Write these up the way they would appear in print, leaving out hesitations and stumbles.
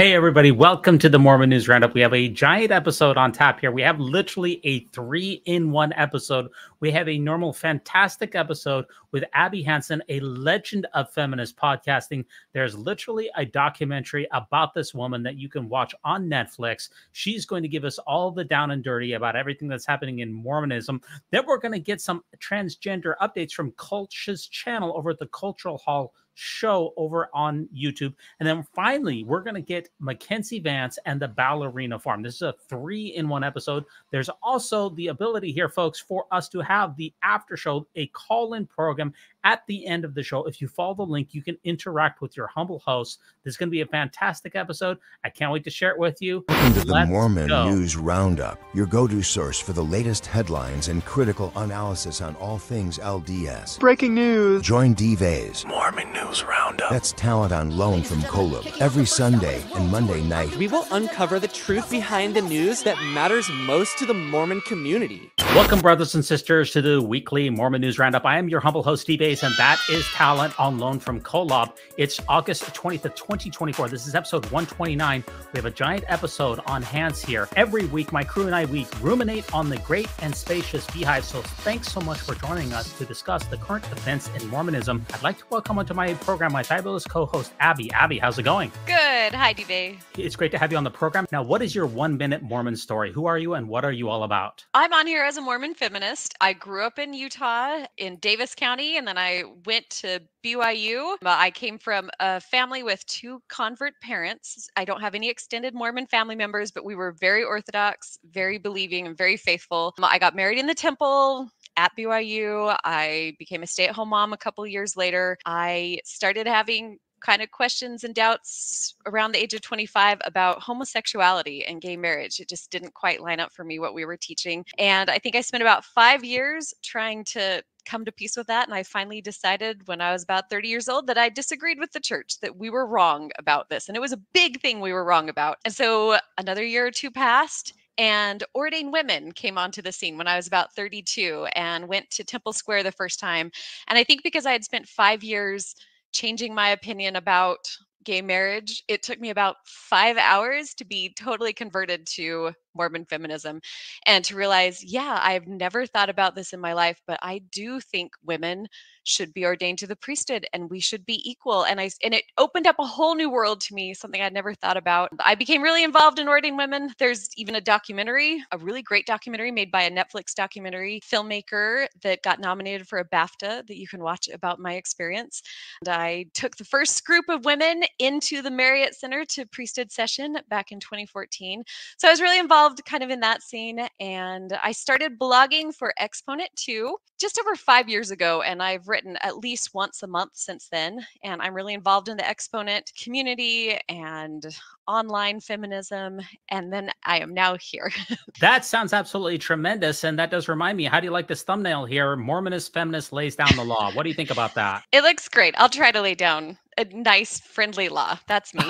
Hey, everybody. Welcome to the Mormon News Roundup. We have a giant episode on tap here. We have literally a 3-in-1 episode. We have a normal, fantastic episode with Abby Hansen, a legend of feminist podcasting. There's literally a documentary about this woman that you can watch on Netflix. She's going to give us all the down and dirty about everything that's happening in Mormonism. Then we're going to get some transgender updates from Cult's channel over at the Cultural Hall show over on YouTube. And then finally, we're going to get Mackenzie Vance and the Ballerina Farm. This is a 3-in-1 episode. There's also the ability here, folks, for us to have the after show, a call-in program at the end of the show. If you follow the link, you can interact with your humble host. This is going to be a fantastic episode. I can't wait to share it with you. Welcome to the Mormon News Roundup, your go-to source for the latest headlines and critical analysis on all things LDS. Breaking news. Join D-Vay's Mormon News Roundup. That's talent on loan from Kolob every Sunday and Monday night. We will uncover the truth behind the news that matters most to the Mormon community. Welcome, brothers and sisters, to the weekly Mormon News Roundup. I am your humble host, D-Vay's, and that is talent on loan from Kolob. It's August 20th of 2024. This is episode 129. We have a giant episode on hands here. Every week, my crew and I, we ruminate on the great and spacious beehive. So thanks so much for joining us to discuss the current events in Mormonism. I'd like to welcome onto my program my fabulous co-host, Abby. Abby, how's it going? Good. Hi, D-Vay. It's great to have you on the program. Now, what is your 1-minute Mormon story? Who are you and what are you all about? I'm on here as a Mormon feminist. I grew up in Utah in Davis County, and then I went to BYU. I came from a family with 2 convert parents. I don't have any extended Mormon family members, but we were very Orthodox, very believing, and very faithful. I got married in the temple at BYU. I became a stay-at-home mom a couple of years later. I started having kind of questions and doubts around the age of 25 about homosexuality and gay marriage. It just didn't quite line up for me, what we were teaching. And I think I spent about 5 years trying to come to peace with that. And I finally decided when I was about 30 years old that I disagreed with the church, that we were wrong about this. And it was a big thing we were wrong about. And so another year or 2 passed, and ordained women came onto the scene when I was about 32 and went to Temple Square the first time. And I think because I had spent 5 years changing my opinion about gay marriage, it took me about 5 hours to be totally converted to Mormon feminism and to realize, yeah, I've never thought about this in my life, but I do think women should be ordained to the priesthood and we should be equal. And it opened up a whole new world to me, something I'd never thought about. I became really involved in ordained women. There's even a documentary, a really great documentary made by a Netflix documentary filmmaker that got nominated for a BAFTA that you can watch about my experience. And I took the first group of women into the Marriott Center to priesthood session back in 2014. So I was really involved kind of in that scene. And I started blogging for Exponent II just over 5 years ago. And I've written at least once a month since then. And I'm really involved in the Exponent community and online feminism. And then I am now here. That sounds absolutely tremendous. And that does remind me, how do you like this thumbnail here? Mormonist feminist lays down the law. What do you think about that? It looks great. I'll try to lay down a nice, friendly law. That's me.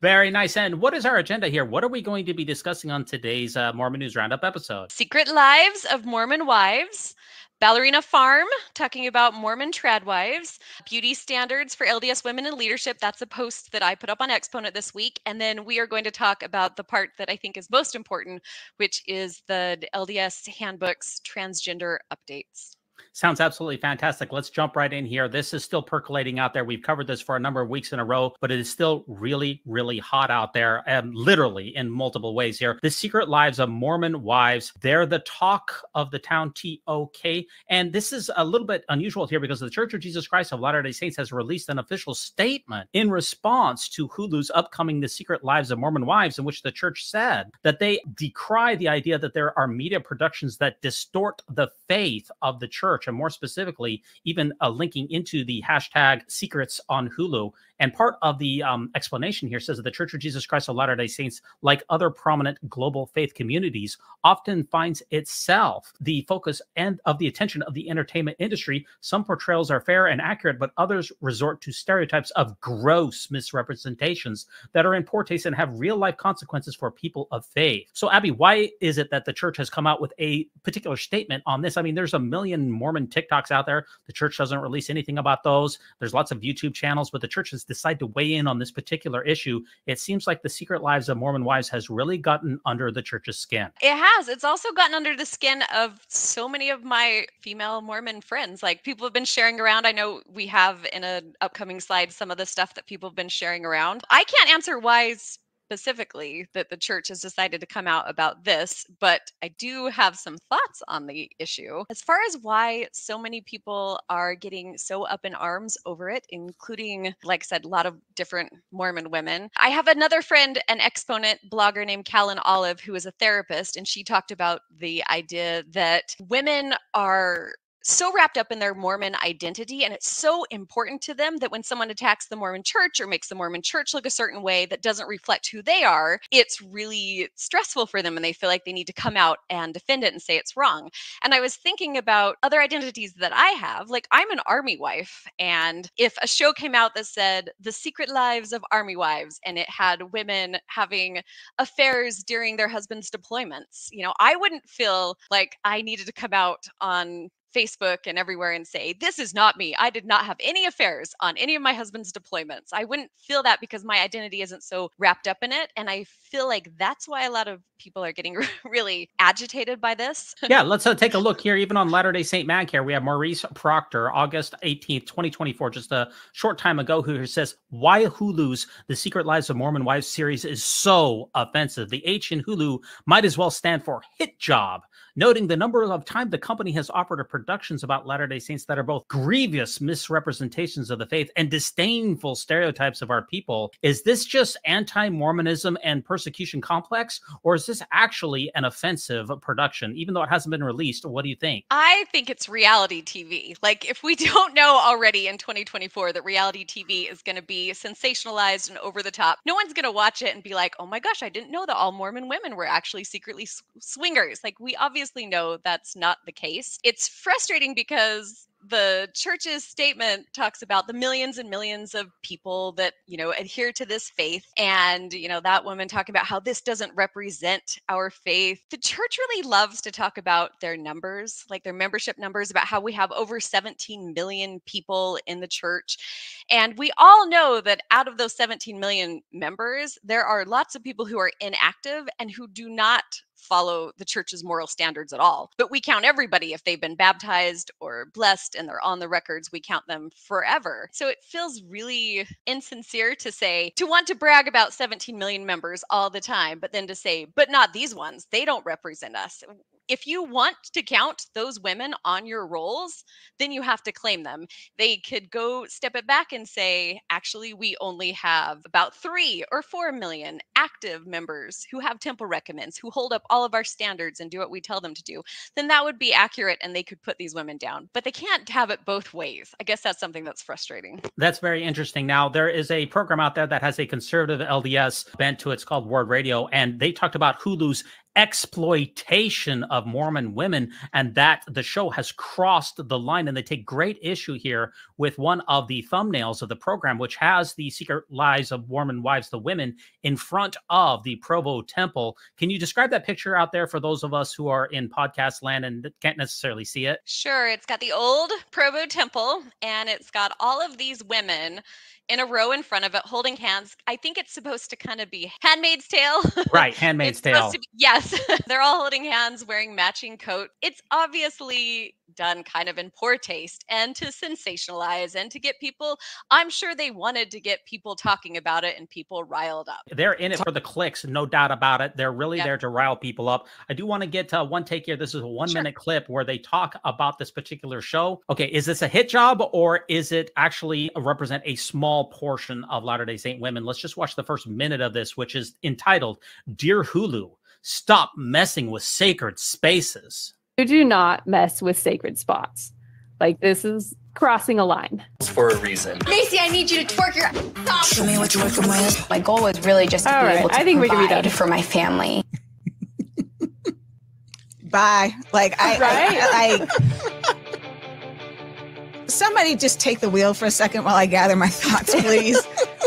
Very nice. And what is our agenda here? What are we going to be discussing on today's Mormon News Roundup episode? Secret Lives of Mormon Wives, Ballerina Farm, talking about Mormon trad wives, beauty standards for LDS women in leadership. That's a post that I put up on Exponent this week. And then we are going to talk about the part that I think is most important, which is the LDS handbook's transgender updates. Sounds absolutely fantastic. Let's jump right in here. This is still percolating out there. We've covered this for a number of weeks in a row, but it is still really, really hot out there, and literally in multiple ways here. The Secret Lives of Mormon Wives. They're the talk of the town, TOK. And this is a little bit unusual here because the Church of Jesus Christ of Latter-day Saints has released an official statement in response to Hulu's upcoming The Secret Lives of Mormon Wives, in which the church said that they decry the idea that there are media productions that distort the faith of the church, and more specifically, even linking into the hashtag secrets on Hulu. And part of the explanation here says that the Church of Jesus Christ of Latter-day Saints, like other prominent global faith communities, often finds itself the focus and of the attention of the entertainment industry. Some portrayals are fair and accurate, but others resort to stereotypes of gross misrepresentations that are in poor taste and have real-life consequences for people of faith. So, Abby, why is it that the church has come out with a particular statement on this? I mean, there's a million Mormon Mormon TikToks out there. The church doesn't release anything about those. There's lots of YouTube channels, but the church has decided to weigh in on this particular issue. It seems like the secret lives of Mormon wives has really gotten under the church's skin. It has. It's also gotten under the skin of so many of my female Mormon friends. Like, people have been sharing around. I know we have in an upcoming slide some of the stuff that people have been sharing around. I can't answer why specifically that the church has decided to come out about this, but I do have some thoughts on the issue. As far as why so many people are getting so up in arms over it, including, like I said, a lot of different Mormon women. I have another friend, an Exponent blogger named Callan Olive, who is a therapist, and she talked about the idea that women are so wrapped up in their Mormon identity, and it's so important to them that when someone attacks the Mormon church or makes the Mormon church look a certain way that doesn't reflect who they are, it's really stressful for them, and they feel like they need to come out and defend it and say it's wrong. And I was thinking about other identities that I have. Like, I'm an Army wife, and if a show came out that said The Secret Lives of Army Wives, and it had women having affairs during their husband's deployments, I wouldn't feel like I needed to come out on Facebook and everywhere and say, this is not me. I did not have any affairs on any of my husband's deployments. I wouldn't feel that because my identity isn't so wrapped up in it. And I feel like that's why a lot of people are getting really agitated by this. Yeah, let's take a look here. Even on Latter-day Saint Mag here, we have Maurice Proctor, August 18th, 2024, just a short time ago, who says, why Hulu's The Secret Lives of Mormon Wives series is so offensive. The H in Hulu might as well stand for hit job, noting the number of times the company has offered productions about Latter-day Saints that are both grievous misrepresentations of the faith and disdainful stereotypes of our people. Is this just anti-Mormonism and persecution complex, or is this actually an offensive production, even though it hasn't been released? What do you think? I think it's reality TV. Like, if we don't know already in 2024 that reality TV is going to be sensationalized and over the top, no one's going to watch it and be like, oh my gosh, I didn't know that all Mormon women were actually secretly swingers. Like, we obviously know that's not the case. It's frustrating because the church's statement talks about the millions and millions of people that, adhere to this faith. And, that woman talking about how this doesn't represent our faith. The church really loves to talk about their numbers, like their membership numbers, about how we have over 17 million people in the church. And we all know that out of those 17 million members, there are lots of people who are inactive and who do not follow the church's moral standards at all. But we count everybody. If they've been baptized or blessed and they're on the records, we count them forever. So it feels really insincere to want to brag about 17 million members all the time, but then to say, but not these ones, they don't represent us. If you want to count those women on your rolls, then you have to claim them. They could go step it back and say, actually, we only have about 3 or 4 million active members who have temple recommends, who hold up all of our standards and do what we tell them to do. Then that would be accurate and they could put these women down. But they can't have it both ways. I guess that's something that's frustrating. That's very interesting. Now, there is a program out there that has a conservative LDS bent to it. It's called Word Radio, and they talked about Hulu's exploitation of Mormon women, and that the show has crossed the line. And they take great issue here with one of the thumbnails of the program, which has the secret lives of Mormon wives, the women, in front of the Provo Temple. Can you describe that picture out there for those of us who are in podcast land and can't necessarily see it? Sure. It's got the old Provo Temple, and it's got all of these women in a row in front of it holding hands. I think it's supposed to kind of be Handmaid's Tale. Right, Handmaid's Tale. Yes. They're all holding hands, wearing matching coat. It's obviously done kind of in poor taste and to sensationalize and to get people, I'm sure they wanted to get people talking about it and people riled up. They're in it for the clicks, no doubt about it. They're really there to rile people up. I do want to get one take here. This is a 1 minute clip where they talk about this particular show. Okay, is this a hit job, or is it actually represent a small portion of Latter-day Saint women? Let's just watch the first minute of this, which is entitled, Dear Hulu, Stop Messing with Sacred Spaces. You do not mess with sacred spots. Like, this is crossing a line. It's for a reason. Macy, I need you to twerk your off. Show me what you're working with. My goal was really just to be able to provide for my family. Bye. Like, somebody just take the wheel for a second while I gather my thoughts, please.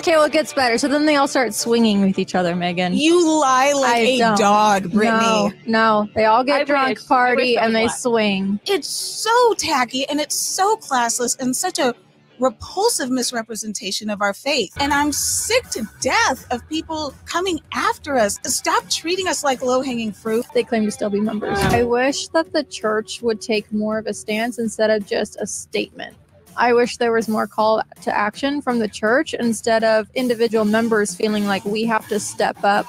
Okay, well, it gets better. So then they all start swinging with each other, Megan. You lie like a dog, Brittany. No. They all get drunk, party, and they swing. It's so tacky, and it's so classless, and such a repulsive misrepresentation of our faith. And I'm sick to death of people coming after us. Stop treating us like low-hanging fruit. They claim to still be members. I wish that the church would take more of a stance instead of just a statement. I wish there was more call to action from the church instead of individual members feeling like we have to step up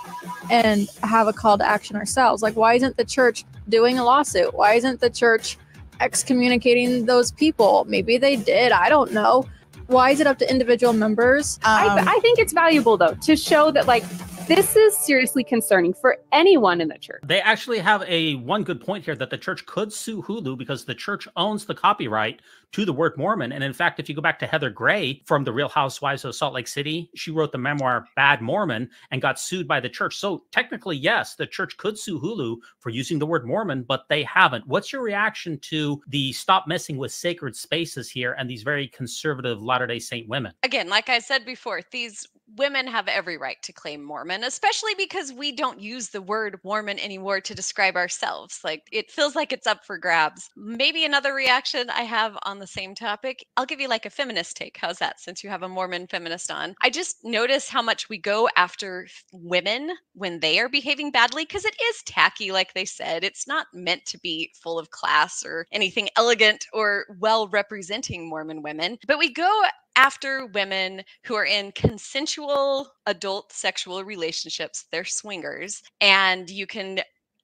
and have a call to action ourselves. Like, why isn't the church doing a lawsuit? Why isn't the church excommunicating those people? Maybe they did. I don't know. Why is it up to individual members? I think it's valuable, though, to show that, like, this is seriously concerning for anyone in the church. They actually have one good point here that the church could sue Hulu because the church owns the copyright to the word Mormon. And in fact, if you go back to Heather Gray from the Real Housewives of Salt Lake City, she wrote the memoir Bad Mormon and got sued by the church. So technically, yes, the church could sue Hulu for using the word Mormon, but they haven't. What's your reaction to the stop messing with sacred spaces here and these very conservative Latter-day Saint women? Again, like I said before, these women have every right to claim Mormon, especially because we don't use the word Mormon anymore to describe ourselves. Like, it feels like it's up for grabs. Maybe another reaction I have on the same topic, I'll give you like a feminist take. How's that, since you have a Mormon feminist on? I just notice how much we go after women when they are behaving badly, because it is tacky, like they said. It's not meant to be full of class or anything elegant or well representing Mormon women, but we go after women who are in consensual adult sexual relationships. They're swingers, and you can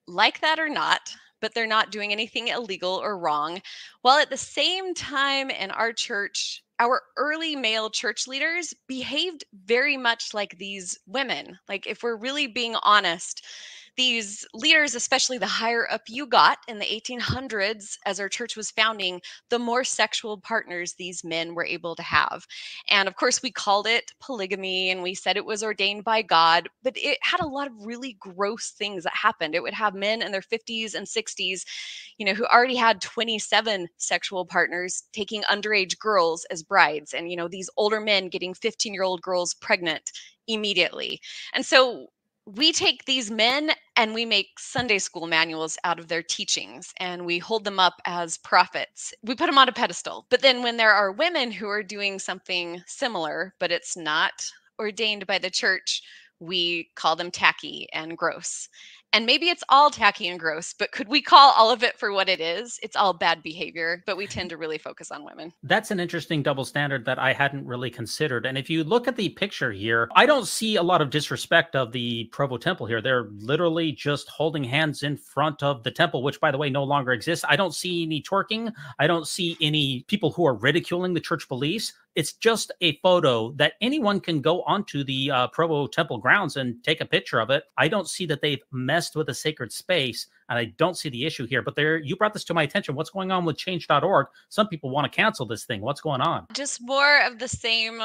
like that or not, but they're not doing anything illegal or wrong. While at the same time in our church, our early male church leaders behaved very much like these women. Like, if we're really being honest, these leaders, especially the higher up you got in the 1800s as our church was founding, the more sexual partners these men were able to have. And of course, we called it polygamy and we said it was ordained by God, but it had a lot of really gross things that happened. It would have men in their 50s and 60s, who already had 27 sexual partners taking underage girls as brides. And, these older men getting 15-year-old girls pregnant immediately. And so we take these men and we make Sunday school manuals out of their teachings, and we hold them up as prophets. We put them on a pedestal. But then when there are women who are doing something similar, but it's not ordained by the church, we call them tacky and gross. And maybe it's all tacky and gross, but could we call all of it for what it is? It's all bad behavior, but we tend to really focus on women. That's an interesting double standard that I hadn't really considered. And if you look at the picture here, I don't see a lot of disrespect of the Provo Temple here. They're literally just holding hands in front of the temple, which, by the way, no longer exists. I don't see any twerking. I don't see any people who are ridiculing the church beliefs. It's just a photo that anyone can go onto the Provo Temple grounds and take a picture of it. I don't see that they've messed with a sacred space, and I don't see the issue here. But you brought this to my attention. What's going on with change.org? Some people want to cancel this thing. What's going on? Just more of the same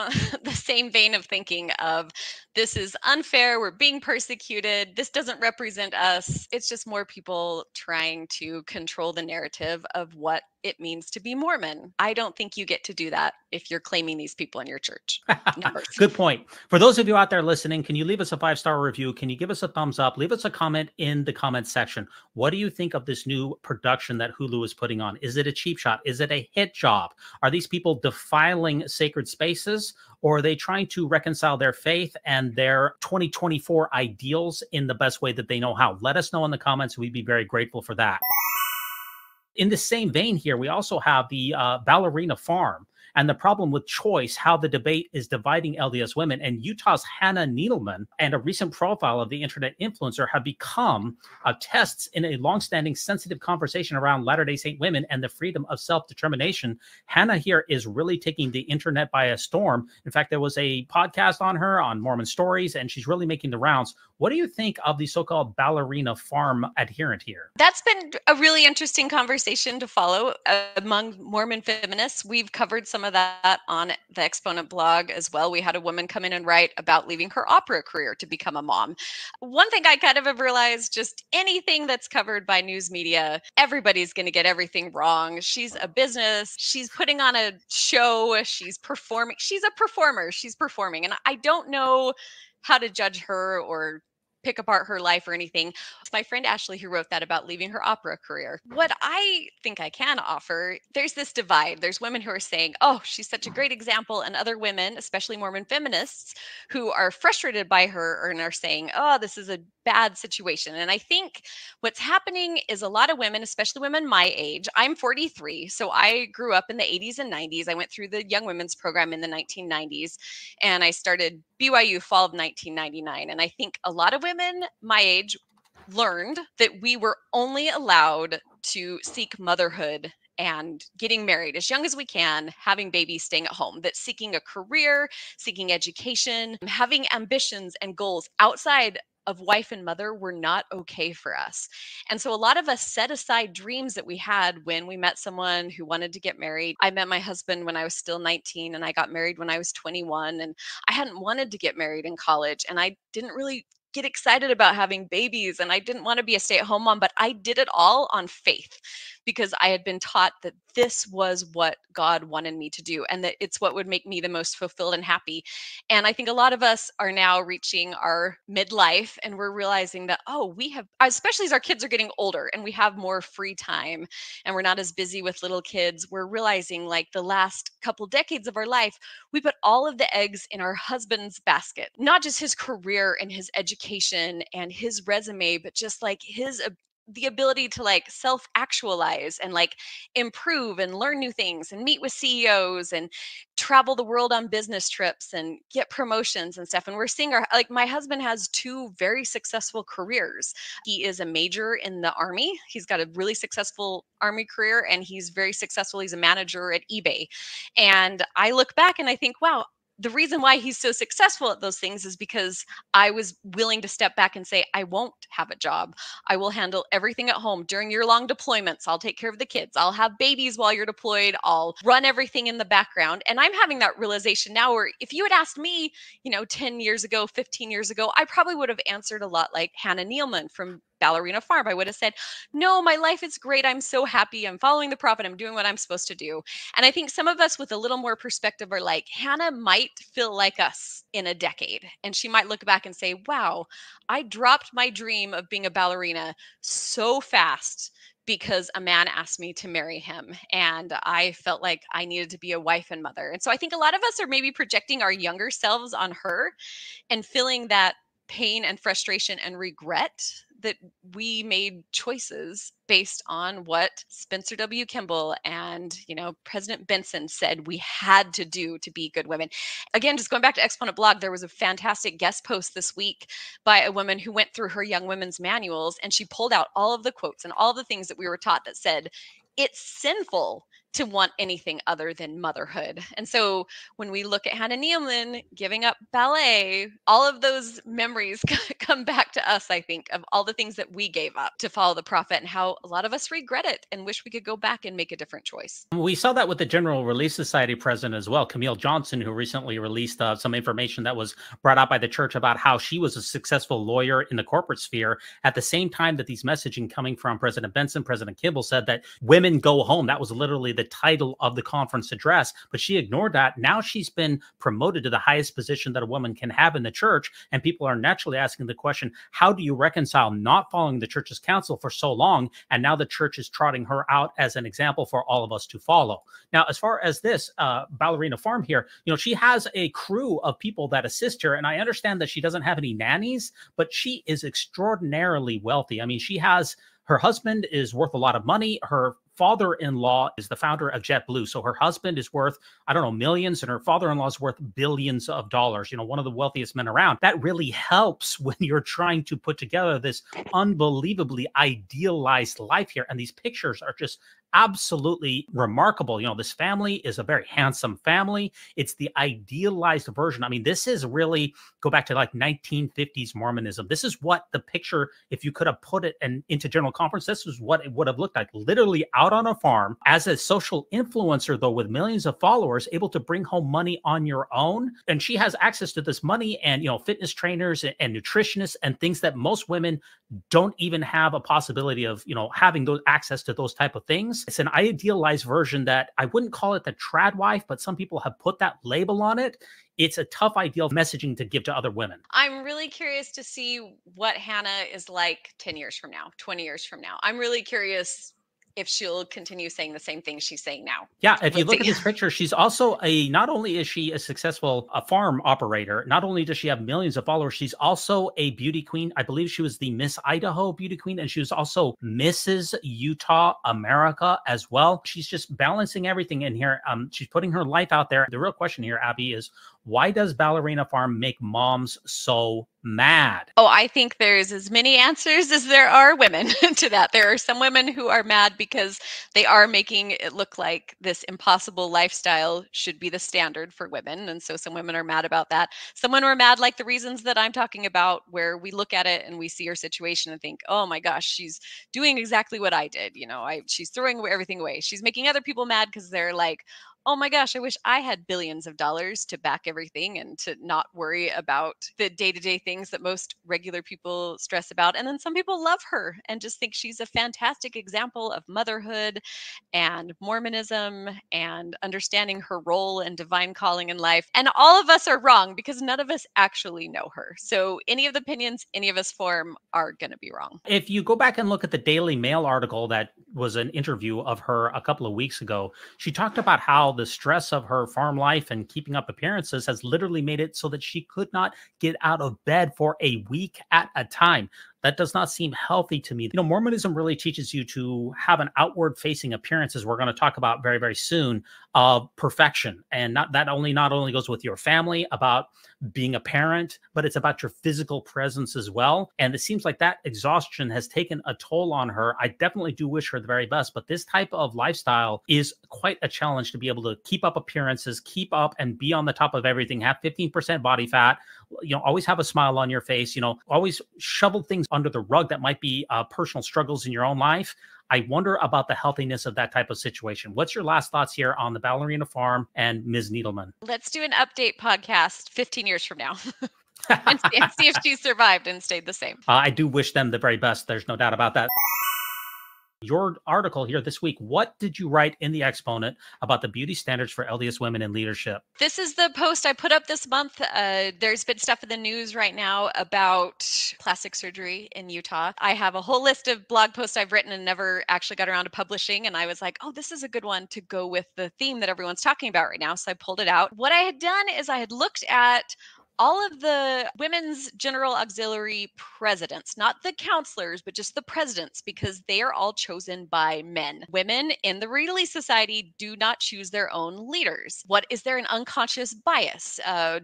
vein of thinking of, this is unfair. We're being persecuted. This doesn't represent us. It's just more people trying to control the narrative of what it means to be Mormon. I don't think you get to do that if you're claiming these people in your church. Good point. For those of you out there listening, can you leave us a 5-star review? Can you give us a thumbs up? Leave us a comment in the comment section. What do you think of this new production that Hulu is putting on? Is it a cheap shot? Is it a hit job? Are these people defiling sacred spaces, or are they trying to reconcile their faith and their 2024 ideals in the best way that they know how? Let us know in the comments. We'd be very grateful for that. In the same vein here, we also have the ballerina farm and the problem with choice, how the debate is dividing LDS women. And Utah's Hannah Needleman and a recent profile of the internet influencer have become tests in a longstanding sensitive conversation around Latter-day Saint women and the freedom of self-determination. Hannah here is really taking the internet by a storm. In fact, there was a podcast on her on Mormon Stories, and she's really making the rounds. What do you think of the so-called ballerina farm adherent here? That's been a really interesting conversation to follow among Mormon feminists. We've covered some of that on the Exponent blog as well. We had a woman come in and write about leaving her opera career to become a mom. One thing I kind of have realized, just anything that's covered by news media, everybody's going to get everything wrong. She's a business. She's putting on a show. She's performing. She's a performer. She's performing. And I don't know how to judge her or pick apart her life or anything. It's my friend Ashley who wrote that about leaving her opera career. What I think I can offer, there's this divide. There's women who are saying, oh, she's such a great example, and other women, especially Mormon feminists, who are frustrated by her and are saying, oh, this is a bad situation. And I think what's happening is a lot of women, especially women my age, I'm 43, so I grew up in the 80s and 90s. I went through the Young Women's Program in the 1990s, and I started BYU fall of 1999. And I think a lot of women my age learned that we were only allowed to seek motherhood and getting married as young as we can, having babies, staying at home, that seeking a career, seeking education, having ambitions and goals outside of wife and mother were not okay for us. And so a lot of us set aside dreams that we had when we met someone who wanted to get married. I met my husband when I was still 19, and I got married when I was 21, and I hadn't wanted to get married in college, and I didn't really get excited about having babies, and I didn't want to be a stay-at-home mom, but I did it all on faith because I had been taught that this was what God wanted me to do and that it's what would make me the most fulfilled and happy. And I think a lot of us are now reaching our midlife and we're realizing that, oh, we have, especially as our kids are getting older and we have more free time and we're not as busy with little kids, we're realizing like the last couple decades of our life, we put all of the eggs in our husband's basket, not just his career and his education and his resume, but just like the ability to like self-actualize and like improve and learn new things and meet with CEOs and travel the world on business trips and get promotions and stuff. And we're seeing my husband has 2 very successful careers. He is a major in the Army. He's got a really successful Army career and he's very successful. He's a manager at eBay. And I look back and I think, wow, the reason why he's so successful at those things is because I was willing to step back and say, I won't have a job. I will handle everything at home during your long deployments. I'll take care of the kids. I'll have babies while you're deployed. I'll run everything in the background. And I'm having that realization now where if you had asked me, 10 years ago, 15 years ago, I probably would have answered a lot like Hannah Nealman from Ballerina Farm. I would have said, no, my life is great. I'm so happy. I'm following the prophet. I'm doing what I'm supposed to do. And I think some of us with a little more perspective are like, Hannah might feel like us in a decade. And she might look back and say, wow, I dropped my dream of being a ballerina so fast because a man asked me to marry him. And I felt like I needed to be a wife and mother. And so I think a lot of us are maybe projecting our younger selves on her and feeling that pain and frustration and regret that we made choices based on what Spencer W. Kimball and, President Benson said we had to do to be good women. Again, just going back to Exponent blog, there was a fantastic guest post this week by a woman who went through her young women's manuals and she pulled out all of the quotes and all the things that we were taught that said, it's sinful to want anything other than motherhood. And so when we look at Hannah Nealman giving up ballet, all of those memories come back to us, I think, of all the things that we gave up to follow the prophet and how a lot of us regret it and wish we could go back and make a different choice. We saw that with the General Relief Society president as well, Camille Johnson, who recently released some information that was brought out by the church about how she was a successful lawyer in the corporate sphere at the same time that these messaging coming from President Benson, President Kimball said that women go home. That was literally the title of the conference address, but she ignored that. Now she's been promoted to the highest position that a woman can have in the church. And people are naturally asking the question, how do you reconcile not following the church's counsel for so long? And now the church is trotting her out as an example for all of us to follow. Now, as far as this Ballerina Farm here, she has a crew of people that assist her. And I understand that she doesn't have any nannies, but she is extraordinarily wealthy. I mean, her husband is worth a lot of money. Her father-in-law is the founder of JetBlue. So her husband is worth, millions, and her father-in-law is worth billions of dollars, one of the wealthiest men around. That really helps when you're trying to put together this unbelievably idealized life here. And these pictures are just absolutely remarkable. This family is a very handsome family. It's the idealized version. I mean, this is really go back to like 1950s Mormonism. This is what the picture, if you could have put it into General Conference, this is what it would have looked like. Literally out on a farm as a social influencer, though, with millions of followers, able to bring home money on your own. And she has access to this money and, fitness trainers and nutritionists and things that most women don't even have a possibility of, having those access to those type of things. It's an idealized version that I wouldn't call it the trad wife, but some people have put that label on it. It's a tough ideal messaging to give to other women. I'm really curious to see what Hannah is like 10 years from now, 20 years from now. I'm really curious if she'll continue saying the same things she's saying now. Yeah, if you look at this picture, she's also not only is she a successful farm operator, not only does she have millions of followers, she's also a beauty queen. I believe she was the Miss Idaho beauty queen, and she was also Mrs. Utah America as well. She's just balancing everything in here. She's putting her life out there. The real question here, Abby, is why does Ballerina Farm make moms so mad? Oh, I think there's as many answers as there are women to that. There are some women who are mad because they are making it look like this impossible lifestyle should be the standard for women. And so some women are mad about that. Some women are mad like the reasons that I'm talking about, where we look at it and we see her situation and think, oh my gosh, she's doing exactly what I did. She's throwing everything away. She's making other people mad because they're like, oh my gosh, I wish I had billions of dollars to back everything and to not worry about the day-to-day things that most regular people stress about. And then some people love her and just think she's a fantastic example of motherhood and Mormonism and understanding her role and divine calling in life. And all of us are wrong because none of us actually know her. So any of the opinions any of us form are going to be wrong. If you go back and look at the Daily Mail article that was an interview of her a couple of weeks ago, she talked about how the stress of her farm life and keeping up appearances has literally made it so that she could not get out of bed for a week at a time. That does not seem healthy to me. Mormonism really teaches you to have an outward-facing appearance, as we're going to talk about very, very soon, of perfection. And not only goes with your family, about being a parent, but it's about your physical presence as well. And it seems like that exhaustion has taken a toll on her. I definitely do wish her the very best, but this type of lifestyle is quite a challenge to be able to keep up appearances, keep up and be on the top of everything, have 15% body fat, always have a smile on your face, always shovel things under the rug that might be personal struggles in your own life. I wonder about the healthiness of that type of situation. What's your last thoughts here on the Ballerina Farm and Ms. Needleman? Let's do an update podcast 15 years from now. and see if she survived and stayed the same. I do wish them the very best. There's no doubt about that. Your article here this week, what did you write in the Exponent about the beauty standards for LDS women in leadership? This is the post I put up this month. There's been stuff in the news right now about plastic surgery in Utah. I have a whole list of blog posts I've written and never actually got around to publishing. And I was like, oh, this is a good one to go with the theme that everyone's talking about right now. So I pulled it out. What I had done is I had looked at all of the women's general auxiliary presidents, not the counselors, but just the presidents, because they are all chosen by men. Women in the Relief Society do not choose their own leaders. Is there an unconscious bias?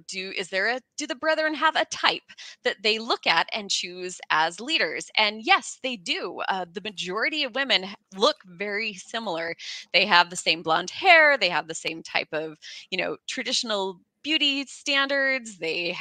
Do the brethren have a type that they look at and choose as leaders? And yes, they do. The majority of women look very similar. They have the same blonde hair. They have the same type of, traditional beauty standards. They're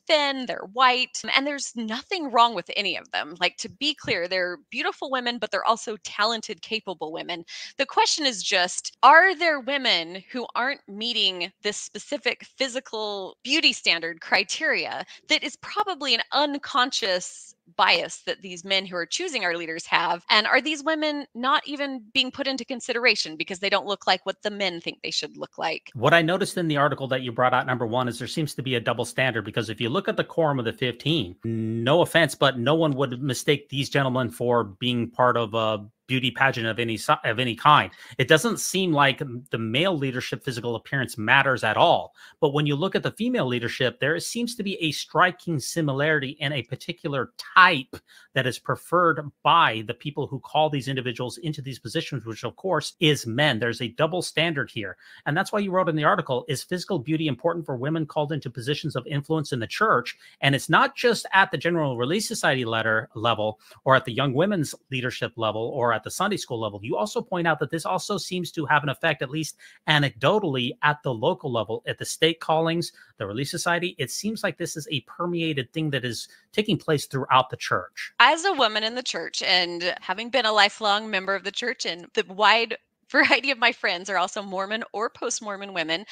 thin, they're white, and there's nothing wrong with any of them. Like, to be clear, they're beautiful women, but they're also talented, capable women. The question is just, are there women who aren't meeting this specific physical beauty standard criteria that is probably an unconscious bias that these men who are choosing our leaders have? And are these women not even being put into consideration because they don't look like what the men think they should look like? What I noticed in the article that you brought out, number one, is there seems to be a double standard, because if you look at the quorum of the 15, no offense, but no one would mistake these gentlemen for being part of a beauty pageant of any kind. It doesn't seem like the male leadership physical appearance matters at all. But when you look at the female leadership, there seems to be a striking similarity in a particular type that is preferred by the people who call these individuals into these positions, which of course is men. There's a double standard here. And that's why you wrote in the article, is physical beauty important for women called into positions of influence in the church? And it's not just at the General Relief Society level, or at the Young Women's Leadership level, or at the Sunday school level. You also point out that this also seems to have an effect, at least anecdotally, at the local level, at the stake callings, the Relief Society. It seems like this is a permeated thing that is taking place throughout the church. As a woman in the church, and having been a lifelong member of the church, and the wide variety of my friends are also Mormon or post-Mormon women,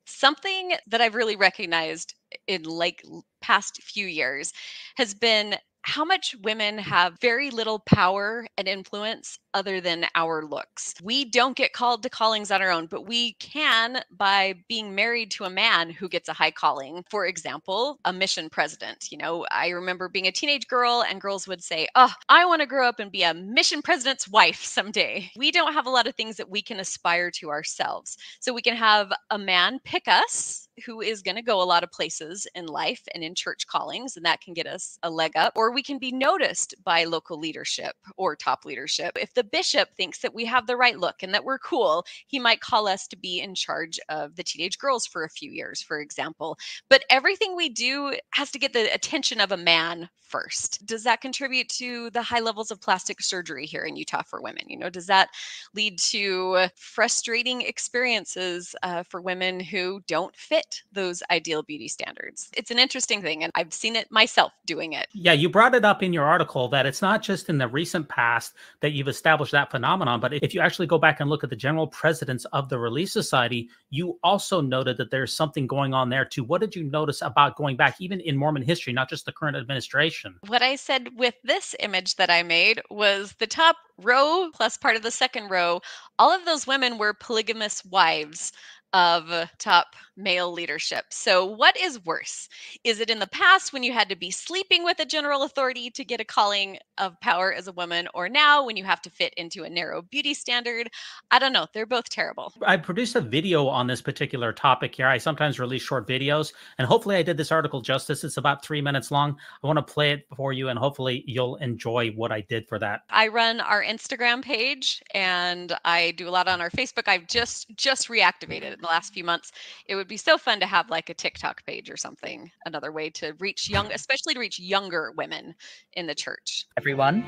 something that I've really recognized in like past few years has been how much women have very little power and influence other than our looks. We don't get called to callings on our own, but we can by being married to a man who gets a high calling. For example, a mission president. You know, I remember being a teenage girl and girls would say, "Oh, I want to grow up and be a mission president's wife someday." We don't have a lot of things that we can aspire to ourselves. So we can have a man pick us who is going to go a lot of places in life and in church callings, and that can get us a leg up. Or we can be noticed by local leadership or top leadership. If the bishop thinks that we have the right look and that we're cool, he might call us to be in charge of the teenage girls for a few years, for example. But everything we do has to get the attention of a man first. Does that contribute to the high levels of plastic surgery here in Utah for women? You know, does that lead to frustrating experiences for women who don't fit those ideal beauty standards? It's an interesting thing, and I've seen it myself doing it. Yeah, you brought it up in your article that it's not just in the recent past that you've established that phenomenon, but if you actually go back and look at the general presidents of the Relief Society, you also noted that there's something going on there too. What did you notice about going back, even in Mormon history, not just the current administration? What I said with this image that I made was the top row plus part of the second row. All of those women were polygamous wives of top male leadership. So what is worse? Is it in the past when you had to be sleeping with a general authority to get a calling of power as a woman, or now when you have to fit into a narrow beauty standard? I don't know. They're both terrible. I produced a video on this particular topic here. I sometimes release short videos, and hopefully I did this article justice. It's about 3 minutes long. I want to play it for you, and hopefully you'll enjoy what I did for that. I run our Instagram page, and I do a lot on our Facebook. I've just reactivated it in the last few months. It would be so fun to have like a TikTok page or something, another way to reach especially to reach younger women in the church. Everyone,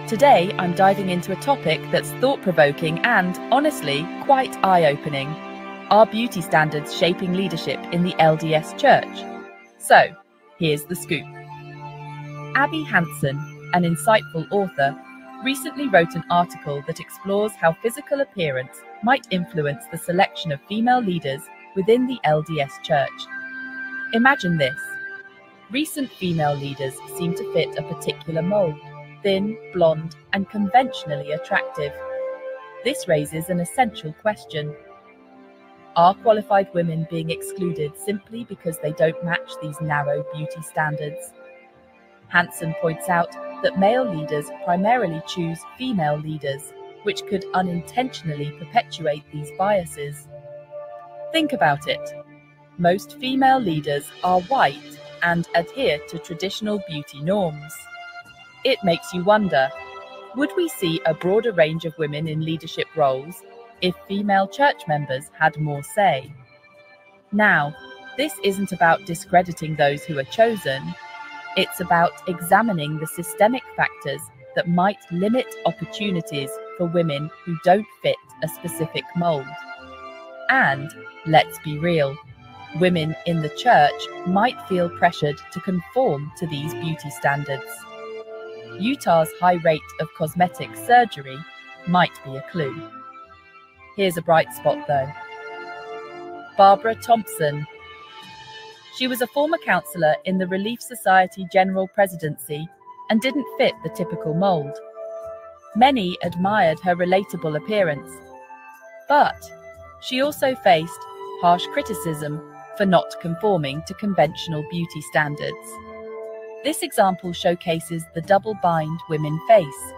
today I'm diving into a topic that's thought-provoking and, honestly, quite eye-opening. Are beauty standards shaping leadership in the LDS Church? So, here's the scoop. Abby Hansen, an insightful author, recently wrote an article that explores how physical appearance might influence the selection of female leaders within the LDS Church. Imagine this. Recent female leaders seem to fit a particular mold, thin, blonde, and conventionally attractive. This raises an essential question. Are qualified women being excluded simply because they don't match these narrow beauty standards? Hansen points out that male leaders primarily choose female leaders, which could unintentionally perpetuate these biases. Think about it. Most female leaders are white and adhere to traditional beauty norms. It makes you wonder, would we see a broader range of women in leadership roles if female church members had more say? Now, this isn't about discrediting those who are chosen. It's about examining the systemic factors that might limit opportunities for women who don't fit a specific mold. And, let's be real, women in the church might feel pressured to conform to these beauty standards. Utah's high rate of cosmetic surgery might be a clue. Here's a bright spot though. Barbara Thompson. She was a former counselor in the Relief Society General Presidency and didn't fit the typical mold. Many admired her relatable appearance, but she also faced harsh criticism for not conforming to conventional beauty standards. This example showcases the double bind women face,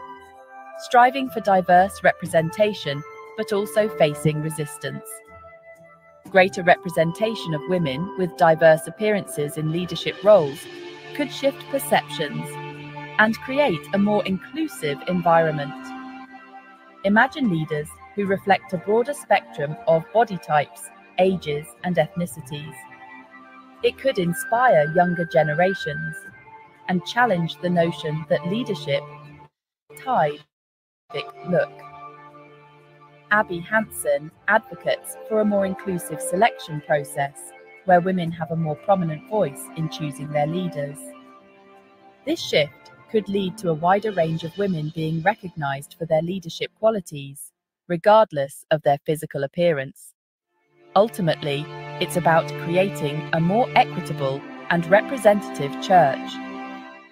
striving for diverse representation but also facing resistance. Greater representation of women with diverse appearances in leadership roles could shift perceptions and create a more inclusive environment. Imagine leaders who reflect a broader spectrum of body types, ages, and ethnicities. It could inspire younger generations and challenge the notion that leadership is tied look. Abby Hansen advocates for a more inclusive selection process where women have a more prominent voice in choosing their leaders. This shift could lead to a wider range of women being recognized for their leadership qualities, regardless of their physical appearance. Ultimately, it's about creating a more equitable and representative church.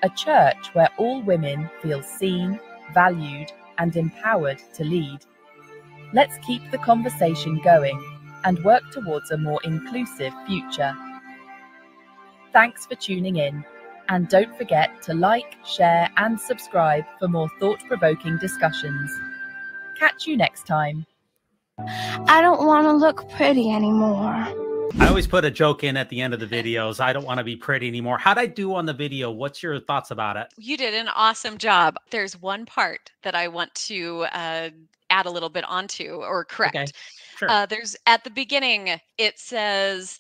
A church where all women feel seen, valued, and empowered to lead. Let's keep the conversation going and work towards a more inclusive future. Thanks for tuning in, and don't forget to like, share, and subscribe for more thought-provoking discussions. Catch you next time. I don't want to look pretty anymore. I always put a joke in at the end of the videos. I don't want to be pretty anymore. How'd I do on the video? What's your thoughts about it? You did an awesome job. There's one part that I want to add a little bit onto or correct. Okay. Sure. There's at the beginning, it says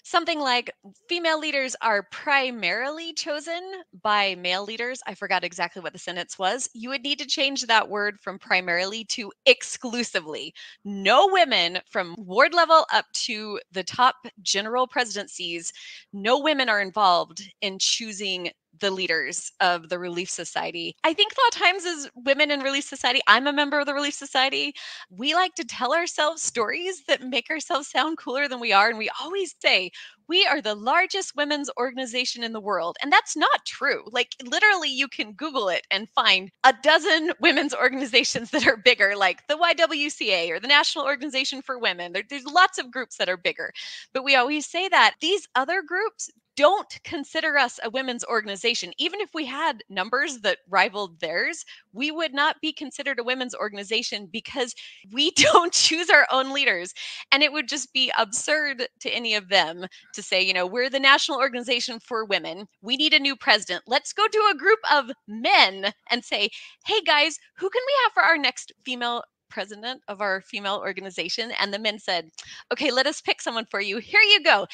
something like female leaders are primarily chosen by male leaders. I forgot exactly what the sentence was. You would need to change that word from primarily to exclusively. No women from ward level up to the top general presidencies, no women are involved in choosing the leaders of the Relief Society. I think a lot of times as women in Relief Society, I'm a member of the Relief Society, we like to tell ourselves stories that make ourselves sound cooler than we are. And we always say, we are the largest women's organization in the world. And that's not true. Like literally you can Google it and find a dozen women's organizations that are bigger, like the YWCA or the National Organization for Women. There's lots of groups that are bigger. But we always say that these other groups don't consider us a women's organization. Even if we had numbers that rivaled theirs, we would not be considered a women's organization because we don't choose our own leaders. And it would just be absurd to any of them to say, you know, we're the National Organization for Women. We need a new president. Let's go to a group of men and say, hey guys, who can we have for our next female president of our female organization? And the men said, okay, let us pick someone for you. Here you go.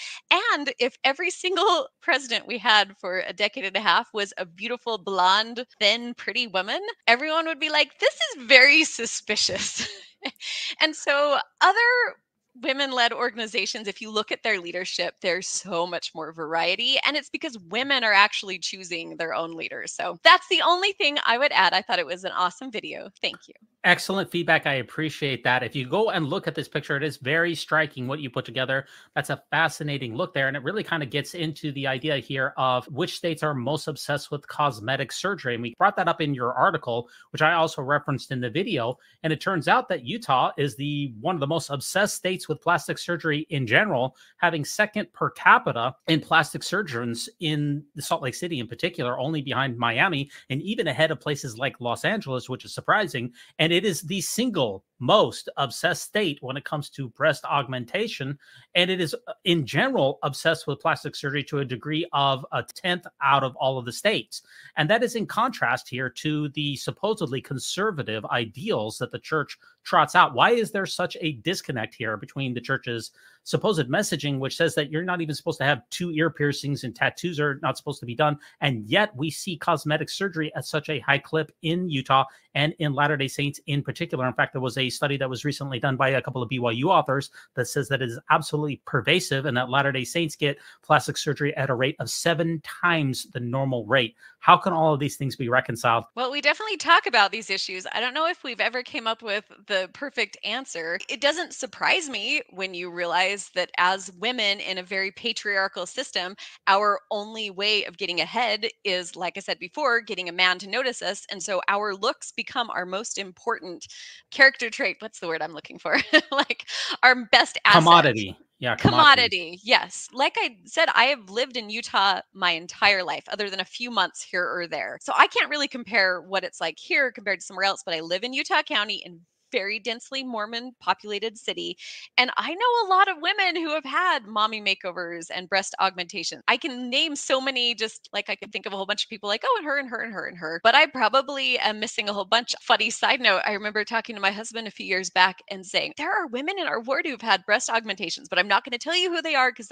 And if every single president we had for a decade and a half was a beautiful, blonde, thin, pretty woman, everyone would be like, this is very suspicious. And so other women-led organizations, if you look at their leadership, there's so much more variety. And it's because women are actually choosing their own leaders. So that's the only thing I would add. I thought it was an awesome video. Thank you. Excellent feedback. I appreciate that. If you go and look at this picture, it is very striking what you put together. That's a fascinating look there. And it really kind of gets into the idea here of which states are most obsessed with cosmetic surgery. And we brought that up in your article, which I also referenced in the video. And it turns out that Utah is one of the most obsessed states with plastic surgery in general, having second per capita in plastic surgeons in Salt Lake City in particular, only behind Miami and even ahead of places like Los Angeles, which is surprising. And it is the single most obsessed state when it comes to breast augmentation. And it is in general obsessed with plastic surgery to a degree of a 10th out of all of the states. And that is in contrast here to the supposedly conservative ideals that the church trots out. Why is there such a disconnect here between the church's supposed messaging, which says that you're not even supposed to have 2 ear piercings and tattoos are not supposed to be done, and yet we see cosmetic surgery at such a high clip in Utah and in Latter-day Saints in particular? In fact, there was a study that was recently done by a couple of BYU authors that says that it is absolutely pervasive and that Latter-day Saints get plastic surgery at a rate of 7 times the normal rate. How can all of these things be reconciled? Well, we definitely talk about these issues. I don't know if we've ever came up with the perfect answer. It doesn't surprise me when you realize that as women in a very patriarchal system, our only way of getting ahead is, like I said before, getting a man to notice us. And so our looks become our most important character trait. What's the word I'm looking for? Like our best asset. Commodity. Yeah, commodity. Yes. Like I said, I have lived in Utah my entire life, other than a few months here or there. So I can't really compare what it's like here compared to somewhere else, but I live in Utah County in very densely Mormon populated city. And I know a lot of women who have had mommy makeovers and breast augmentation. I can name so many, just like I could think of a whole bunch of people like, oh, and her and her and her and her. But I probably am missing a whole bunch. Funny side note, I remember talking to my husband a few years back and saying, there are women in our ward who've had breast augmentations, but I'm not going to tell you who they are because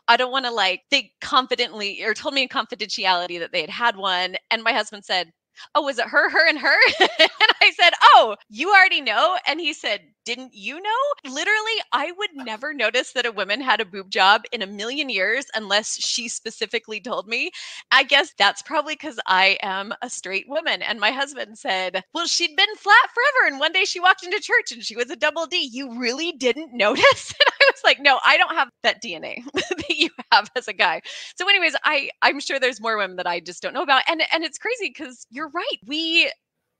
I don't want to they confidently or told me in confidentiality that they had had one. And my husband said, oh, was it her, her, and her? And I said, oh, you already know. And he said, didn't you know? Literally, I would never notice that a woman had a boob job in a million years unless she specifically told me. I guess that's probably because I am a straight woman. And my husband said, well, she'd been flat forever. And one day she walked into church and she was a double D. You really didn't notice? And I was like, no, I don't have that DNA that you have as a guy. So anyways, I'm sure there's more women that I just don't know about. And it's crazy because you're right. We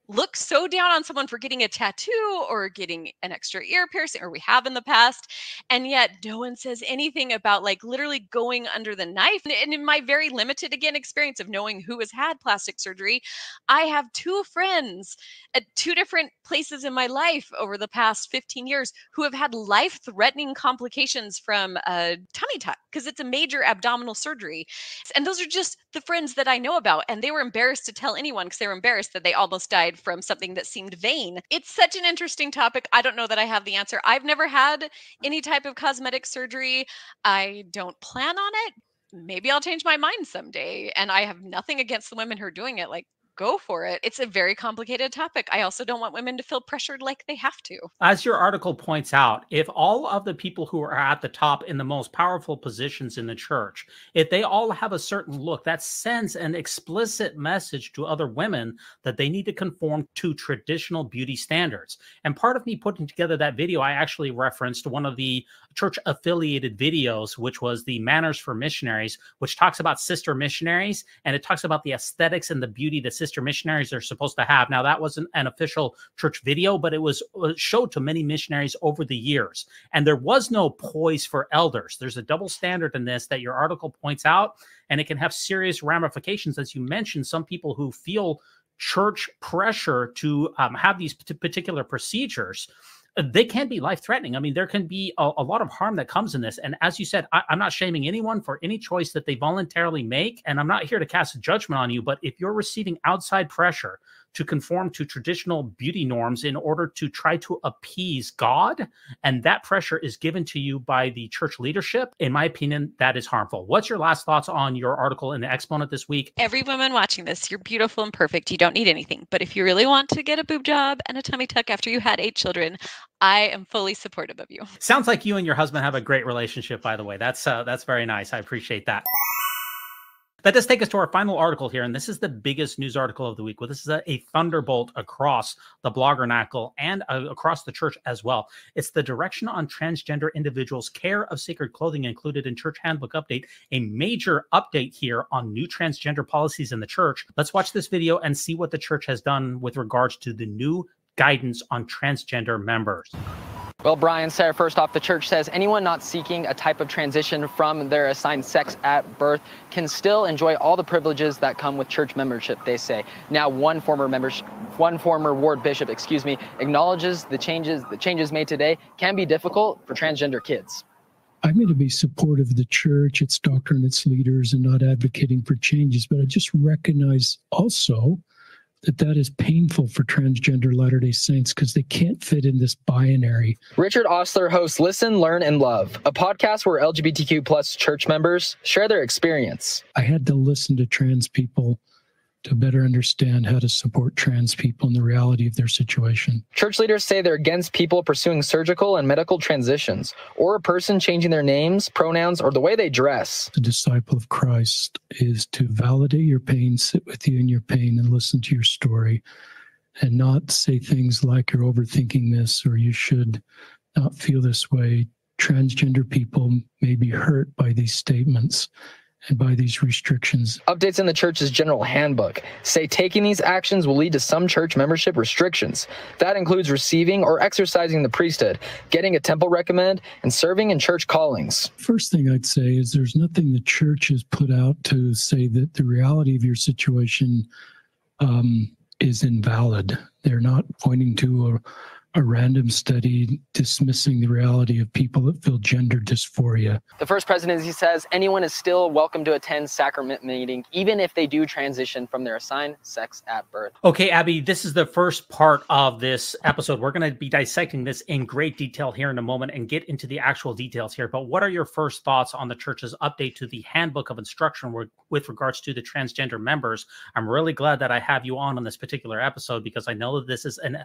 look so down on someone for getting a tattoo or getting an extra ear piercing, or we have in the past, and yet no one says anything about like literally going under the knife. And in my very limited, again, experience of knowing who has had plastic surgery, I have two friends at two different places in my life over the past 15 years who have had life-threatening complications from a tummy tuck because it's a major abdominal surgery. And those are just the friends that I know about. And they were embarrassed to tell anyone because they were embarrassed that they almost died from something that seemed vain. It's such an interesting topic. I don't know that I have the answer. I've never had any type of cosmetic surgery. I don't plan on it. Maybe I'll change my mind someday. And I have nothing against the women who are doing it. Like, go for it. It's a very complicated topic. I also don't want women to feel pressured like they have to. As your article points out, if all of the people who are at the top in the most powerful positions in the church, if they all have a certain look, that sends an explicit message to other women that they need to conform to traditional beauty standards. And part of me putting together that video, I actually referenced one of the church affiliated videos, which was the Manners for Missionaries, which talks about sister missionaries, and it talks about the aesthetics and the beauty that sister missionaries are supposed to have. Now, that wasn't an official church video, but it was showed to many missionaries over the years. And there was no poise for elders. There's a double standard in this that your article points out, and it can have serious ramifications. As you mentioned, some people who feel church pressure to have these particular procedures, they can be life-threatening. I mean, there can be a lot of harm that comes in this. And as you said, I'm not shaming anyone for any choice that they voluntarily make. And I'm not here to cast a judgment on you. But if you're receiving outside pressure to conform to traditional beauty norms in order to try to appease God, and that pressure is given to you by the church leadership, in my opinion, that is harmful. What's your last thoughts on your article in the Exponent this week? Every woman watching this, you're beautiful and perfect. You don't need anything. But if you really want to get a boob job and a tummy tuck after you had 8 children, I am fully supportive of you. Sounds like you and your husband have a great relationship, by the way. That's very nice. I appreciate that. That does take us to our final article here, and this is the biggest news article of the week. Well, this is a thunderbolt across the bloggernacle and across the church as well. It's the direction on transgender individuals' care of sacred clothing included in church handbook update, a major update here on new transgender policies in the church. Let's watch this video and see what the church has done with regards to the new guidance on transgender members. Well, Brian, Sarah, first off, the church says anyone not seeking a type of transition from their assigned sex at birth can still enjoy all the privileges that come with church membership, they say. Now, one former ward bishop, acknowledges the changes made today can be difficult for transgender kids. I'm going to be supportive of the church, its doctrine, its leaders, and not advocating for changes, but I just recognize also that is painful for transgender Latter-day Saints because they can't fit in this binary. Richard Ostler hosts Listen, Learn, and Love, a podcast where LGBTQ plus church members share their experience. I had to listen to trans people to better understand how to support trans people and the reality of their situation. Church leaders say they're against people pursuing surgical and medical transitions, or a person changing their names, pronouns, or the way they dress. The disciple of Christ is to validate your pain, sit with you in your pain, and listen to your story, and not say things like you're overthinking this or you should not feel this way. Transgender people may be hurt by these statements and by these restrictions. Updates in the church's general handbook say taking these actions will lead to some church membership restrictions. That includes receiving or exercising the priesthood, getting a temple recommend, and serving in church callings. First thing I'd say is there's nothing the church has put out to say that the reality of your situation is invalid. They're not pointing to a random study dismissing the reality of people that feel gender dysphoria. The First Presidency says anyone is still welcome to attend sacrament meeting, even if they do transition from their assigned sex at birth. Okay, Abby, this is the first part of this episode. We're going to be dissecting this in great detail here in a moment and get into the actual details here. But what are your first thoughts on the church's update to the handbook of instruction with regards to the transgender members? I'm really glad that I have you on this particular episode because I know that this is an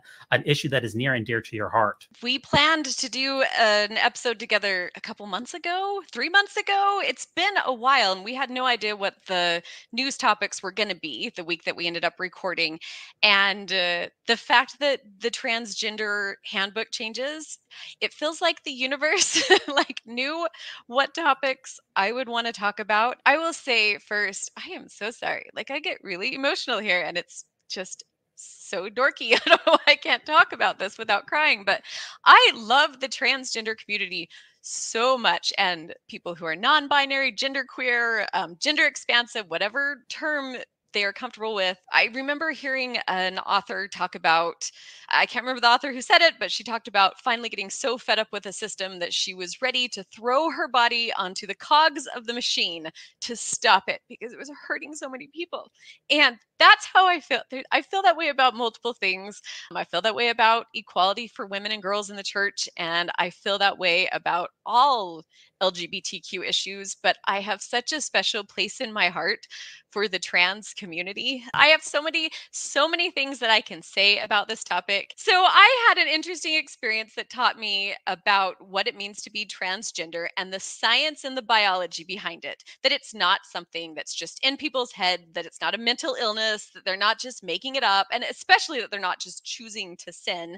issue that is near and dear to your heart. We planned to do an episode together a couple months ago, 3 months ago. It's been a while, and we had no idea what the news topics were going to be the week that we ended up recording. And the fact that the transgender handbook changes, it feels like the universe like knew what topics I would want to talk about. I will say first, I am so sorry. Like, I get really emotional here, and it's just so dorky. I don't know why I can't talk about this without crying, but I love the transgender community so much, and people who are non-binary, genderqueer, gender expansive, whatever term they are comfortable with. I remember hearing an author talk about, I can't remember the author who said it, but she talked about finally getting so fed up with a system that she was ready to throw her body onto the cogs of the machine to stop it because it was hurting so many people. And that's how I feel. I feel that way about multiple things. I feel that way about equality for women and girls in the church. And I feel that way about all LGBTQ issues, but I have such a special place in my heart for the trans community. I have so many things that I can say about this topic. So I had an interesting experience that taught me about what it means to be transgender and the science and the biology behind it, that it's not something that's just in people's head, that it's not a mental illness, that they're not just making it up, and especially that they're not just choosing to sin.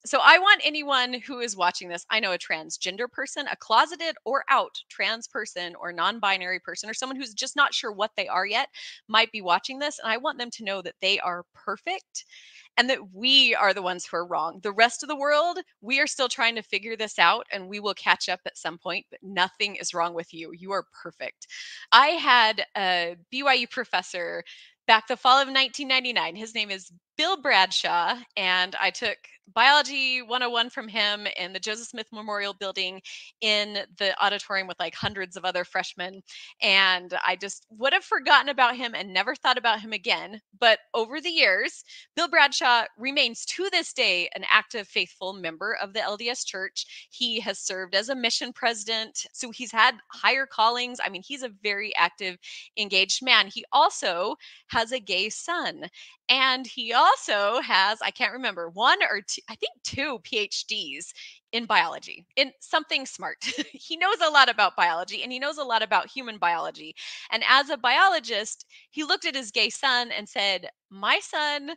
So I want anyone who is watching this, I know a transgender person, a closeted or out trans person or non-binary person, or someone who's just not sure what they are yet, might be watching this. And I want them to know that they are perfect and that we are the ones who are wrong. The rest of the world, we are still trying to figure this out, and we will catch up at some point, but nothing is wrong with you. You are perfect. I had a BYU professor back the fall of 1999. His name is Bill Bradshaw, and I took Biology 101 from him in the Joseph Smith Memorial Building in the auditorium with like hundreds of other freshmen. And I just would have forgotten about him and never thought about him again. But over the years, Bill Bradshaw remains to this day an active, faithful member of the LDS Church. He has served as a mission president, so he's had higher callings. I mean, he's a very active, engaged man. He also has a gay son. And he also has, I can't remember, one or two, I think 2 PhDs in biology, in something smart. He knows a lot about biology, and he knows a lot about human biology. And as a biologist, he looked at his gay son and said, my son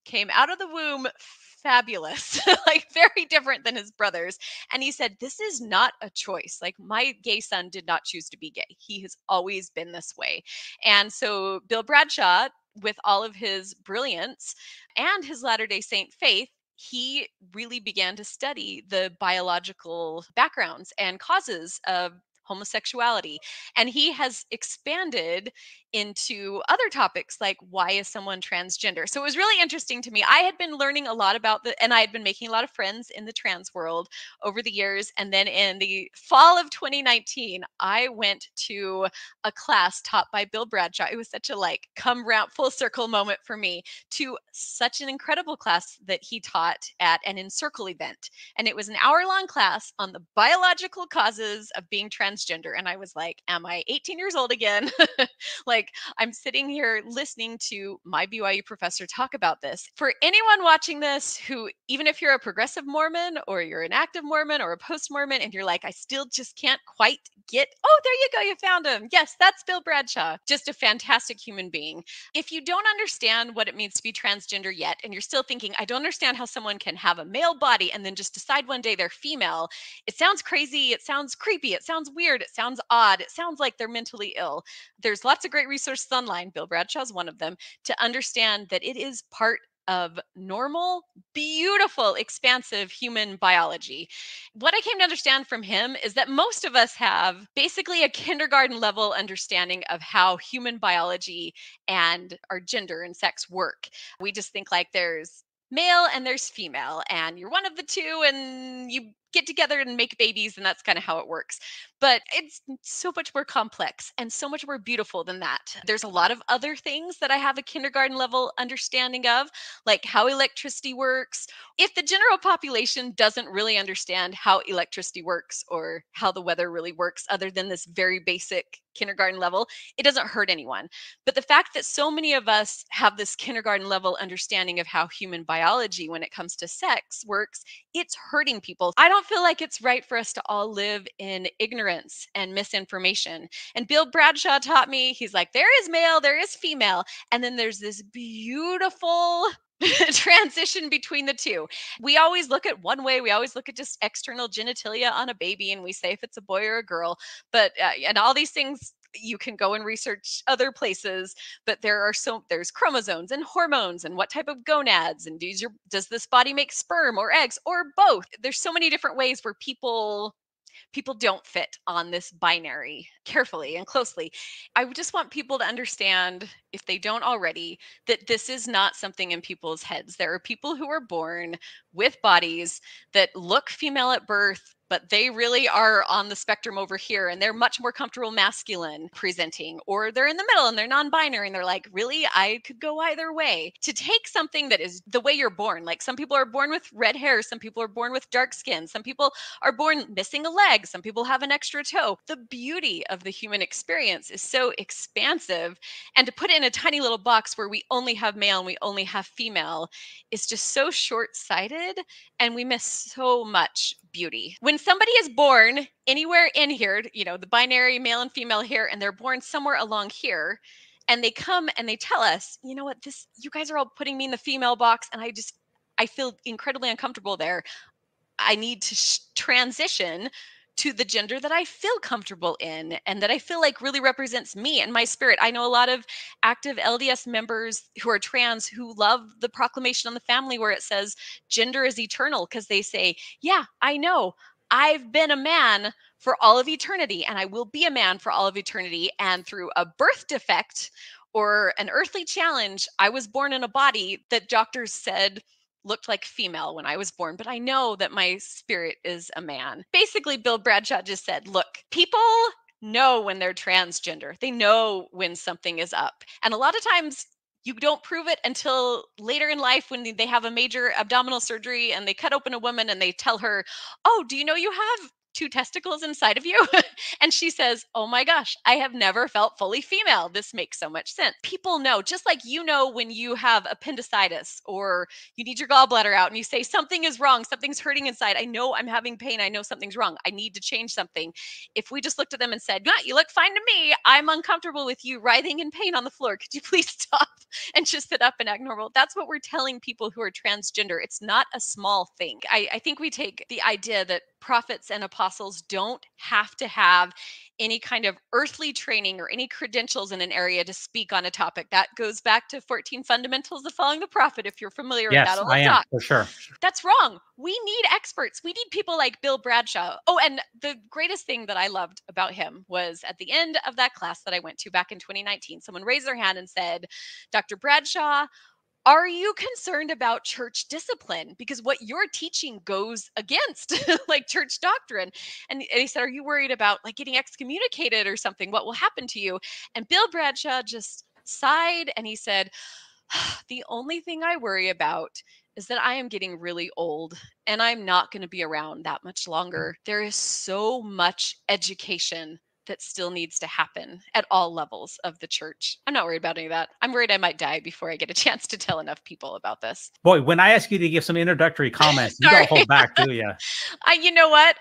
came out of the womb fabulous, like very different than his brothers. And he said, this is not a choice. Like, my gay son did not choose to be gay. He has always been this way. And so Bill Bradshaw, with all of his brilliance and his Latter-day Saint faith, he really began to study the biological backgrounds and causes of homosexuality. And he has expanded into other topics like, why is someone transgender? So it was really interesting to me. I had been learning a lot about and I had been making a lot of friends in the trans world over the years. And then in the fall of 2019, I went to a class taught by Bill Bradshaw. It was such a come round full circle moment for me, to such an incredible class that he taught at an Encircle event. And it was an hour-long class on the biological causes of being transgender. And I was like, am I 18 years old again? I'm sitting here listening to my BYU professor talk about this. For anyone watching this who, even if you're a progressive Mormon or you're an active Mormon or a post-Mormon, and you're like, I still just can't quite get, oh, there you go, you found him. Yes, that's Bill Bradshaw. Just a fantastic human being. If you don't understand what it means to be transgender yet, and you're still thinking, I don't understand how someone can have a male body and then just decide one day they're female, it sounds crazy, it sounds creepy, it sounds weird, it sounds odd, it sounds like they're mentally ill. There's lots of great resources online, Bill Bradshaw is one of them, to understand that it is part of normal, beautiful, expansive human biology. What I came to understand from him is that most of us have basically a kindergarten level understanding of how human biology and our gender and sex work. We just think there's male and there's female, and you're one of the two, and you get together and make babies, and that's kind of how it works. But it's so much more complex and so much more beautiful than that. There's a lot of other things that I have a kindergarten level understanding of, like how electricity works. If the general population doesn't really understand how electricity works or how the weather really works, other than this very basic kindergarten level, it doesn't hurt anyone. But the fact that so many of us have this kindergarten level understanding of how human biology, when it comes to sex, works, it's hurting people. I don't feel like it's right for us to all live in ignorance and misinformation. And Bill Bradshaw taught me, he's like, there is male, there is female, and then there's this beautiful transition between the two. We always look at one way. We always look at just external genitalia on a baby, and we say if it's a boy or a girl. But and all these things, you can go and research other places, but there's chromosomes and hormones and what type of gonads, and does this body make sperm or eggs or both? There's so many different ways where people don't fit on this binary carefully and closely. I would just want people to understand, if they don't already, that this is not something in people's heads. There are people who are born with bodies that look female at birth, but they really are on the spectrum over here, and they're much more comfortable masculine presenting, or they're in the middle and they're non-binary and they're like, really, I could go either way. To take something that is the way you're born, like some people are born with red hair, some people are born with dark skin, some people are born missing a leg, some people have an extra toe. The beauty of the human experience is so expansive, and to put it in a tiny little box where we only have male and we only have female is just so short-sighted, and we miss so much beauty. When somebody is born anywhere in here, the binary male and female here, and they're born somewhere along here, and they come and they tell us, you know what, you guys are all putting me in the female box, and I feel incredibly uncomfortable there. I need to transition to the gender that I feel comfortable in and that I feel like really represents me and my spirit. I know a lot of active LDS members who are trans who love the proclamation on the family where it says gender is eternal, because they say, yeah, I know, I've been a man for all of eternity, and I will be a man for all of eternity. And through a birth defect or an earthly challenge, I was born in a body that doctors said looked like female when I was born, but I know that my spirit is a man. Basically, Bill Bradshaw just said, look, people know when they're transgender. They know when something is up. And a lot of times you don't prove it until later in life, when they have a major abdominal surgery and they cut open a woman and they tell her, oh, do you know you have 2 testicles inside of you? And she says, oh my gosh, I have never felt fully female. This makes so much sense. People know, just like when you have appendicitis or you need your gallbladder out and you say something is wrong, something's hurting inside. I know I'm having pain. I know something's wrong. I need to change something. If we just looked at them and said, yeah, you look fine to me, I'm uncomfortable with you writhing in pain on the floor, could you please stop and just sit up and act normal? That's what we're telling people who are transgender. It's not a small thing. I think we take the idea that prophets and apostles don't have to have any kind of earthly training or any credentials in an area to speak on a topic. That goes back to 14 Fundamentals of Following the Prophet, if you're familiar with that. Yes, I am, for sure. That's wrong. We need experts. We need people like Bill Bradshaw. Oh, and the greatest thing that I loved about him was at the end of that class that I went to back in 2019, someone raised their hand and said, Dr. Bradshaw, are you concerned about church discipline? Because what you're teaching goes against like church doctrine. And he said, are you worried about like getting excommunicated or something? What will happen to you? And Bill Bradshaw just sighed and he said, the only thing I worry about is that I am getting really old and I'm not going to be around that much longer. There is so much education that still needs to happen at all levels of the church. I'm not worried about any of that. I'm worried I might die before I get a chance to tell enough people about this. Boy, when I ask you to give some introductory comments, you don't hold back, do you? You know what?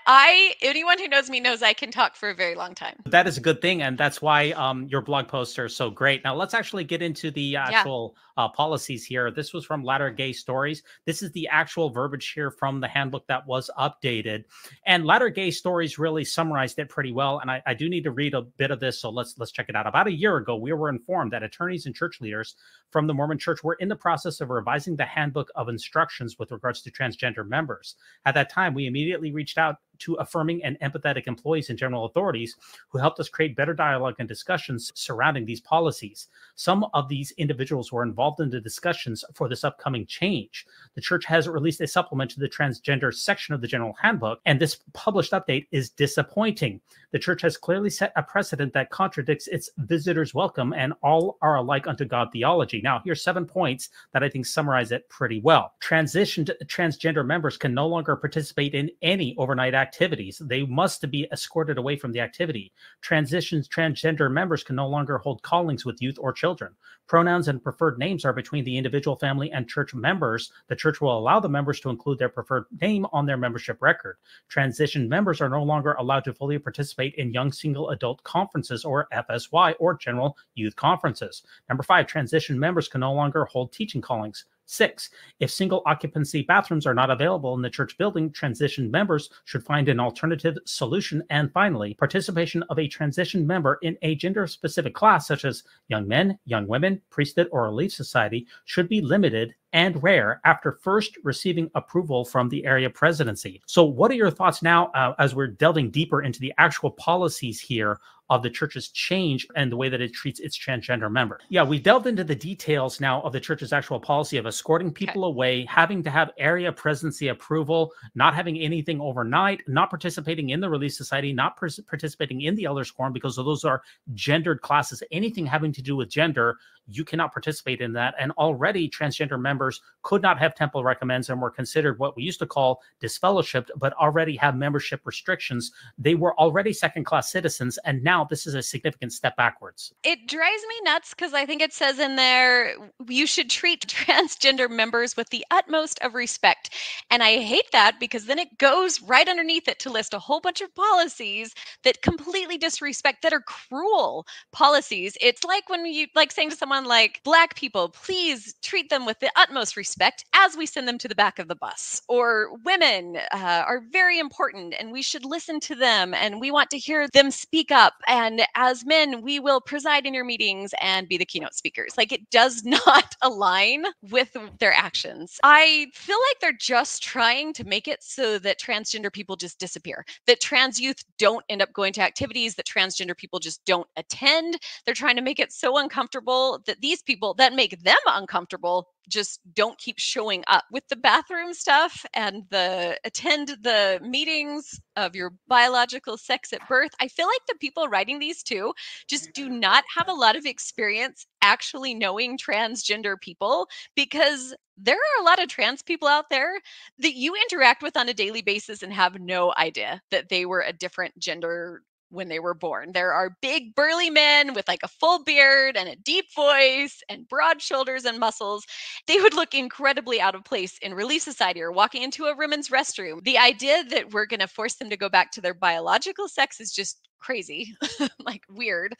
Anyone who knows me knows I can talk for a very long time. That is a good thing, and that's why your blog posts are so great. Now, let's actually get into the actual policies here. This was from Latter-Gay Stories. This is the actual verbiage here from the handbook that was updated. And Latter-Gay Stories really summarized it pretty well, and I do need to read a bit of this, so let's check it out. About a year ago, we were informed that attorneys and church leaders from the Mormon Church were in the process of revising the handbook of instructions with regards to transgender members. At that time, we immediately reached out to affirming and empathetic employees and general authorities who helped us create better dialogue and discussions surrounding these policies. Some of these individuals were involved in the discussions for this upcoming change. The church has released a supplement to the transgender section of the General Handbook, and this published update is disappointing. The church has clearly set a precedent that contradicts its visitors welcome and all are alike unto God theology. Now, here's 7 points that I think summarize it pretty well. Transitioned transgender members can no longer participate in any overnight activities. They must be escorted away from the activity. Transitions transgender members can no longer hold callings with youth or children. Pronouns and preferred names are between the individual, family, and church members. The church will allow the members to include their preferred name on their membership record. Transition members are no longer allowed to fully participate in young single adult conferences or FSY or general youth conferences. Number 5, transition members can no longer hold teaching callings. 6, if single occupancy bathrooms are not available in the church building, transition members should find an alternative solution. And finally, participation of a transition member in a gender-specific class, such as young men, young women, priesthood, or relief society, should be limited and rare after first receiving approval from the area presidency. So what are your thoughts now as we're delving deeper into the actual policies here of the church's change and the way that it treats its transgender members? Yeah, we delved into the details now of the church's actual policy of escorting people away, having to have area presidency approval, not having anything overnight, not participating in the Relief Society, not participating in the Elders Quorum because those are gendered classes. Anything having to do with gender, you cannot participate in that. And already transgender members could not have temple recommends and were considered what we used to call disfellowshipped, but already have membership restrictions. They were already second-class citizens, and now this is a significant step backwards. It drives me nuts because I think it says in there, you should treat transgender members with the utmost of respect. And I hate that because then it goes right underneath it to list a whole bunch of policies that completely disrespect, that are cruel policies. It's like when you saying to someone like, Black people, please treat them with the utmost respect as we send them to the back of the bus. Or women are very important and we should listen to them and we want to hear them speak up. And as men, we will preside in your meetings and be the keynote speakers. Like, it does not align with their actions. I feel like they're just trying to make it so that transgender people just disappear, that trans youth don't end up going to activities, that transgender people just don't attend. They're trying to make it so uncomfortable that these people that make them uncomfortable just don't keep showing up. With the bathroom stuff and the attend the meetings of your biological sex at birth, I feel like the people writing these too just do not have a lot of experience actually knowing transgender people, because there are a lot of trans people out there that you interact with on a daily basis and have no idea that they were a different gender when they were born. There are big burly men with like a full beard and a deep voice and broad shoulders and muscles. They would look incredibly out of place in Relief Society or walking into a women's restroom. The idea that we're going to force them to go back to their biological sex is just crazy, like weird.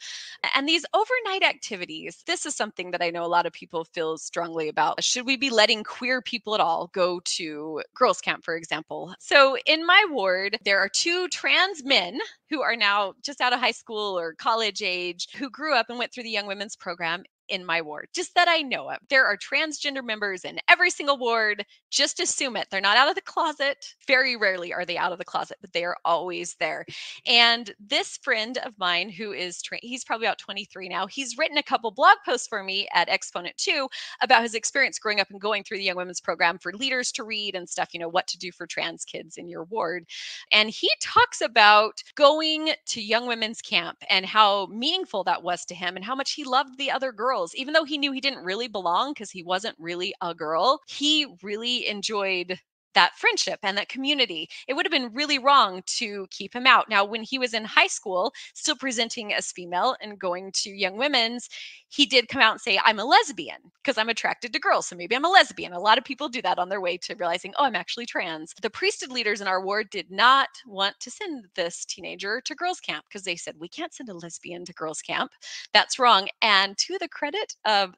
And these overnight activities, this is something that I know a lot of people feel strongly about. Should we be letting queer people at all go to girls' camp, for example? So in my ward, there are 2 trans men who are now just out of high school or college age, who grew up and went through the Young Women's Program in my ward, just that I know of. There are transgender members in every single ward. Just assume it. They're not out of the closet. Very rarely are they out of the closet, but they are always there. And this friend of mine who is, he's probably about 23 now, he's written a couple blog posts for me at Exponent II about his experience growing up and going through the Young Women's Program for leaders to read and stuff, you know, what to do for trans kids in your ward. And he talks about going to Young Women's Camp and how meaningful that was to him and how much he loved the other girls. Even though he knew he didn't really belong because he wasn't really a girl, he really enjoyed that friendship and that community. It would have been really wrong to keep him out. Now, when he was in high school, still presenting as female and going to Young Women's, he did come out and say, I'm a lesbian because I'm attracted to girls. So maybe I'm a lesbian. A lot of people do that on their way to realizing, oh, I'm actually trans. The priesthood leaders in our ward did not want to send this teenager to girls' camp because they said, we can't send a lesbian to girls' camp. That's wrong. And to the credit of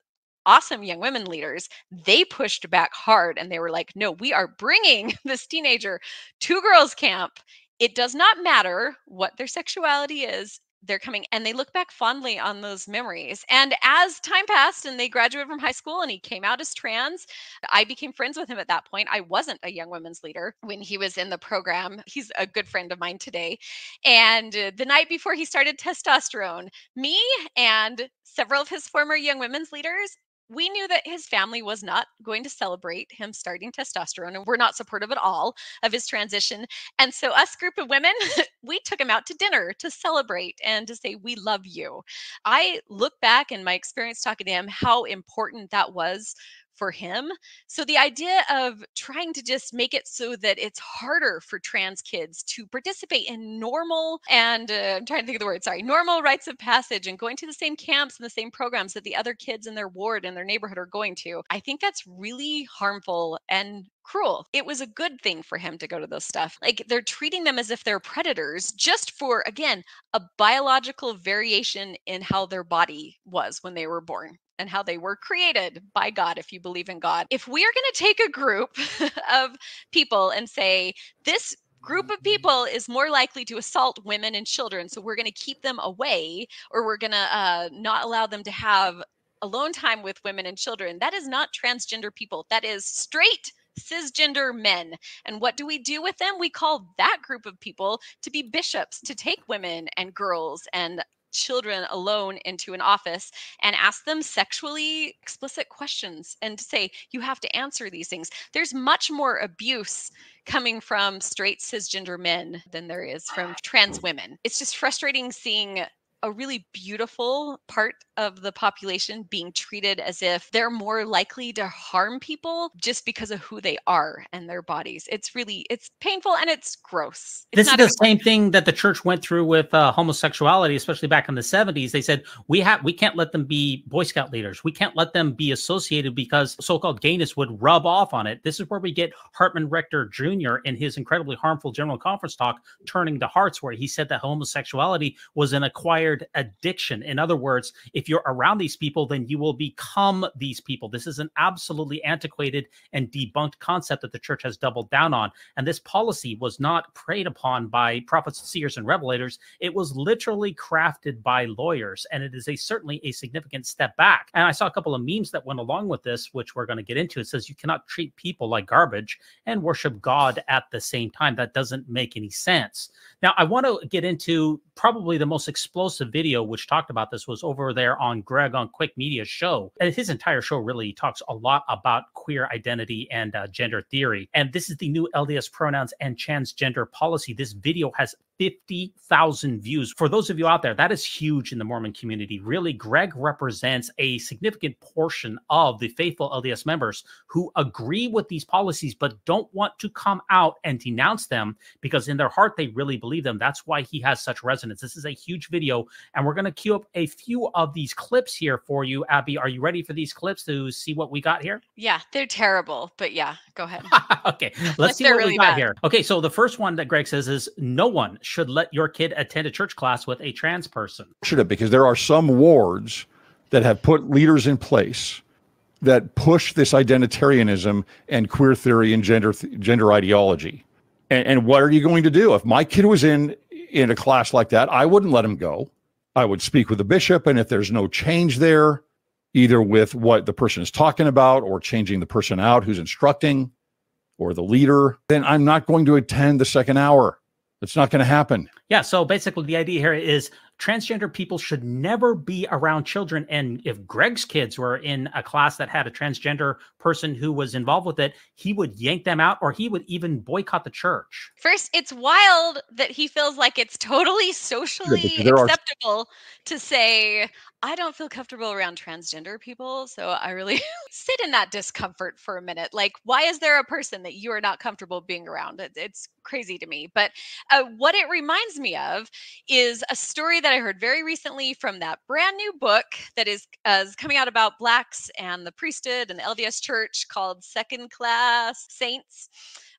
awesome young women leaders, they pushed back hard and they were like, no, we are bringing this teenager to girls' camp. It does not matter what their sexuality is. they're coming, and they look back fondly on those memories. And as time passed and they graduated from high school and he came out as trans, I became friends with him at that point. I wasn't a young women's leader when he was in the program. He's a good friend of mine today. And the night before he started testosterone, me and several of his former young women's leaders, we knew that his family was not going to celebrate him starting testosterone, and we're not supportive at all of his transition. And so us group of women, we took him out to dinner to celebrate and to say, we love you. I look back in my experience talking to him, how important that was for him. So the idea of trying to just make it so that it's harder for trans kids to participate in normal and I'm trying to think of the word, sorry, normal rites of passage and going to the same camps and the same programs that the other kids in their ward and their neighborhood are going to. I think that's really harmful and cruel. It was a good thing for him to go to those stuff. Like, they're treating them as if they're predators just for, again, a biological variation in how their body was when they were born and how they were created by God, if you believe in God. If we are going to take a group of people and say, this group of people is more likely to assault women and children, so we're going to keep them away, or we're going to not allow them to have alone time with women and children, that is not transgender people. That is straight cisgender men. And what do we do with them? We call that group of people to be bishops, to take women and girls and children alone into an office and ask them sexually explicit questions and to say, you have to answer these things. There's much more abuse coming from straight cisgender men than there is from trans women. It's just frustrating seeing a really beautiful part of the population being treated as if they're more likely to harm people just because of who they are and their bodies. It's painful and it's gross. This is the same thing that the church went through with homosexuality, especially back in the 70s. They said, we can't let them be Boy Scout leaders. We can't let them be associated because so-called gayness would rub off on it. This is where we get Hartman Rector Jr. in his incredibly harmful General Conference talk, Turning to Hearts, where he said that homosexuality was an acquired addiction. In other words, if you're around these people, then you will become these people. This is an absolutely antiquated and debunked concept that the church has doubled down on. And this policy was not preyed upon by prophets, seers, and revelators. It was literally crafted by lawyers, and it is certainly a significant step back. And I saw a couple of memes that went along with this, which we're going to get into. It says you cannot treat people like garbage and worship God at the same time. That doesn't make any sense. Now, I want to get into probably the most explosive video which talked about this was over there on Greg on Quick Media's show. And his entire show really talks a lot about queer identity and gender theory. And this is the new LDS pronouns and transgender policy. This video has 50,000 views. For those of you out there, that is huge in the Mormon community. Really, Greg represents a significant portion of the faithful LDS members who agree with these policies, but don't want to come out and denounce them because in their heart, they really believe them. That's why he has such resonance. This is a huge video, and we're going to queue up a few of these clips here for you. Abby, are you ready for these clips to see what we got here? Yeah, they're terrible, but yeah, go ahead. Okay, let's see what we got here. Okay, so the first one that Greg says is, no one should let your kid attend a church class with a trans person. Should have, because there are some wards that have put leaders in place that push this identitarianism and queer theory and gender ideology. And what are you going to do? If my kid was in a class like that, I wouldn't let him go. I would speak with the bishop, and if there's no change there, either with what the person is talking about or changing the person out who's instructing or the leader, then I'm not going to attend the second hour. It's not going to happen. Yeah, so basically the idea here is transgender people should never be around children. And if Greg's kids were in a class that had a transgender person who was involved with it, he would yank them out, or he would even boycott the church. First, it's wild that he feels like it's totally socially acceptable to say, I don't feel comfortable around transgender people, so I really sit in that discomfort for a minute. Like, why is there a person that you are not comfortable being around? It's crazy to me. But what it reminds me of is a story that I heard very recently from that brand new book that is coming out about Blacks and the priesthood and the LDS Church called Second Class Saints.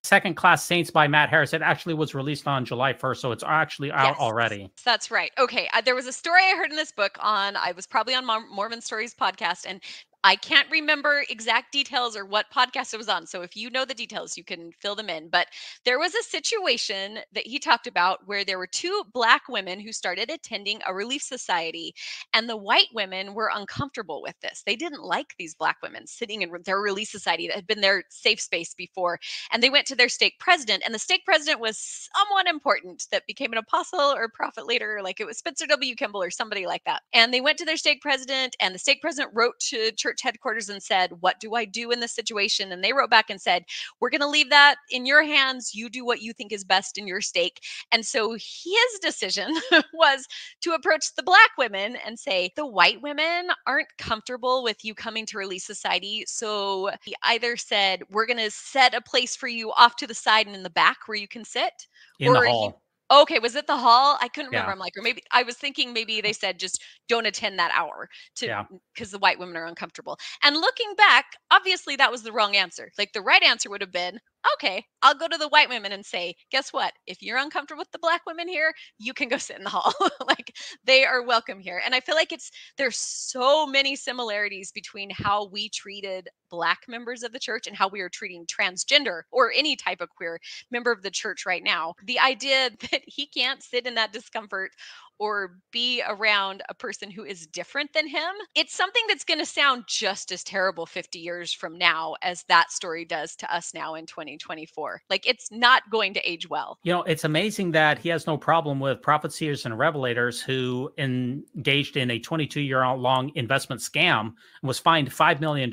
Second Class Saints by Matt Harris. It actually was released on July 1st, so it's actually out already. That's right. Okay. There was a story I heard in this book I was probably on Mormon Stories podcast, and I can't remember exact details or what podcast it was on. So if you know the details, you can fill them in. But there was a situation that he talked about where there were two Black women who started attending a relief society, and the white women were uncomfortable with this. They didn't like these Black women sitting in their relief society that had been their safe space before. And they went to their stake president, and the stake president was someone important that became an apostle or prophet later, like it was Spencer W. Kimball or somebody like that. And they went to their stake president, and the stake president wrote to church headquarters and said, what do I do in this situation? And they wrote back and said, we're going to leave that in your hands. You do what you think is best in your stake. And so his decision was to approach the Black women and say, the white women aren't comfortable with you coming to Relief Society. So he either said, we're going to set a place for you off to the side and in the back where you can sit. In the hall. Okay, was it the hall? I couldn't remember. Yeah. I'm like, or maybe I was thinking maybe they said just don't attend that hour because the white women are uncomfortable. And looking back, obviously that was the wrong answer. Like the right answer would have been, okay, I'll go to the white women and say, guess what? If you're uncomfortable with the Black women here, you can go sit in the hall. Like they are welcome here. And I feel like there's so many similarities between how we treated Black members of the church and how we are treating transgender or any type of queer member of the church right now. The idea that he can't sit in that discomfort or be around a person who is different than him, it's something that's going to sound just as terrible 50 years from now as that story does to us now in 2024. Like it's not going to age well. You know, it's amazing that he has no problem with prophetseers and revelators who engaged in a 22-year-long investment scam and was fined $5 million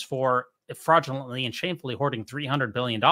for fraudulently and shamefully hoarding $300 billion.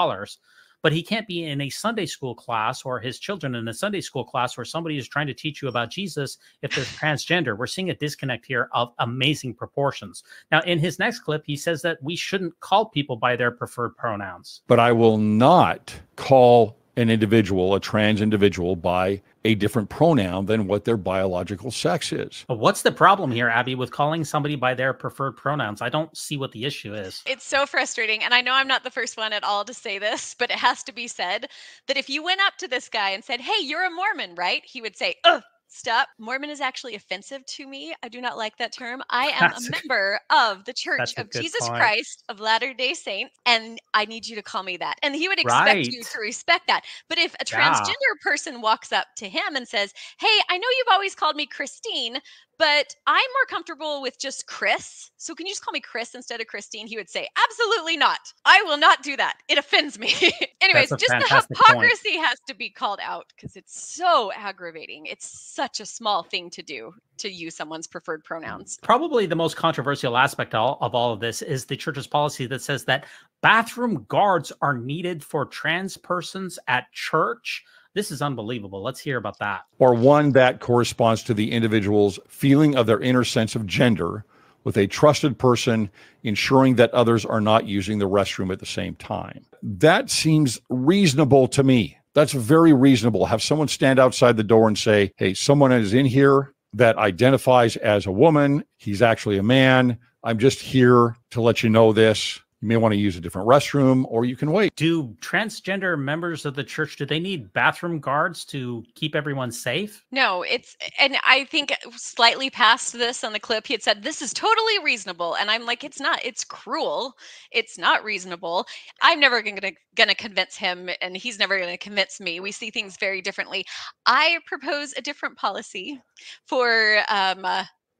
But he can't be in a Sunday school class or his children in a Sunday school class where somebody is trying to teach you about Jesus if they're transgender. We're seeing a disconnect here of amazing proportions. Now, in his next clip, he says that we shouldn't call people by their preferred pronouns. But I will not call an individual, a trans individual, by a different pronoun than what their biological sex is. But what's the problem here, Abby, with calling somebody by their preferred pronouns? I don't see what the issue is. It's so frustrating. And I know I'm not the first one at all to say this, but it has to be said that if you went up to this guy and said, hey, you're a Mormon, right? He would say, ugh. Stop. Mormon is actually offensive to me. I do not like that term. I am a member of the Church of Jesus Christ of Latter-day Saints, and I need you to call me that. And he would expect you to respect that. But if a transgender person walks up to him and says, hey, I know you've always called me Christine, but I'm more comfortable with just Chris. So can you just call me Chris instead of Christine? He would say, absolutely not. I will not do that. It offends me. Anyways, just the hypocrisy has to be called out because it's so aggravating. It's such a small thing to do, to use someone's preferred pronouns. Probably the most controversial aspect of all of this is the church's policy that says that bathroom guards are needed for trans persons at church. This is unbelievable. Let's hear about that. Or one that corresponds to the individual's feeling of their inner sense of gender with a trusted person ensuring that others are not using the restroom at the same time. That seems reasonable to me. That's very reasonable. Have someone stand outside the door and say, hey, someone is in here that identifies as a woman. He's actually a man. I'm just here to let you know this. You may want to use a different restroom, or you can wait. Do transgender members of the church, do they need bathroom guards to keep everyone safe? No, and I think slightly past this on the clip, he had said, this is totally reasonable. And I'm like, it's not, it's cruel. It's not reasonable. I'm never going to convince him, and he's never going to convince me. We see things very differently. I propose a different policy for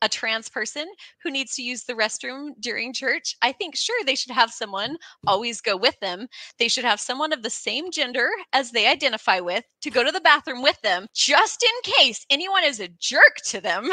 a trans person who needs to use the restroom during church. I think, sure, they should have someone always go with them. They should have someone of the same gender as they identify with to go to the bathroom with them, just in case anyone is a jerk to them,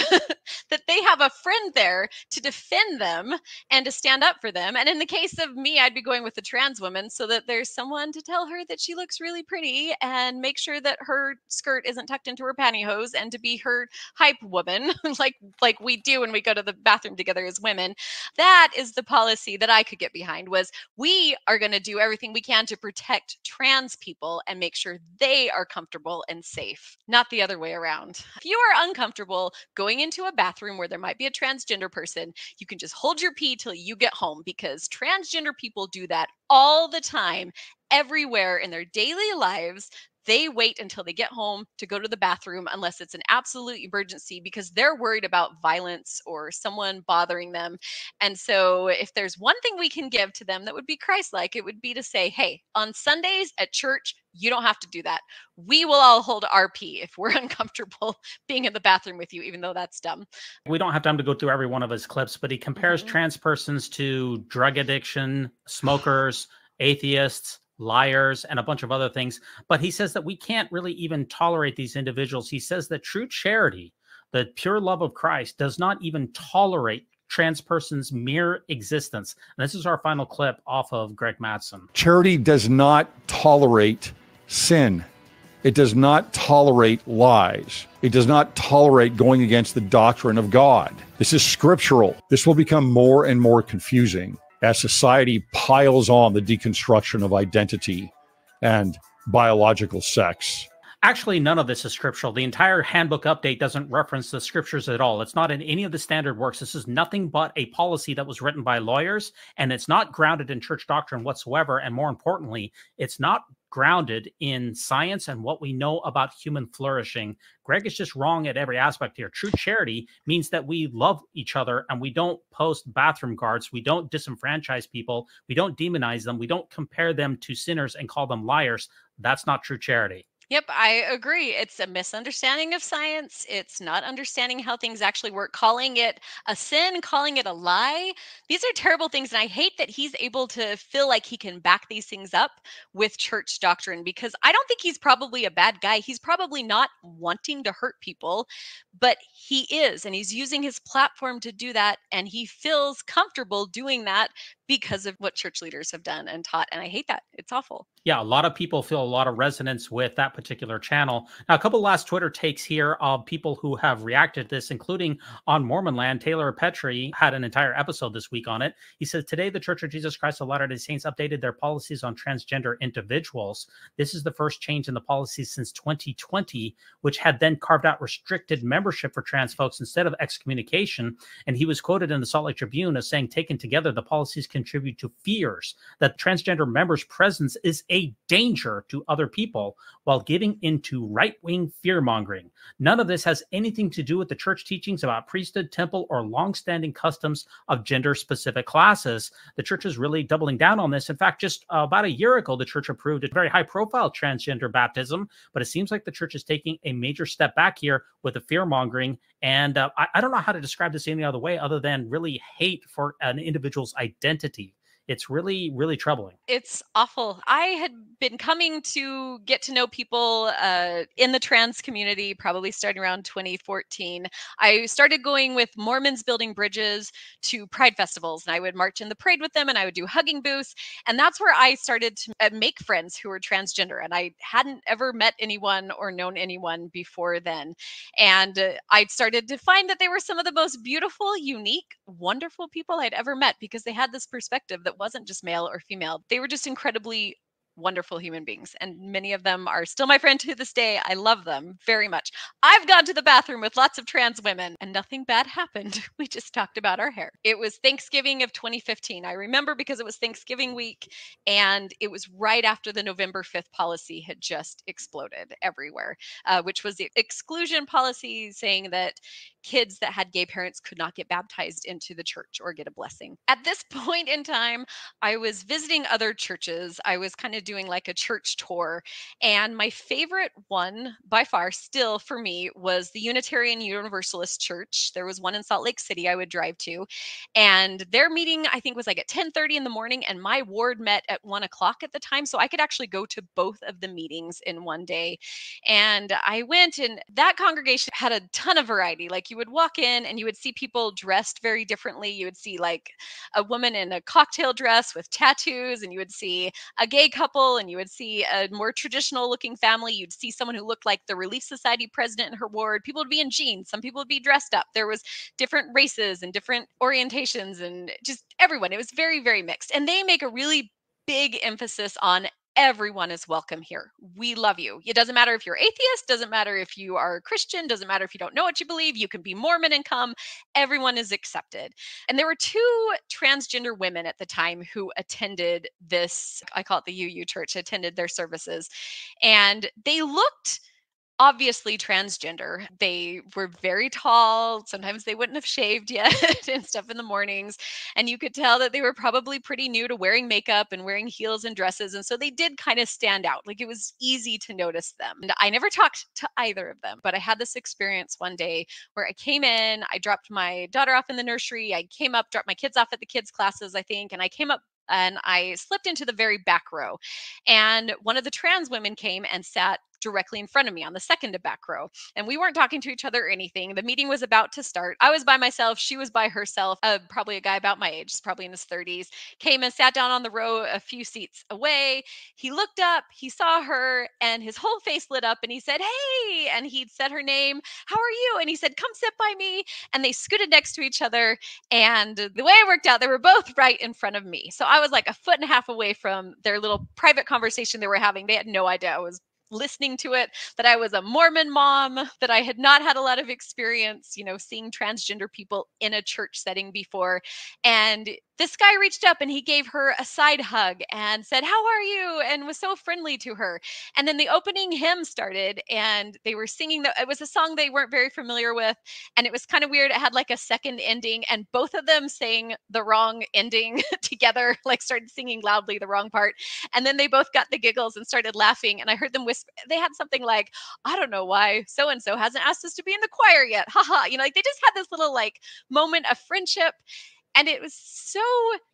that they have a friend there to defend them and to stand up for them. And in the case of me, I'd be going with a trans woman so that there's someone to tell her that she looks really pretty and make sure that her skirt isn't tucked into her pantyhose, and to be her hype woman, like we do when we go to the bathroom together as women. That is the policy that I could get behind, was we are going to do everything we can to protect trans people and make sure they are comfortable and safe, not the other way around. If you are uncomfortable going into a bathroom where there might be a transgender person, you can just hold your pee till you get home, because transgender people do that all the time, everywhere in their daily lives. they wait until they get home to go to the bathroom unless it's an absolute emergency because they're worried about violence or someone bothering them. And so if there's one thing we can give to them that would be Christ-like, it would be to say, hey, on Sundays at church, you don't have to do that. We will all hold RP if we're uncomfortable being in the bathroom with you, even though that's dumb. We don't have time to go through every one of his clips, but he compares trans persons to drug addiction, smokers, atheists, liars, and a bunch of other things. But he says that we can't really even tolerate these individuals. He says that true charity, the pure love of Christ, does not even tolerate trans persons' mere existence. And this is our final clip off of Greg Matson. Charity does not tolerate sin. It does not tolerate lies. It does not tolerate going against the doctrine of God. This is scriptural. This will become more and more confusing as society piles on the deconstruction of identity and biological sex. Actually, none of this is scriptural. The entire handbook update doesn't reference the scriptures at all. It's not in any of the standard works. This is nothing but a policy that was written by lawyers, and it's not grounded in church doctrine whatsoever. And more importantly, it's not grounded in science and what we know about human flourishing. Greg is just wrong at every aspect here. True charity means that we love each other and we don't post bathroom guards. We don't disenfranchise people. We don't demonize them. We don't compare them to sinners and call them liars. That's not true charity. Yep, I agree. It's a misunderstanding of science. It's not understanding how things actually work. Calling it a sin, calling it a lie. These are terrible things. And I hate that he's able to feel like he can back these things up with church doctrine, because I don't think he's probably a bad guy. He's probably not wanting to hurt people, but he is. And he's using his platform to do that. And he feels comfortable doing that because of what church leaders have done and taught. And I hate that. It's awful. Yeah, a lot of people feel a lot of resonance with that particular channel. Now, a couple last Twitter takes here of people who have reacted to this, including on Mormon Land. Taylor Petrie had an entire episode this week on it. He says, today, the Church of Jesus Christ of Latter-day Saints updated their policies on transgender individuals. This is the first change in the policies since 2020, which had then carved out restricted membership for trans folks instead of excommunication. And he was quoted in the Salt Lake Tribune as saying, taken together, the policies contribute to fears that transgender members' presence is a danger to other people while giving into right-wing fear-mongering. None of this has anything to do with the church teachings about priesthood, temple, or long-standing customs of gender-specific classes. The church is really doubling down on this. In fact, just about a year ago, the church approved a very high-profile transgender baptism, but it seems like the church is taking a major step back here with the fear-mongering. And I don't know how to describe this any other way other than really hate for an individual's identity. It's really, really troubling. It's awful. I had been coming to get to know people in the trans community, probably starting around 2014. I started going with Mormons Building Bridges to Pride festivals, and I would march in the parade with them, and I would do hugging booths. And that's where I started to make friends who were transgender. And I hadn't ever met anyone or known anyone before then. And I started to find that they were some of the most beautiful, unique, wonderful people I'd ever met, because they had this perspective that wasn't just male or female. They were just incredibly wonderful human beings. And many of them are still my friend to this day. I love them very much. I've gone to the bathroom with lots of trans women and nothing bad happened. We just talked about our hair. It was Thanksgiving of 2015. I remember because it was Thanksgiving week and it was right after the November 5th policy had just exploded everywhere, which was the exclusion policy saying that kids that had gay parents could not get baptized into the church or get a blessing. At this point in time, I was visiting other churches. I was kind of doing like a church tour. And my favorite one by far still for me was the Unitarian Universalist Church. There was one in Salt Lake City I would drive to. And their meeting, I think, was like at 10:30 in the morning. And my ward met at 1 o'clock at the time. So I could actually go to both of the meetings in one day. And I went, and that congregation had a ton of variety. Like, you would walk in and you would see people dressed very differently. You would see like a woman in a cocktail dress with tattoos, and you would see a gay couple, and you would see a more traditional looking family. You'd see someone who looked like the Relief Society president in her ward. People would be in jeans. Some people would be dressed up. There was different races and different orientations and just everyone. It was very, very mixed. And they make a really big emphasis on everyone is welcome here. We love you. It doesn't matter if you're atheist, doesn't matter if you are Christian, doesn't matter if you don't know what you believe. You can be Mormon and come. Everyone is accepted. And there were two transgender women at the time who attended this, I call it the UU church, attended their services. And they looked obviously transgender. They were very tall. Sometimes they wouldn't have shaved yet and stuff in the mornings. And you could tell that they were probably pretty new to wearing makeup and wearing heels and dresses. And so they did kind of stand out. Like, it was easy to notice them. And I never talked to either of them, but I had this experience one day where I came in, I dropped my daughter off in the nursery. I came up, dropped my kids off at the kids' classes, I think. And I came up and I slipped into the very back row. And one of the trans women came and sat directly in front of me on the second to back row. And we weren't talking to each other or anything. The meeting was about to start. I was by myself. She was by herself. Probably a guy about my age, probably in his 30s, came and sat down on the row a few seats away. He looked up, he saw her, and his whole face lit up and he said, "Hey," and he'd said her name. "How are you?" And he said, "Come sit by me." And they scooted next to each other. And the way it worked out, they were both right in front of me. So I was like a foot and a half away from their little private conversation they were having. They had no idea I was listening to it, that I was a Mormon mom, that I had not had a lot of experience, seeing transgender people in a church setting before. And this guy reached up and he gave her a side hug and said, "How are you?" and was so friendly to her. And then the opening hymn started and they were singing it was a song they weren't very familiar with. And it was kind of weird. It had like a second ending and both of them sang the wrong ending together, like started singing loudly the wrong part. And then they both got the giggles and started laughing. And I heard them whisper, they had something like, "I don't know why so-and-so hasn't asked us to be in the choir yet. Haha." Like they just had this little like moment of friendship. And it was so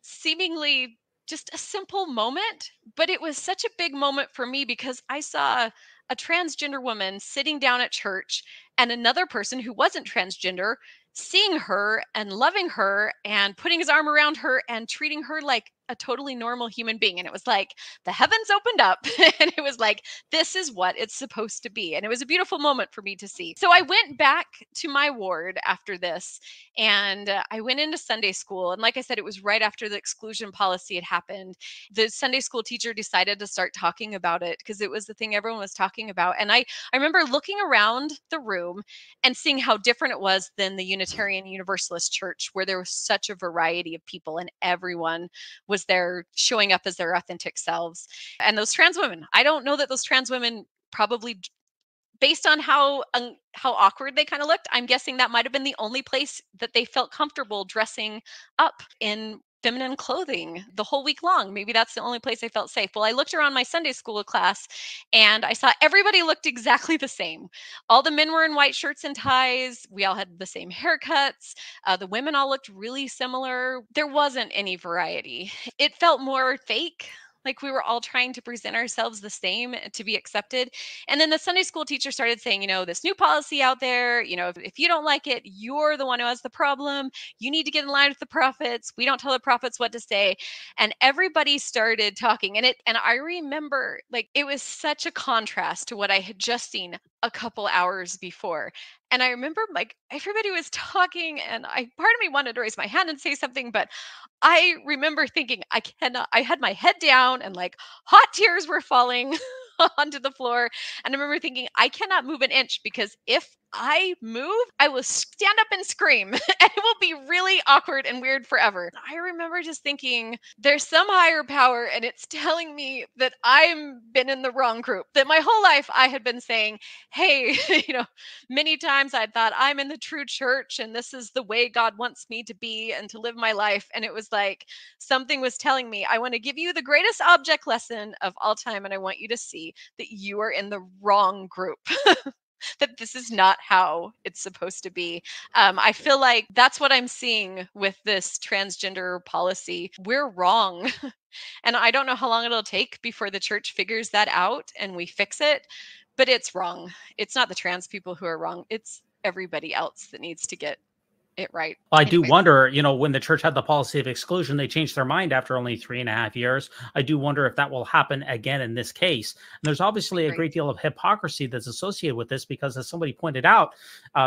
seemingly just a simple moment, but it was such a big moment for me because I saw a transgender woman sitting down at church and another person who wasn't transgender seeing her and loving her and putting his arm around her and treating her like a totally normal human being. And it was like the heavens opened up and it was like, this is what it's supposed to be. And it was a beautiful moment for me to see. So I went back to my ward after this and I went into Sunday school. And like I said, it was right after the exclusion policy had happened. The Sunday school teacher decided to start talking about it because it was the thing everyone was talking about. And I remember looking around the room and seeing how different it was than the Unitarian Universalist Church, where there was such a variety of people and everyone was there showing up as their authentic selves. And those trans women, I don't know that those trans women probably, based on how awkward they kind of looked, I'm guessing that might have been the only place that they felt comfortable dressing up in feminine clothing the whole week long. Maybe that's the only place I felt safe. Well, I looked around my Sunday school class and I saw everybody looked exactly the same. All the men were in white shirts and ties. We all had the same haircuts. The women all looked really similar. There wasn't any variety. It felt more fake. Like we were all trying to present ourselves the same to be accepted. And then the Sunday school teacher started saying, this new policy out there, if you don't like it, you're the one who has the problem. You need to get in line with the prophets. We don't tell the prophets what to say. And everybody started talking. And I remember like it was such a contrast to what I had just seen a couple hours before. And I remember like everybody was talking and part of me wanted to raise my hand and say something, but I remember thinking, I had my head down and like hot tears were falling onto the floor. And I remember thinking, I cannot move an inch because if I move, I will stand up and scream and it will be really awkward and weird forever. I remember just thinking, there's some higher power and it's telling me that I've been in the wrong group, that my whole life I had been saying, hey, many times I thought I'm in the true church and this is the way God wants me to be and to live my life. And it was like something was telling me, I want to give you the greatest object lesson of all time. And I want you to see that you are in the wrong group. That this is not how it's supposed to be. I feel like that's what I'm seeing with this transgender policy. We're wrong. And I don't know how long it'll take before the church figures that out and we fix it, but it's wrong. It's not the trans people who are wrong. It's everybody else that needs to get it right. I do wonder, when the church had the policy of exclusion, they changed their mind after only 3.5 years. I do wonder if that will happen again in this case. And there's obviously a great deal of hypocrisy that's associated with this because, as somebody pointed out,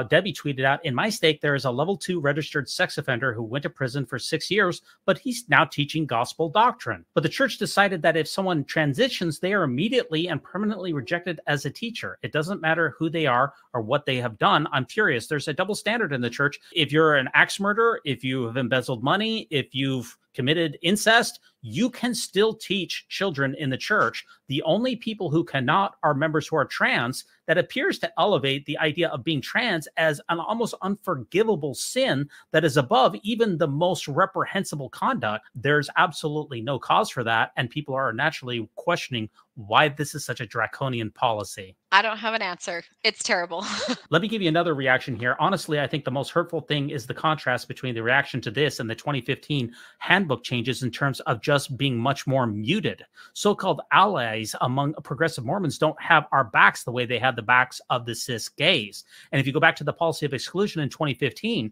Debbie tweeted out, in my stake, there is a level 2 registered sex offender who went to prison for 6 years, but he's now teaching gospel doctrine. But the church decided that if someone transitions, they are immediately and permanently rejected as a teacher. It doesn't matter who they are or what they have done. I'm furious. There's a double standard in the church. If you're an axe murderer, if you have embezzled money, if you've committed incest, you can still teach children in the church. The only people who cannot are members who are trans. That appears to elevate the idea of being trans as an almost unforgivable sin that is above even the most reprehensible conduct. There's absolutely no cause for that, and people are naturally questioning why this is such a draconian policy. I don't have an answer. It's terrible. Let me give you another reaction here. Honestly, I think the most hurtful thing is the contrast between the reaction to this and the 2015 handbook changes in terms of just being much more muted. So-called allies among progressive Mormons don't have our backs the way they had the backs of the cis gays. And if you go back to the policy of exclusion in 2015,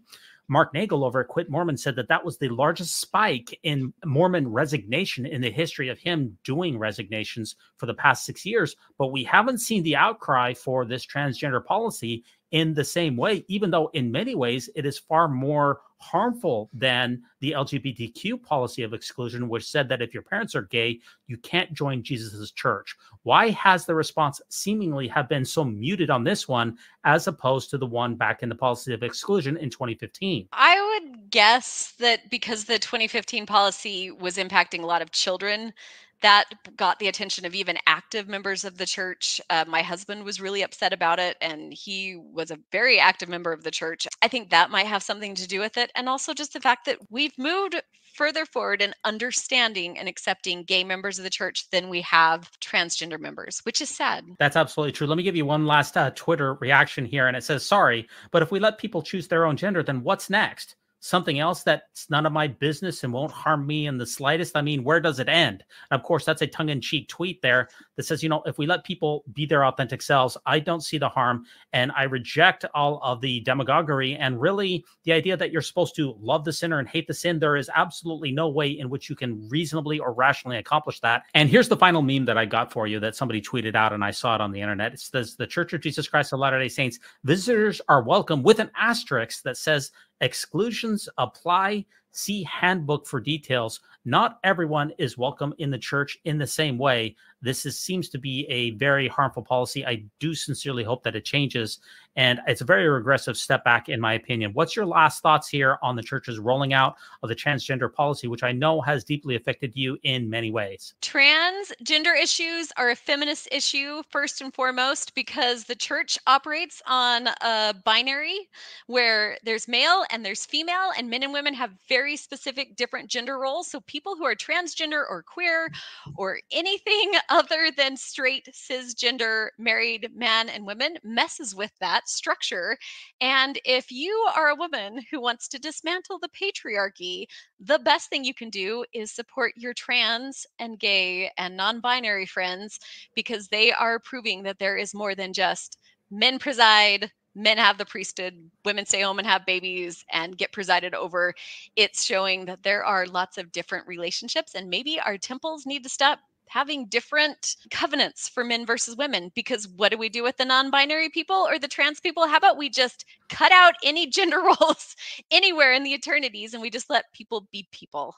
Mark Nagel over at Quit Mormon said that that was the largest spike in Mormon resignation in the history of him doing resignations for the past 6 years. But we haven't seen the outcry for this transgender policy in the same way, even though in many ways it is far more harmful than the LGBTQ policy of exclusion, which said that if your parents are gay, you can't join Jesus's church. Why has the response seemingly have been so muted on this one as opposed to the one back in the policy of exclusion in 2015? I would guess that because the 2015 policy was impacting a lot of children, that got the attention of even active members of the church. My husband was really upset about it, and he was a very active member of the church. I think that might have something to do with it. And also just the fact that we've moved further forward in understanding and accepting gay members of the church than we have transgender members, which is sad. That's absolutely true. Let me give you one last Twitter reaction here. And it says, sorry, but if we let people choose their own gender, then what's next? Something else that's none of my business and won't harm me in the slightest? I mean, where does it end? And of course, that's a tongue-in-cheek tweet there that says, if we let people be their authentic selves, I don't see the harm. And I reject all of the demagoguery and really the idea that you're supposed to love the sinner and hate the sin. There is absolutely no way in which you can reasonably or rationally accomplish that. And here's the final meme that I got for you that somebody tweeted out, and I saw it on the internet. It says, the Church of Jesus Christ of Latter-day Saints visitors are welcome, with an asterisk that says, exclusions apply. See handbook for details. Not everyone is welcome in the church in the same way. This seems to be a very harmful policy. I do sincerely hope that it changes. And it's a very regressive step back, in my opinion. What's your last thoughts here on the church's rolling out of the transgender policy, which I know has deeply affected you in many ways? Transgender issues are a feminist issue, first and foremost, because the church operates on a binary where there's male and there's female, and men and women have very specific different gender roles. So people who are transgender or queer or anything other than straight cisgender married men and women messes with that structure. And if you are a woman who wants to dismantle the patriarchy, the best thing you can do is support your trans and gay and non-binary friends, because they are proving that there is more than just men preside, men have the priesthood, women stay home and have babies and get presided over. It's showing that there are lots of different relationships, and maybe our temples need to stop having different covenants for men versus women, because what do we do with the non-binary people or the trans people? How about we just cut out any gender roles anywhere in the eternities and we just let people be people?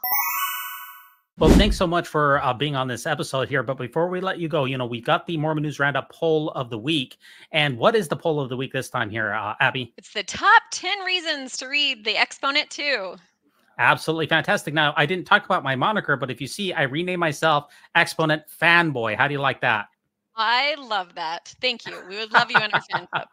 Well, thanks so much for being on this episode here. But before we let you go, we've got the Mormon News Roundup poll of the week. And what is the poll of the week this time here, Abby? It's the top 10 reasons to read the Exponent II. Absolutely fantastic. Now, I didn't talk about my moniker, but if you see, I renamed myself Exponent Fanboy. How do you like that? I love that. Thank you. We would love you in our fan club.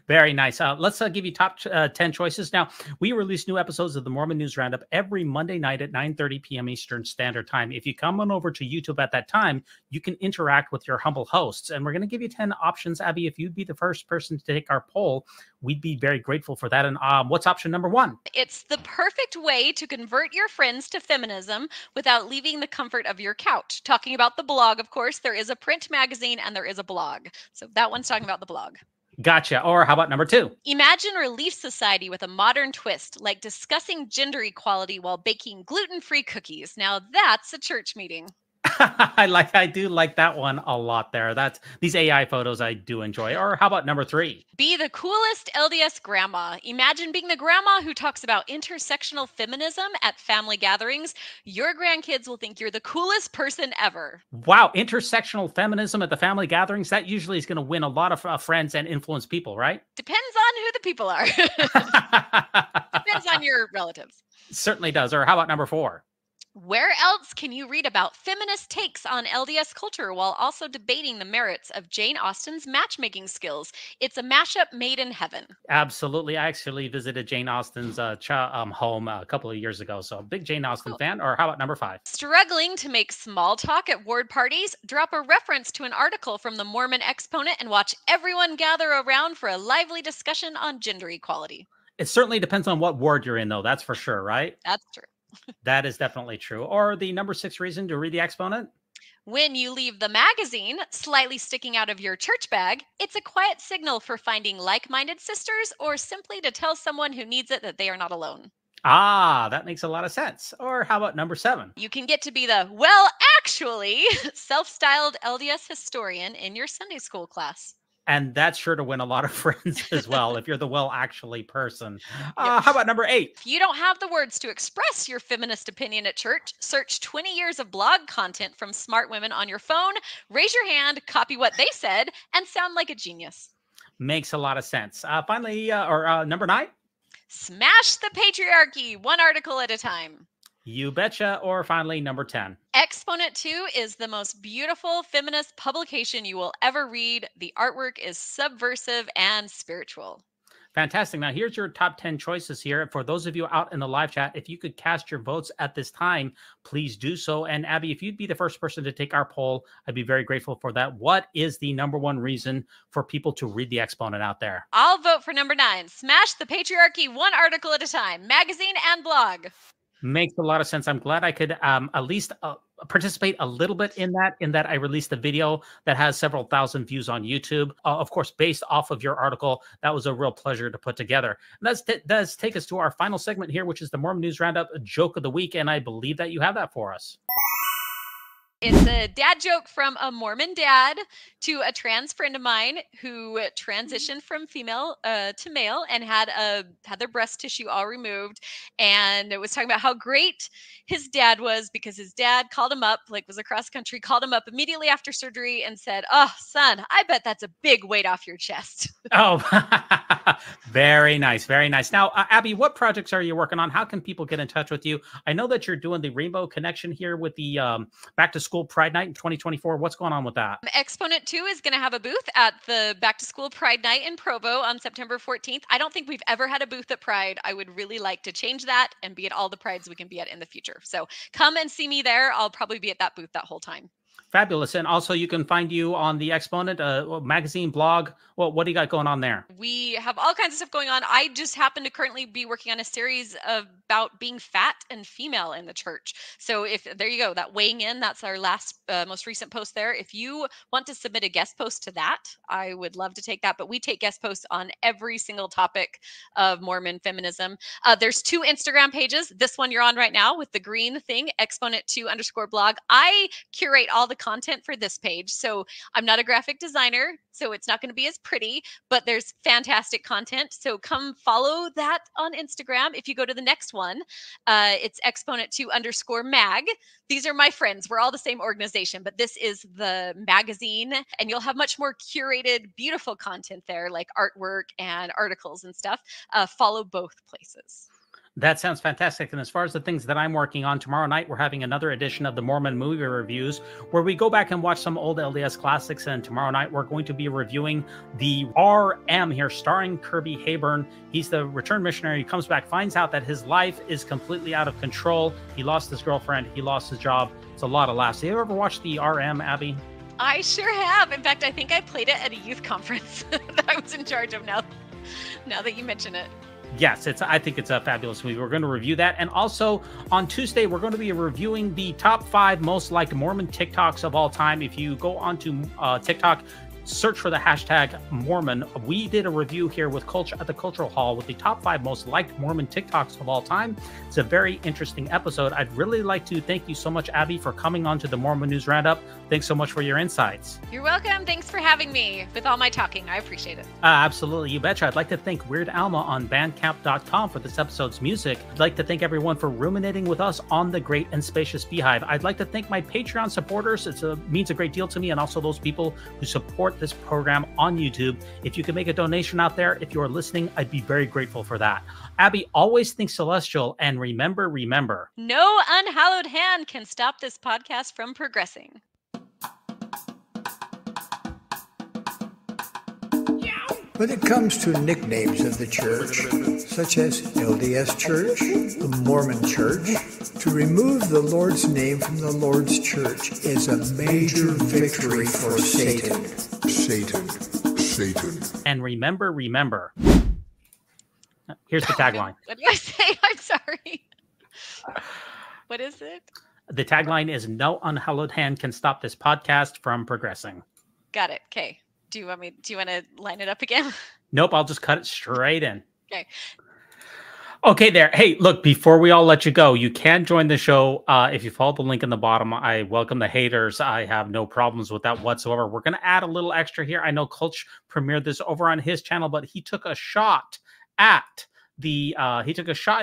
Very nice. Let's give you top 10 choices. Now, we release new episodes of the Mormon News Roundup every Monday night at 9:30 p.m. Eastern Standard Time. If you come on over to YouTube at that time, you can interact with your humble hosts. And we're going to give you 10 options. Abby, if you'd be the first person to take our poll, we'd be very grateful for that. And what's option number 1? It's the perfect way to convert your friends to feminism without leaving the comfort of your couch. Talking about the blog, of course. There is a print magazine and there is a blog. So that one's talking about the blog. Gotcha. Or how about number 2? Imagine Relief Society with a modern twist, like discussing gender equality while baking gluten-free cookies. Now that's a church meeting. I do like that one a lot there. These AI photos I do enjoy. Or how about number 3? Be the coolest LDS grandma. Imagine being the grandma who talks about intersectional feminism at family gatherings. Your grandkids will think you're the coolest person ever. Wow, intersectional feminism at the family gatherings, that usually is going to win a lot of friends and influence people, right? Depends on who the people are. Depends on your relatives. Certainly does. Or how about number 4? Where else can you read about feminist takes on LDS culture while also debating the merits of Jane Austen's matchmaking skills? It's a mashup made in heaven. Absolutely. I actually visited Jane Austen's home a couple of years ago. So big Jane Austen fan. Or how about number 5? Struggling to make small talk at ward parties? Drop a reference to an article from the Mormon Exponent and watch everyone gather around for a lively discussion on gender equality. It certainly depends on what ward you're in, though. That's for sure, right? That's true. That is definitely true. Or the number 6 reason to read the Exponent? When you leave the magazine slightly sticking out of your church bag, it's a quiet signal for finding like-minded sisters or simply to tell someone who needs it that they are not alone. Ah, that makes a lot of sense. Or how about number 7? You can get to be the, well, actually, self-styled LDS historian in your Sunday school class. And that's sure to win a lot of friends as well, if you're the well-actually person. How about number 8? If you don't have the words to express your feminist opinion at church, search 20 years of blog content from smart women on your phone, raise your hand, copy what they said, and sound like a genius. Makes a lot of sense. Finally, number 9? Smash the patriarchy, one article at a time. You betcha. Or finally, number 10. Exponent II is the most beautiful feminist publication you will ever read. The artwork is subversive and spiritual. Fantastic. Now, here's your top 10 choices here. For those of you out in the live chat, if you could cast your votes at this time, please do so. And Abby, if you'd be the first person to take our poll, I'd be very grateful for that. What is the number 1 reason for people to read the Exponent out there? I'll vote for number 9. Smash the patriarchy, one article at a time. Magazine and blog. Makes a lot of sense. I'm glad I could at least participate a little bit in that I released a video that has several thousand views on YouTube, of course, based off of your article. That was a real pleasure to put together. And that does take us to our final segment here, which is the Mormon News Roundup Joke of the Week. And I believe that you have that for us. It's a dad joke from a Mormon dad to a trans friend of mine who transitioned from female to male and had their breast tissue all removed. And it was talking about how great his dad was because his dad called him up, like was across country, called him up immediately after surgery and said, "Oh, son, I bet that's a big weight off your chest." Oh, very nice. Very nice. Now, Abby, what projects are you working on? How can people get in touch with you? I know that you're doing the Rainbow Connection here with the Back to School Pride Night in 2024. What's going on with that? Exponent II is going to have a booth at the Back to School Pride Night in Provo on September 14th. I don't think we've ever had a booth at Pride. I would really like to change that and be at all the Prides we can be at in the future. So come and see me there. I'll probably be at that booth that whole time. Fabulous. And also you can find you on the Exponent magazine, blog. Well, what do you got going on there? We have all kinds of stuff going on. I just happen to currently be working on a series about being fat and female in the church. So there you go, that weighing in, that's our last, most recent post there. If you want to submit a guest post to that, I would love to take that. But we take guest posts on every single topic of Mormon feminism. There's 2 Instagram pages. This one you're on right now with the green thing, Exponent2_blog. I curate all the content for this page. So I'm not a graphic designer, so it's not going to be as pretty, but there's fantastic content. So come follow that on Instagram. If you go to the next one, it's Exponent2_mag. These are my friends. We're all the same organization, but this is the magazine, and you'll have much more curated, beautiful content there, like artwork and articles and stuff. Follow both places. That sounds fantastic. And as far as the things that I'm working on, tomorrow night, we're having another edition of the Mormon Movie Reviews, where we go back and watch some old LDS classics. And tomorrow night, we're going to be reviewing the RM here, starring Kirby Hayburn. He's the returned missionary. He comes back, finds out that his life is completely out of control. He lost his girlfriend. He lost his job. It's a lot of laughs. Have you ever watched the RM, Abby? I sure have. In fact, I think I played it at a youth conference that I was in charge of now that you mention it. Yes, I think it's a fabulous movie. We're going to review that. And also on Tuesday, we're going to be reviewing the top 5 most liked Mormon TikToks of all time. If you go onto TikTok, search for the hashtag Mormon. We did a review here with Culture at the Cultural Hall with the top 5 most liked Mormon TikToks of all time. It's a very interesting episode. I'd really like to thank you so much, Abby, for coming on to the Mormon News Roundup. Thanks so much for your insights. You're welcome. Thanks for having me with all my talking. I appreciate it. Absolutely. You betcha. I'd like to thank Weird Alma on bandcamp.com for this episode's music. I'd like to thank everyone for ruminating with us on the Great and Spacious Beehive. I'd like to thank my Patreon supporters. It means a great deal to me, and also those people who support this program on YouTube. If you can make a donation out there, if you're listening, I'd be very grateful for that. Abby, always think celestial, and remember, no unhallowed hand can stop this podcast from progressing. When it comes to nicknames of the church, such as LDS Church, the Mormon Church, to remove the Lord's name from the Lord's church is a major victory for Satan. And remember. Here's the tagline. What do I say? I'm sorry. What is it? The tagline is no unhallowed hand can stop this podcast from progressing. Got it. Okay. Do you want to line it up again? Nope, I'll just cut it straight in. Okay there. Hey, look, before we all let you go, you can join the show. If you follow the link in the bottom, I welcome the haters. I have no problems with that whatsoever. We're going to add a little extra here. I know Kulch premiered this over on his channel, but he took a shot at the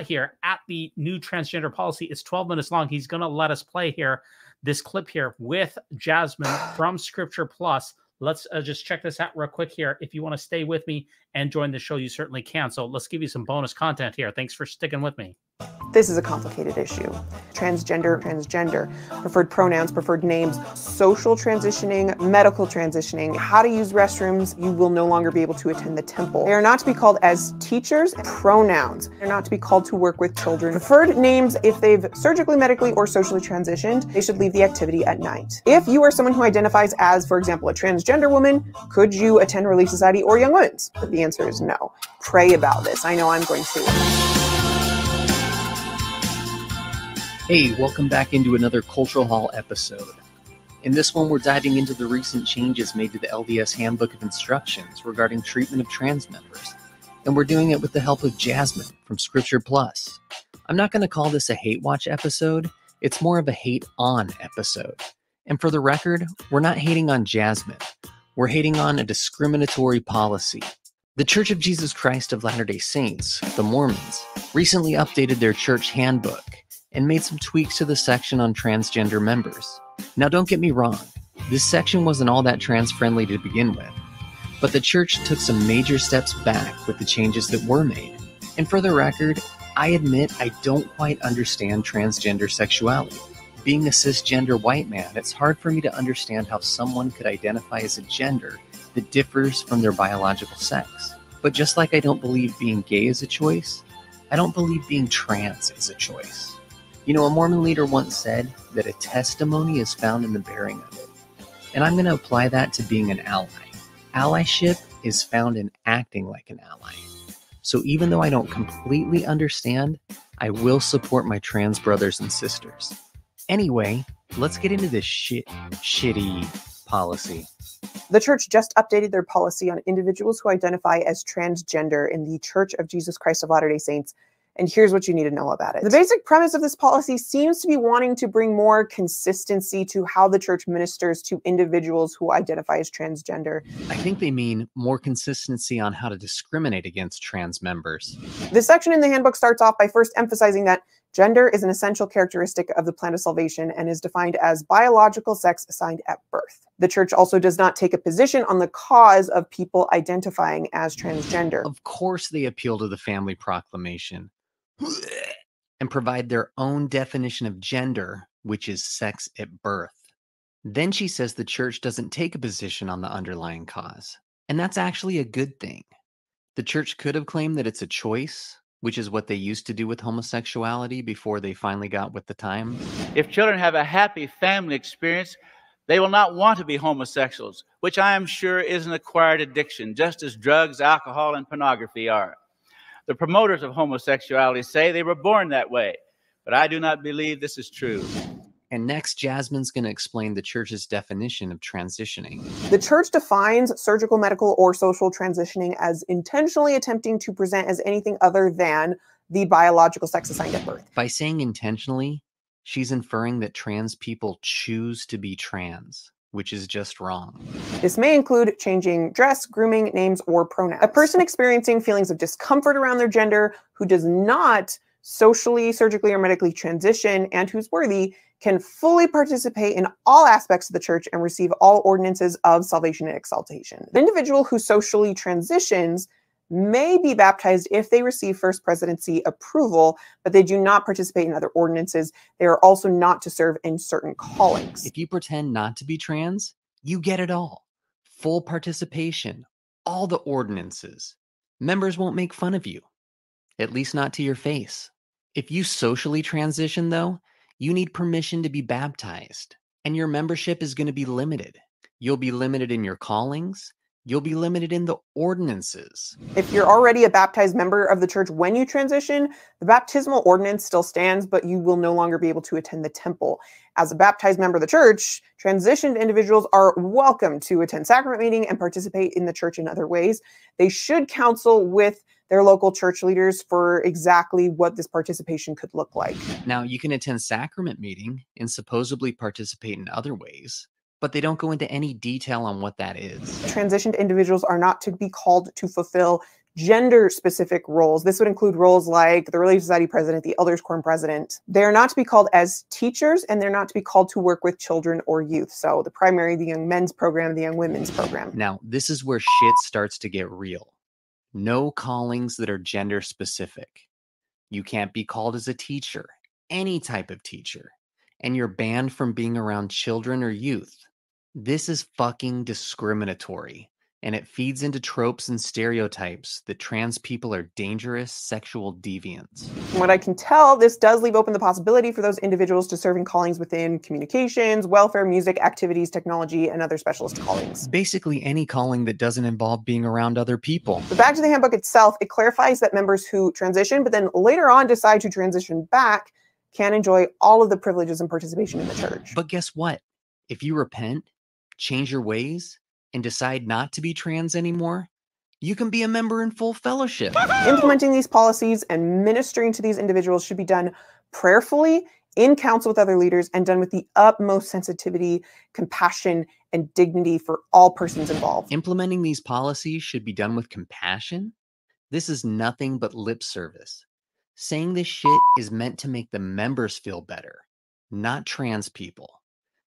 here at the new transgender policy. It's 12 minutes long. He's going to let us play here this clip here with Jasmine from Scripture Plus. Let's just check this out real quick here. If you want to stay with me and join the show, you certainly can. So let's give you some bonus content here. Thanks for sticking with me. This is a complicated issue. Transgender, preferred pronouns, preferred names, social transitioning, medical transitioning, how to use restrooms. You will no longer be able to attend the temple. They are not to be called as teachers. Pronouns. They're not to be called to work with children. Preferred names, if they've surgically, medically, or socially transitioned, they should leave the activity at night. If you are someone who identifies as, for example, a transgender woman, could you attend Relief Society or Young Women's? But the answer is no. Pray about this. I know I'm going to. Hey, welcome back into another Cultural Hall episode. In this one, we're diving into the recent changes made to the LDS Handbook of Instructions regarding treatment of trans members. And we're doing it with the help of Jasmine from Scripture Plus. I'm not going to call this a hate watch episode. It's more of a hate on episode. And for the record, we're not hating on Jasmine. We're hating on a discriminatory policy. The Church of Jesus Christ of Latter-day Saints, the Mormons, recently updated their church handbook and made some tweaks to the section on transgender members. Now, don't get me wrong, this section wasn't all that trans-friendly to begin with, but the church took some major steps back with the changes that were made. And for the record, I admit I don't quite understand transgender sexuality. Being a cisgender white man, it's hard for me to understand how someone could identify as a gender that differs from their biological sex. But just like I don't believe being gay is a choice, I don't believe being trans is a choice. You know, a Mormon leader once said that a testimony is found in the bearing of it. And I'm going to apply that to being an ally. Allyship is found in acting like an ally. So even though I don't completely understand, I will support my trans brothers and sisters. Anyway, let's get into this shitty policy. The church just updated their policy on individuals who identify as transgender in the Church of Jesus Christ of Latter-day Saints. And here's what you need to know about it. The basic premise of this policy seems to be wanting to bring more consistency to how the church ministers to individuals who identify as transgender. I think they mean more consistency on how to discriminate against trans members. This section in the handbook starts off by first emphasizing that gender is an essential characteristic of the plan of salvation and is defined as biological sex assigned at birth. The church also does not take a position on the cause of people identifying as transgender. Of course they appeal to the family proclamation and provide their own definition of gender, which is sex at birth. Then she says the church doesn't take a position on the underlying cause. And that's actually a good thing. The church could have claimed that it's a choice, which is what they used to do with homosexuality before they finally got with the times. If children have a happy family experience, they will not want to be homosexuals, which I am sure is an acquired addiction, just as drugs, alcohol, and pornography are. The promoters of homosexuality say they were born that way, but I do not believe this is true. And next, Jasmine's going to explain the church's definition of transitioning. The church defines surgical, medical, or social transitioning as intentionally attempting to present as anything other than the biological sex assigned at birth. By saying intentionally, she's inferring that trans people choose to be trans, which is just wrong. This may include changing dress, grooming, names, or pronouns. A person experiencing feelings of discomfort around their gender who does not socially, surgically, or medically transition and who's worthy can fully participate in all aspects of the church and receive all ordinances of salvation and exaltation. The individual who socially transitions may be baptized if they receive First Presidency approval, but they do not participate in other ordinances. They are also not to serve in certain callings. If you pretend not to be trans, you get it all. Full participation, all the ordinances. Members won't make fun of you, at least not to your face. If you socially transition, though, you need permission to be baptized, and your membership is going to be limited. You'll be limited in your callings. You'll be limited in the ordinances. If you're already a baptized member of the church when you transition, the baptismal ordinance still stands, but you will no longer be able to attend the temple. As a baptized member of the church, transitioned individuals are welcome to attend sacrament meeting and participate in the church in other ways. They should counsel with their local church leaders for exactly what this participation could look like. Now, you can attend sacrament meeting and supposedly participate in other ways, but they don't go into any detail on what that is. Transitioned individuals are not to be called to fulfill gender-specific roles. This would include roles like the Relief Society president, the Elders Quorum president. They're not to be called as teachers, and they're not to be called to work with children or youth. So the primary, the young men's program, the young women's program. Now, this is where shit starts to get real. No callings that are gender-specific. You can't be called as a teacher, any type of teacher, and you're banned from being around children or youth. This is fucking discriminatory, and it feeds into tropes and stereotypes that trans people are dangerous sexual deviants. From what I can tell, this does leave open the possibility for those individuals to serve in callings within communications, welfare, music, activities, technology, and other specialist callings. Basically any calling that doesn't involve being around other people. But back to the handbook itself, it clarifies that members who transition, but then later on decide to transition back, can enjoy all of the privileges and participation in the church. But guess what? If you repent, change your ways, and decide not to be trans anymore, you can be a member in full fellowship. Implementing these policies and ministering to these individuals should be done prayerfully, in counsel with other leaders, and done with the utmost sensitivity, compassion, and dignity for all persons involved. Implementing these policies should be done with compassion? This is nothing but lip service. Saying this shit is meant to make the members feel better, not trans people.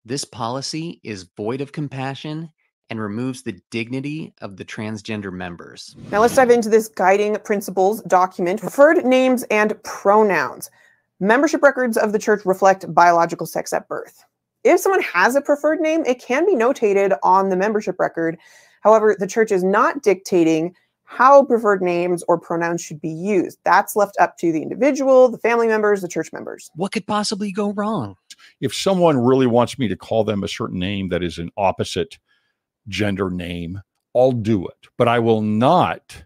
This policy is void of compassion and removes the dignity of the transgender members. Now let's dive into this guiding principles document. Preferred names and pronouns. Membership records of the church reflect biological sex at birth. If someone has a preferred name, it can be notated on the membership record. However, the church is not dictating how preferred names or pronouns should be used. That's left up to the individual, the family members, the church members. What could possibly go wrong? If someone really wants me to call them a certain name that is an opposite gender name, I'll do it. But I will not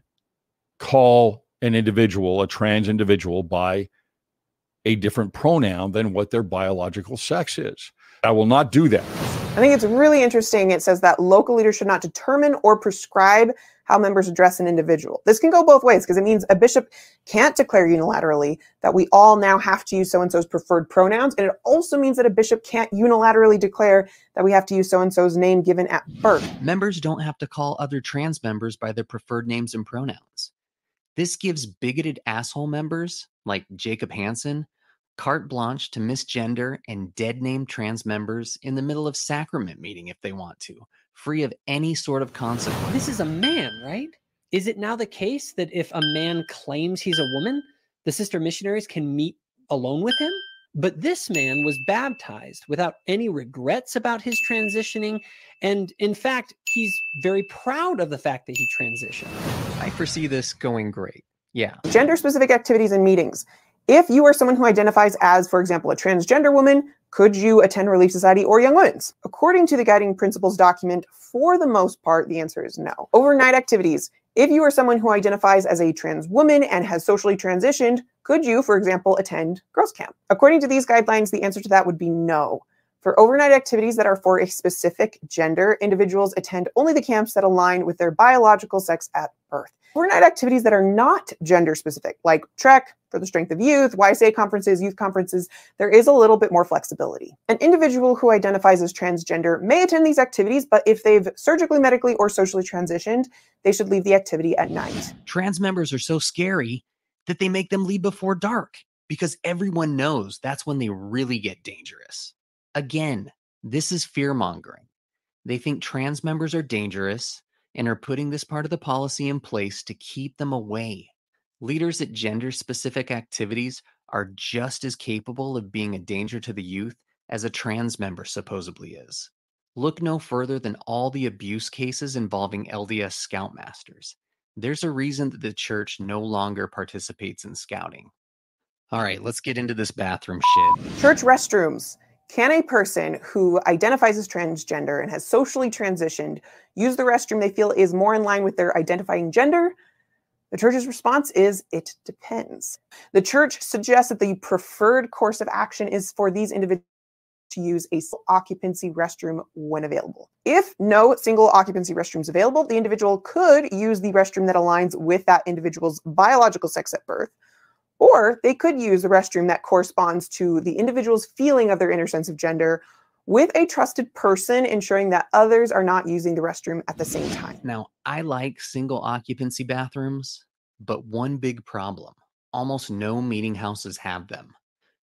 call an individual, a trans individual, by a different pronoun than what their biological sex is. I will not do that. I think it's really interesting. It says that local leaders should not determine or prescribe how members address an individual. This can go both ways because it means a bishop can't declare unilaterally that we all now have to use so-and-so's preferred pronouns. And it also means that a bishop can't unilaterally declare that we have to use so-and-so's name given at birth. Members don't have to call other trans members by their preferred names and pronouns. This gives bigoted asshole members like Jacob Hansen carte blanche to misgender and dead name trans members in the middle of sacrament meeting if they want to, free of any sort of consequence. This is a man, right? Is it now the case that if a man claims he's a woman, the sister missionaries can meet alone with him? But this man was baptized without any regrets about his transitioning. And in fact, he's very proud of the fact that he transitioned. I foresee this going great. Yeah. Gender-specific activities and meetings. If you are someone who identifies as, for example, a transgender woman, could you attend Relief Society or Young Women's? According to the Guiding Principles document, for the most part, the answer is no. Overnight activities. If you are someone who identifies as a trans woman and has socially transitioned, Could you, for example, attend girls' camp? According to these guidelines, the answer to that would be no. For overnight activities that are for a specific gender, individuals attend only the camps that align with their biological sex at birth. Overnight activities that are not gender specific, like Trek, for the Strength of Youth, YSA conferences, youth conferences, there is a little bit more flexibility. An individual who identifies as transgender may attend these activities, but if they've surgically, medically, or socially transitioned, they should leave the activity at night. Trans members are so scary that they make them leave before dark because everyone knows that's when they really get dangerous. Again, this is fear-mongering. They think trans members are dangerous and are putting this part of the policy in place to keep them away. Leaders at gender-specific activities are just as capable of being a danger to the youth as a trans member supposedly is. Look no further than all the abuse cases involving LDS scoutmasters. There's a reason that the church no longer participates in scouting. All right, let's get into this bathroom shit. Church restrooms. Can a person who identifies as transgender and has socially transitioned use the restroom they feel is more in line with their identifying gender? The church's response is, it depends. The church suggests that the preferred course of action is for these individuals to use a single occupancy restroom when available. If no single occupancy restroom is available, the individual could use the restroom that aligns with that individual's biological sex at birth, or they could use the restroom that corresponds to the individual's feeling of their inner sense of gender with a trusted person, ensuring that others are not using the restroom at the same time. Now, I like single occupancy bathrooms, but one big problem. Almost no meeting houses have them.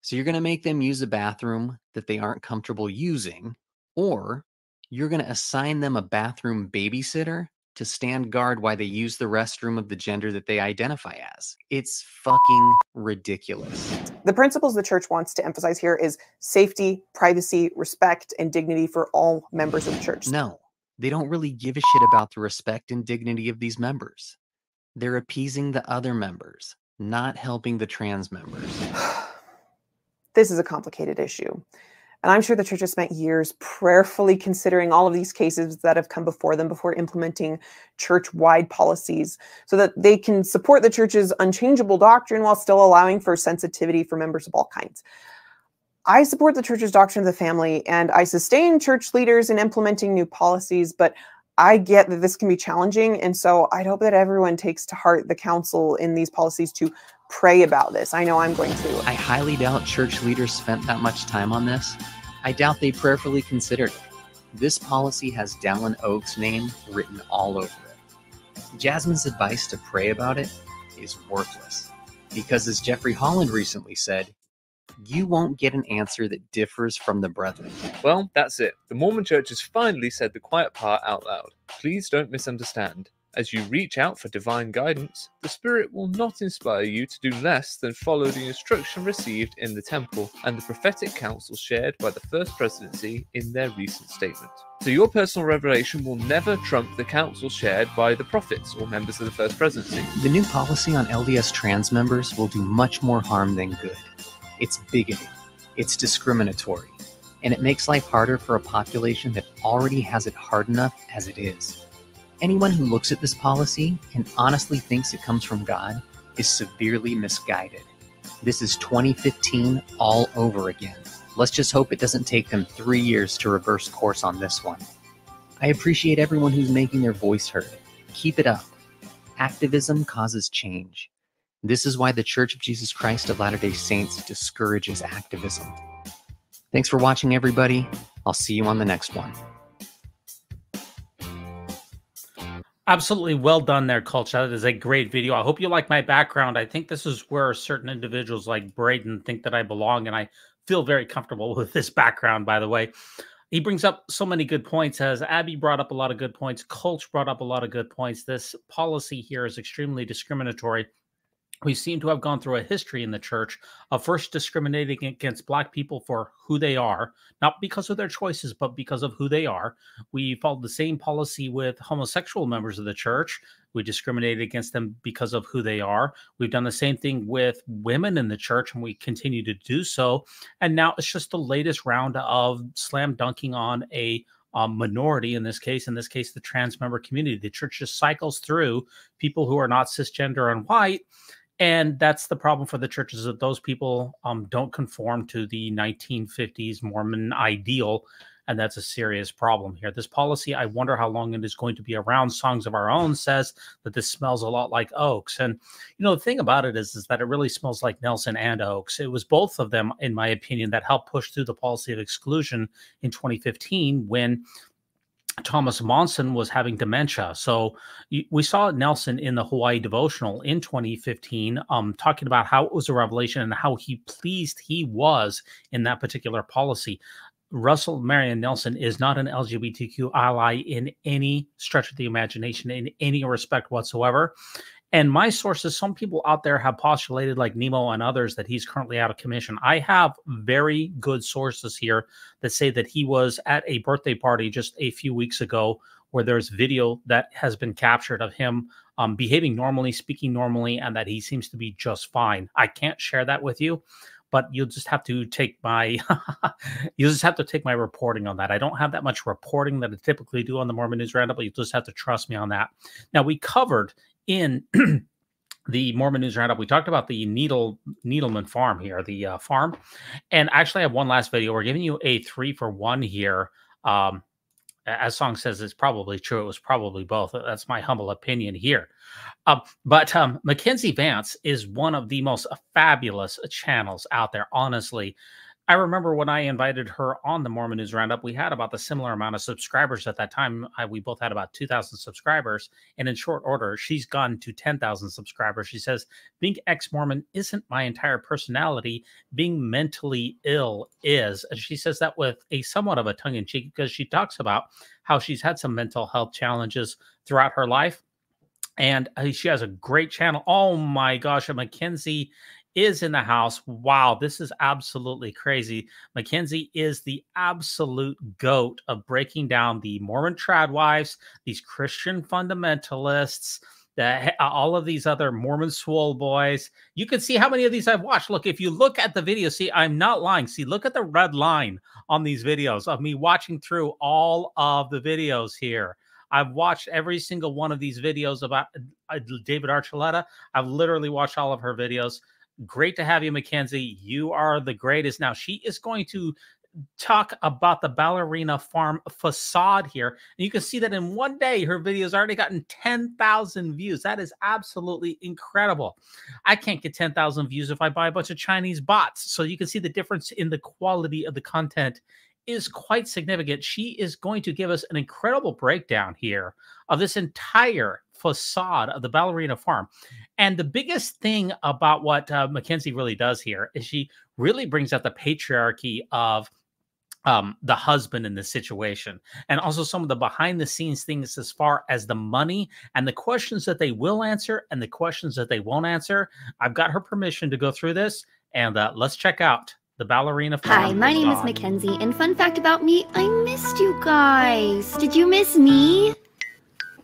So you're going to make them use a bathroom that they aren't comfortable using, or you're going to assign them a bathroom babysitter to stand guard while they use the restroom of the gender that they identify as. It's fucking ridiculous. The principles the church wants to emphasize here is safety, privacy, respect, and dignity for all members of the church. No, they don't really give a shit about the respect and dignity of these members. They're appeasing the other members, not helping the trans members. This is a complicated issue. And I'm sure the church has spent years prayerfully considering all of these cases that have come before them before implementing church-wide policies so that they can support the church's unchangeable doctrine while still allowing for sensitivity for members of all kinds. I support the church's doctrine of the family, and I sustain church leaders in implementing new policies, but I get that this can be challenging, and so I'd hope that everyone takes to heart the counsel in these policies to pray about this. I know I'm going to. I highly doubt church leaders spent that much time on this. I doubt they prayerfully considered it. This policy has Dallin Oak's name written all over it. Jasmine's advice to pray about it is worthless, because as Jeffrey Holland recently said, you won't get an answer that differs from the brethren. Well, that's it. The Mormon Church has finally said the quiet part out loud. Please don't misunderstand. As you reach out for divine guidance, the Spirit will not inspire you to do less than follow the instruction received in the temple and the prophetic counsel shared by the First Presidency in their recent statement. So your personal revelation will never trump the counsel shared by the prophets or members of the First Presidency. The new policy on LDS trans members will do much more harm than good. It's bigoted, it's discriminatory, and it makes life harder for a population that already has it hard enough as it is. Anyone who looks at this policy and honestly thinks it comes from God is severely misguided. This is 2015 all over again. Let's just hope it doesn't take them 3 years to reverse course on this one. I appreciate everyone who's making their voice heard. Keep it up. Activism causes change. This is why the Church of Jesus Christ of Latter-day Saints discourages activism. Thanks for watching, everybody. I'll see you on the next one. Absolutely well done there, Culture. That is a great video. I hope you like my background. I think this is where certain individuals like Braden think that I belong, and I feel very comfortable with this background, by the way. He brings up so many good points, as Abby brought up a lot of good points. Culture brought up a lot of good points. This policy here is extremely discriminatory. We seem to have gone through a history in the church of first discriminating against Black people for who they are, not because of their choices, but because of who they are. We followed the same policy with homosexual members of the church. We discriminated against them because of who they are. We've done the same thing with women in the church, and we continue to do so. And now it's just the latest round of slam dunking on a minority, in this case, the trans member community. The church just cycles through people who are not cisgender and white, And that's the problem for the churches, that those people don't conform to the 1950s Mormon ideal. And that's a serious problem here. This policy, I wonder how long it is going to be around. Songs of Our Own says that this smells a lot like Oaks. And, you know, the thing about it is that it really smells like Nelson and Oaks. It was both of them, in my opinion, that helped push through the policy of exclusion in 2015 when Thomas Monson was having dementia. So we saw Nelson in the Hawaii devotional in 2015, talking about how it was a revelation and how pleased he was in that particular policy. Russell Marion Nelson is not an LGBTQ ally in any stretch of the imagination, in any respect whatsoever. And my sources, some people out there have postulated, like Nemo and others, that he's currently out of commission. I have very good sources here that say that he was at a birthday party just a few weeks ago, where there's video that has been captured of him behaving normally, speaking normally, and that he seems to be just fine. I can't share that with you, but you'll just have to take my my reporting on that. I don't have that much reporting that I typically do on the Mormon News Roundup, but you just have to trust me on that. Now, we covered in the Mormon News Roundup, we talked about the Needleman farm here, the farm. And actually I have one last video. We're giving you a 3-for-1 here. As Song says, it's probably true. It was probably both. That's my humble opinion here. But Mackenzie Vance is one of the most fabulous channels out there, honestly. I remember when I invited her on the Mormon News Roundup, we had about the similar amount of subscribers at that time. We both had about 2,000 subscribers. And in short order, she's gone to 10,000 subscribers. She says, being ex-Mormon isn't my entire personality. Being mentally ill is. And she says that with a somewhat of a tongue-in-cheek, because she talks about how she's had some mental health challenges throughout her life. And she has a great channel. Oh my gosh, Mackenzie is in the house. Wow, this is absolutely crazy. Mackenzie is the absolute goat of breaking down the Mormon tradwives, these Christian fundamentalists, all of these other Mormon swole boys. You can see how many of these I've watched. Look, if you look at the video, see, I'm not lying. See, look at the red line on these videos of me watching through all of the videos here. I've watched every single one of these videos about David Archuleta. I've literally watched all of her videos. Great to have you, Mackenzie. You are the greatest. Now, she is going to talk about the ballerina farm facade here. And you can see that in one day, her video's already gotten 10,000 views. That is absolutely incredible. I can't get 10,000 views if I buy a bunch of Chinese bots. So you can see the difference in the quality of the content is quite significant. She is going to give us an incredible breakdown here of this entire facade of the ballerina farm. And the biggest thing about what Mackenzie really does here is she really brings out the patriarchy of the husband in this situation, and also some of the behind the scenes things as far as the money and the questions that they will answer and the questions that they won't answer. I've got her permission to go through this, and let's check out the ballerina farm. Hi, my name is Mackenzie, and fun fact about me, I missed you guys. Did you miss me?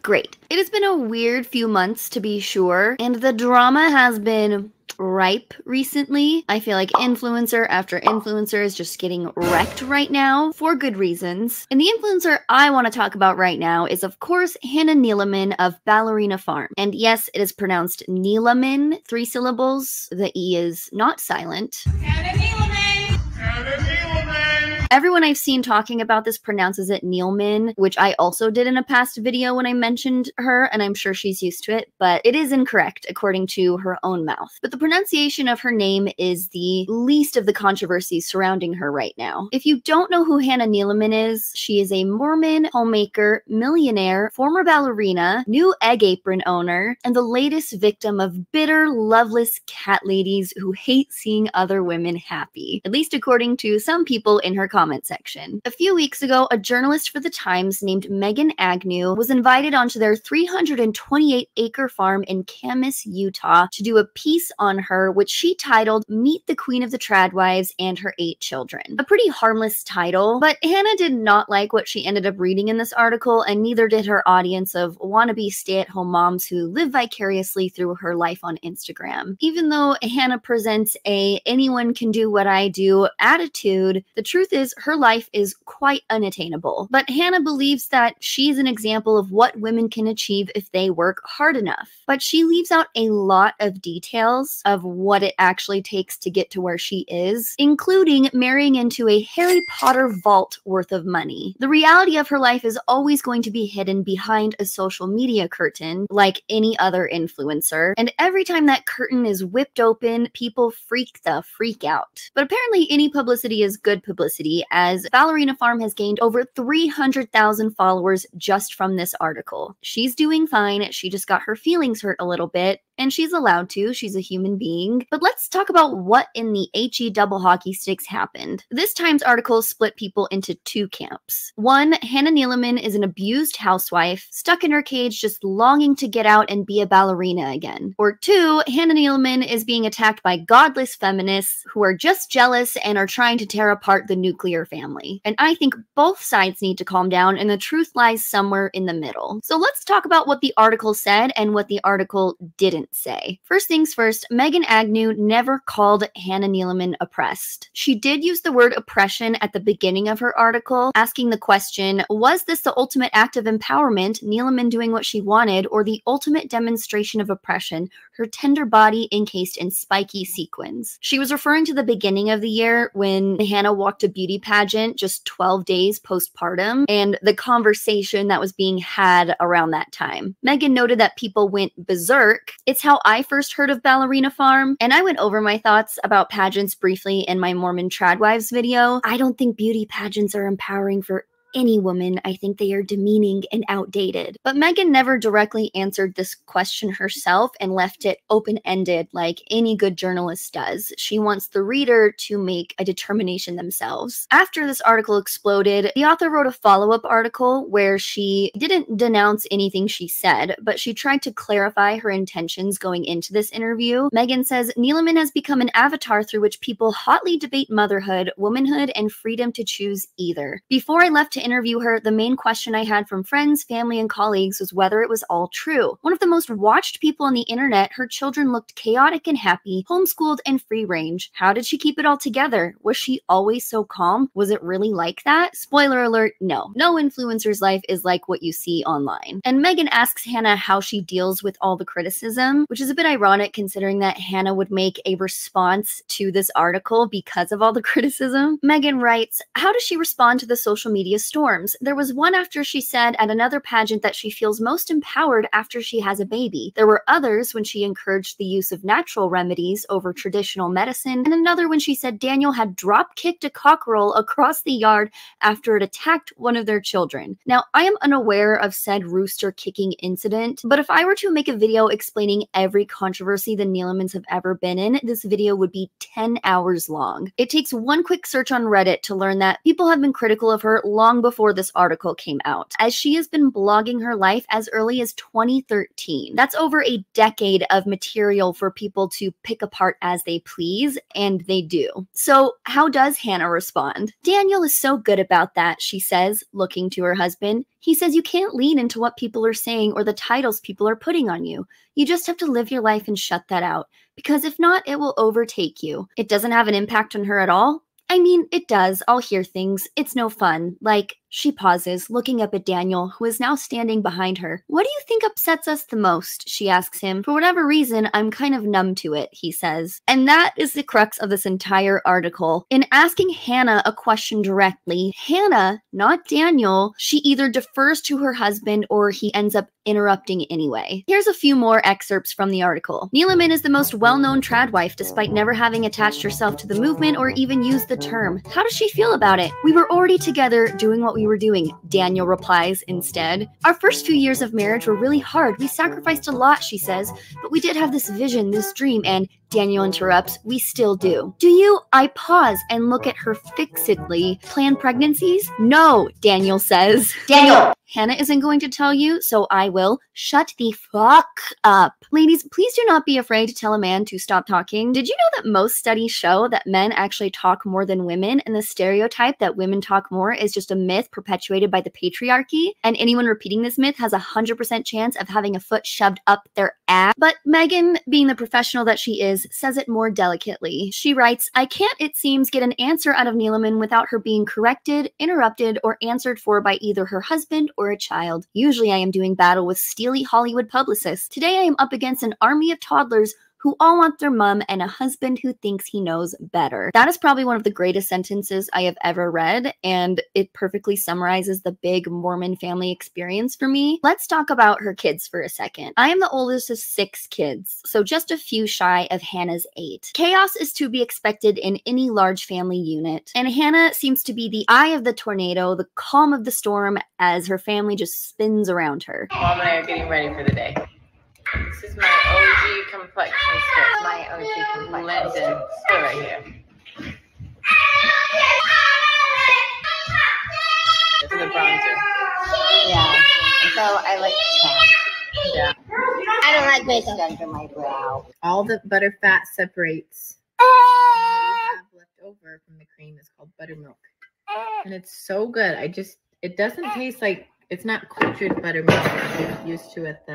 Great. It has been a weird few months, to be sure, and the drama has been ripe recently. I feel like influencer after influencer is just getting wrecked right now for good reasons. And the influencer I want to talk about right now is, of course, Hannah Neeleman of Ballerina Farm. And yes, it is pronounced Neeleman, 3 syllables. The E is not silent. Hannah Neeleman! Hannah Neeleman! Everyone I've seen talking about this pronounces it Neeleman, which I also did in a past video when I mentioned her, and I'm sure she's used to it, but it is incorrect according to her own mouth. But the pronunciation of her name is the least of the controversies surrounding her right now. If you don't know who Hannah Neeleman is, she is a Mormon, homemaker, millionaire, former ballerina, new egg apron owner, and the latest victim of bitter, loveless cat ladies who hate seeing other women happy, at least according to some people in her comment section. A few weeks ago, a journalist for The Times named Megan Agnew was invited onto their 328-acre farm in Camas, Utah, to do a piece on her, which she titled Meet the Queen of the Tradwives and Her 8 Children. A pretty harmless title, but Hannah did not like what she ended up reading in this article, and neither did her audience of wannabe stay-at-home moms who live vicariously through her life on Instagram. Even though Hannah presents a anyone can do what I do attitude, the truth is is, her life is quite unattainable. But Hannah believes that she's an example of what women can achieve if they work hard enough. But she leaves out a lot of details of what it actually takes to get to where she is, including marrying into a Harry Potter vault worth of money. The reality of her life is always going to be hidden behind a social media curtain, like any other influencer. And every time that curtain is whipped open, people freak the freak out. But apparently any publicity is good publicity, as Ballerina Farm has gained over 300,000 followers just from this article. She's doing fine, she just got her feelings hurt a little bit, and she's allowed to, she's a human being. But let's talk about what in the HE double hockey sticks happened. This Times article split people into two camps. One, Hannah Neeleman is an abused housewife, stuck in her cage just longing to get out and be a ballerina again. Or two, Hannah Neeleman is being attacked by godless feminists who are just jealous and are trying to tear apart the nuclear family. And I think both sides need to calm down, and the truth lies somewhere in the middle. So let's talk about what the article said and what the article didn't say. First things first, Megan Agnew never called Hannah Neeleman oppressed. She did use the word oppression at the beginning of her article, asking the question, was this the ultimate act of empowerment, Neeleman doing what she wanted, or the ultimate demonstration of oppression, her tender body encased in spiky sequins? She was referring to the beginning of the year when Hannah walked a beauty pageant just 12 days postpartum, and the conversation that was being had around that time. Megan noted that people went berserk. It's how I first heard of Ballerina Farm, and I went over my thoughts about pageants briefly in my Mormon Tradwives video. I don't think beauty pageants are empowering for any woman. I think they are demeaning and outdated. But Megan never directly answered this question herself and left it open-ended like any good journalist does. She wants the reader to make a determination themselves. After this article exploded, the author wrote a follow-up article where she didn't denounce anything she said, but she tried to clarify her intentions going into this interview. Megan says, Neeleman has become an avatar through which people hotly debate motherhood, womanhood, and freedom to choose either. Before I left to interview her, the main question I had from friends, family, and colleagues was whether it was all true. One of the most watched people on the internet, her children looked chaotic and happy, homeschooled and free range. How did she keep it all together? Was she always so calm? Was it really like that? Spoiler alert, no. No influencer's life is like what you see online. And Megan asks Hannah how she deals with all the criticism, which is a bit ironic considering that Hannah would make a response to this article because of all the criticism. Megan writes, how does she respond to the social media storms? There was one after she said at another pageant that she feels most empowered after she has a baby. There were others when she encouraged the use of natural remedies over traditional medicine, and another when she said Daniel had drop-kicked a cockerel across the yard after it attacked one of their children. Now, I am unaware of said rooster kicking incident, but if I were to make a video explaining every controversy the Neelemans have ever been in, this video would be 10 hours long. It takes one quick search on Reddit to learn that people have been critical of her long before this article came out, as she has been blogging her life as early as 2013. That's over a decade of material for people to pick apart as they please, and they do. So how does Hannah respond? Daniel is so good about that, she says, looking to her husband. He says you can't lean into what people are saying or the titles people are putting on you. You just have to live your life and shut that out, because if not, it will overtake you. It doesn't have an impact on her at all? I mean, it does. I'll hear things. It's no fun. Like, she pauses, looking up at Daniel, who is now standing behind her. What do you think upsets us the most? She asks him. For whatever reason, I'm kind of numb to it, he says. And that is the crux of this entire article. In asking Hannah a question directly, Hannah, not Daniel, she either defers to her husband or he ends up interrupting anyway. Here's a few more excerpts from the article. Neeleman is the most well-known tradwife despite never having attached herself to the movement or even used the term. How does she feel about it? We were already together doing what we were doing, Daniel replies instead. Our first few years of marriage were really hard. We sacrificed a lot, she says, but we did have this vision, this dream, and Daniel interrupts, we still do. Do you? I pause and look at her fixedly. Planned pregnancies? No, Daniel says. Daniel! Hannah isn't going to tell you, so I will. Shut the fuck up. Ladies, please do not be afraid to tell a man to stop talking. Did you know that most studies show that men actually talk more than women, and the stereotype that women talk more is just a myth perpetuated by the patriarchy? And anyone repeating this myth has a 100% chance of having a foot shoved up their ass. But Megan, being the professional that she is, says it more delicately. She writes, I can't, it seems, get an answer out of Neeleman without her being corrected, interrupted, or answered for by either her husband or a child. Usually I am doing battle with steely Hollywood publicists. Today I am up against an army of toddlers who all want their mom and a husband who thinks he knows better. That is probably one of the greatest sentences I have ever read, and it perfectly summarizes the big Mormon family experience for me. Let's talk about her kids for a second. I am the oldest of 6 kids, so just a few shy of Hannah's 8. Chaos is to be expected in any large family unit, and Hannah seems to be the eye of the tornado, the calm of the storm, as her family just spins around her. Mom and I are getting ready for the day. This is my OG complexion stick. My OG complexion London still right here. This is a bronzer. Yeah. So I like chat. Yeah. I don't like makeup under my brow. All the butter fat separates. What we have left over from the cream is called buttermilk. And it's so good. It doesn't taste like, it's not cultured buttermilk that you're used to at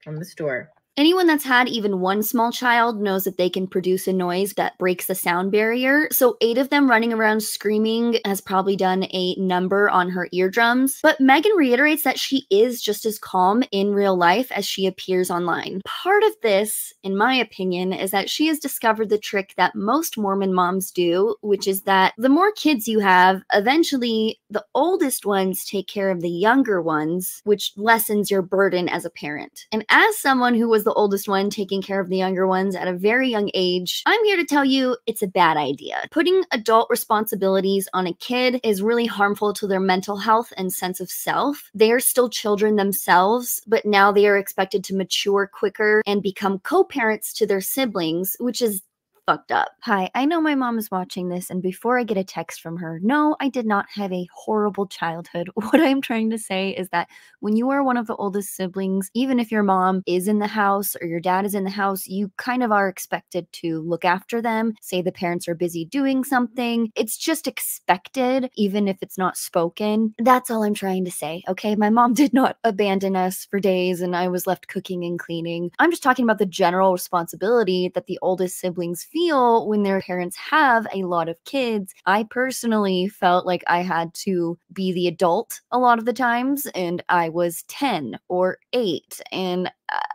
from the store. Anyone that's had even one small child knows that they can produce a noise that breaks the sound barrier. So 8 of them running around screaming has probably done a number on her eardrums. But Megan reiterates that she is just as calm in real life as she appears online. Part of this, in my opinion, is that she has discovered the trick that most Mormon moms do, which is that the more kids you have, eventually the oldest ones take care of the younger ones, which lessens your burden as a parent. And as someone who was the oldest one taking care of the younger ones at a very young age, I'm here to tell you it's a bad idea. Putting adult responsibilities on a kid is really harmful to their mental health and sense of self. They are still children themselves, but now they are expected to mature quicker and become co-parents to their siblings, which is fucked up. Hi, I know my mom is watching this, and before I get a text from her, no, I did not have a horrible childhood. What I'm trying to say is that when you are one of the oldest siblings, even if your mom is in the house or your dad is in the house, you kind of are expected to look after them. Say the parents are busy doing something. It's just expected, even if it's not spoken. That's all I'm trying to say, okay? My mom did not abandon us for days, and I was left cooking and cleaning. I'm just talking about the general responsibility that the oldest siblings feel when their parents have a lot of kids. I personally felt like I had to be the adult a lot of the times, and I was 10 or 8, and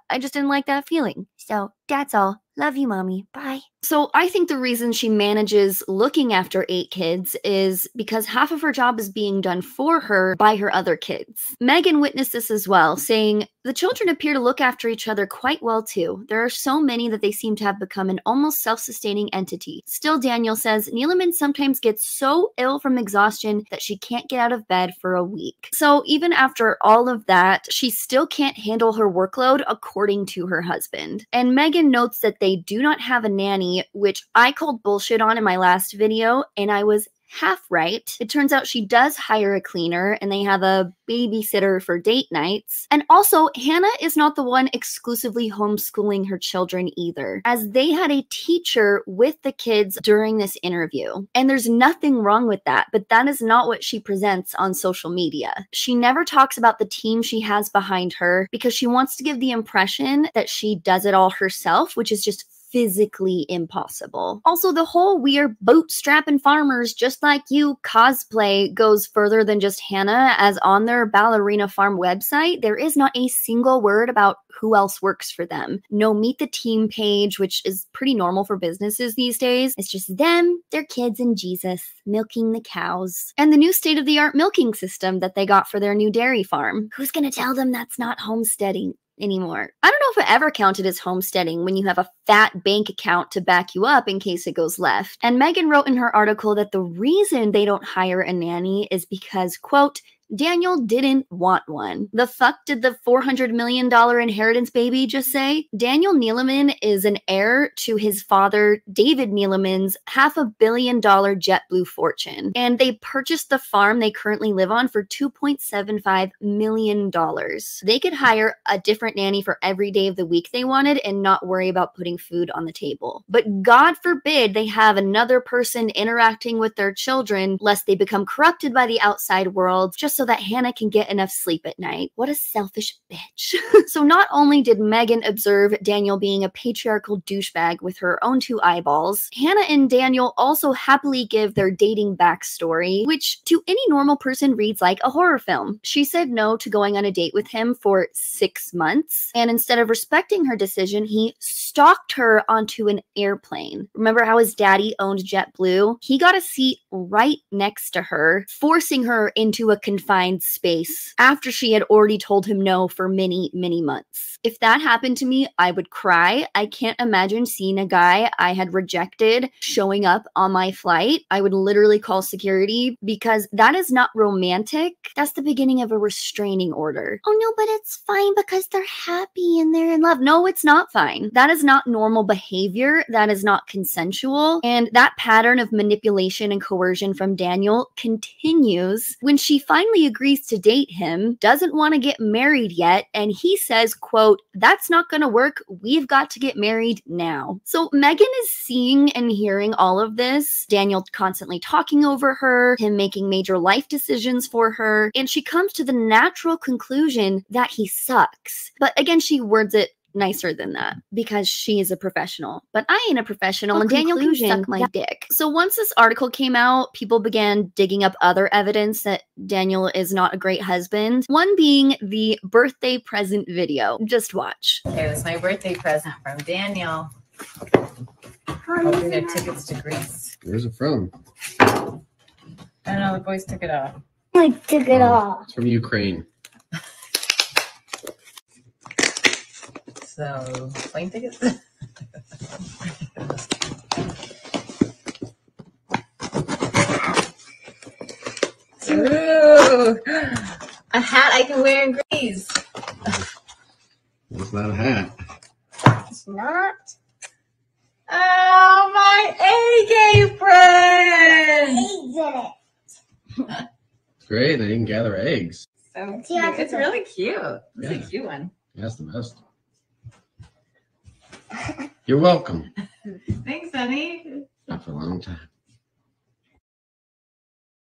I just didn't like that feeling. So that's all. Love you, mommy. Bye. So I think the reason she manages looking after 8 kids is because half of her job is being done for her by her other kids. Megan witnessed this as well, saying, the children appear to look after each other quite well too. There are so many that they seem to have become an almost self-sustaining entity. Still, Daniel says, Neeleman sometimes gets so ill from exhaustion that she can't get out of bed for a week. So even after all of that, she still can't handle her workload according to her husband. And Megan notes that they do not have a nanny, which I called bullshit on in my last video, and I was half right. It turns out she does hire a cleaner, and they have a babysitter for date nights. And also, Hannah is not the one exclusively homeschooling her children either, as they had a teacher with the kids during this interview. And there's nothing wrong with that, but that is not what she presents on social media. She never talks about the team she has behind her because she wants to give the impression that she does it all herself, which is just physically impossible. Also, the whole "we are bootstrapping farmers just like you" cosplay goes further than just Hannah, as on their ballerina farm website, there is not a single word about who else works for them. No meet the team page, which is pretty normal for businesses these days. It's just them, their kids, and Jesus milking the cows. And the new state-of-the-art milking system that they got for their new dairy farm. Who's gonna tell them that's not homesteading anymore? I don't know if it ever counted as homesteading when you have a fat bank account to back you up in case it goes left. And Megan wrote in her article that the reason they don't hire a nanny is because, quote, Daniel didn't want one. The fuck did the $400 million inheritance baby just say? Daniel Neeleman is an heir to his father, David Neeleman's $500 million JetBlue fortune. And they purchased the farm they currently live on for $2.75 million. They could hire a different nanny for every day of the week they wanted and not worry about putting food on the table. But God forbid they have another person interacting with their children lest they become corrupted by the outside world, just so so that Hannah can get enough sleep at night. What a selfish bitch. So not only did Megan observe Daniel being a patriarchal douchebag with her own 2 eyeballs, Hannah and Daniel also happily give their dating backstory, which to any normal person reads like a horror film. She said no to going on a date with him for 6 months, and instead of respecting her decision, he stalked her onto an airplane. Remember how his daddy owned JetBlue? He got a seat right next to her, forcing her into a confined space after she had already told him no for many, many months. If that happened to me, I would cry. I can't imagine seeing a guy I had rejected showing up on my flight. I would literally call security because that is not romantic. That's the beginning of a restraining order. Oh no, but it's fine because they're happy and they're in love. No, it's not fine. That is not normal behavior. That is not consensual. And that pattern of manipulation and coercion from Daniel continues when she finally agrees to date him, doesn't want to get married yet, and he says, quote, "That's not gonna work. We've got to get married now." So Megan is seeing and hearing all of this, Daniel constantly talking over her, him making major life decisions for her, and she comes to the natural conclusion that he sucks. But again, she words it nicer than that because she is a professional, but I ain't a professional, and Daniel can suck my dick. So once this article came out, people began digging up other evidence that Daniel is not a great husband, one being the birthday present video. Just watch. Okay, that's my birthday present from Daniel. Hoping their tickets to Greece. Where's it from? I don't know, the boys took it off. I took it off. It's from Ukraine. So, plane tickets? Ooh, a hat I can wear in Greece. It's not a hat. It's not. Oh, my egg apron! Eggs in it. It's great. They can gather eggs. So cute. It's really cute. It's a cute one. That's the best. You're welcome. Thanks, honey. Not for a long time.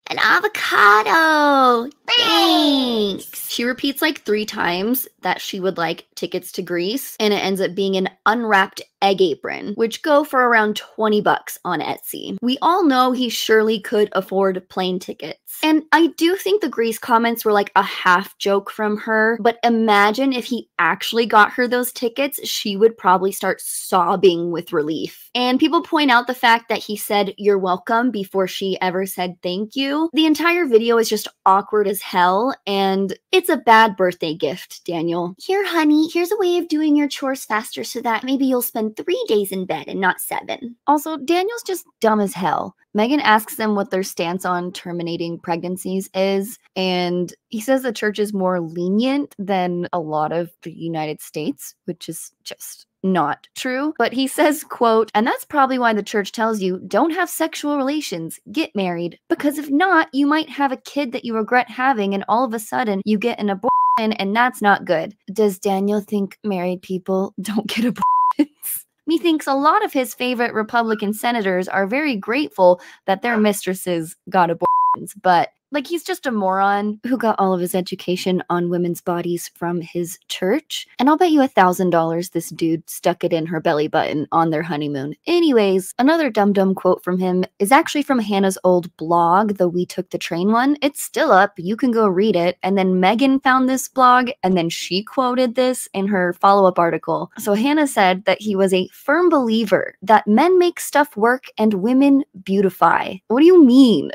An avocado. Thanks. She repeats like 3 times that she would like tickets to Greece, and it ends up being an unwrapped egg apron, which go for around 20 bucks on Etsy. We all know he surely could afford plane tickets. And I do think the Greece comments were like a half joke from her, but imagine if he actually got her those tickets, she would probably start sobbing with relief. And people point out the fact that he said, "You're welcome," before she ever said thank you. The entire video is just awkward as hell, and it's a bad birthday gift, Daniel. Here, honey, here's a way of doing your chores faster so that maybe you'll spend 3 days in bed and not 7. Also, Daniel's just dumb as hell. Megan asks them what their stance on terminating pregnancies is, and he says the church is more lenient than a lot of the United States, which is just not true. But he says, quote, "And that's probably why the church tells you don't have sexual relations, get married, because if not, you might have a kid that you regret having and all of a sudden you get an abortion and that's not good." Does Daniel think married people don't get abortions? Methinks a lot of his favorite Republican senators are very grateful that their mistresses got abortions, but like he's just a moron who got all of his education on women's bodies from his church. And I'll bet you $1,000 this dude stuck it in her belly button on their honeymoon. Anyways, another dum-dum quote from him is actually from Hannah's old blog, the We Took the Train one. It's still up. You can go read it. And then Megan found this blog, and then she quoted this in her follow-up article. So Hannah said that he was a firm believer that men make stuff work and women beautify. What do you mean?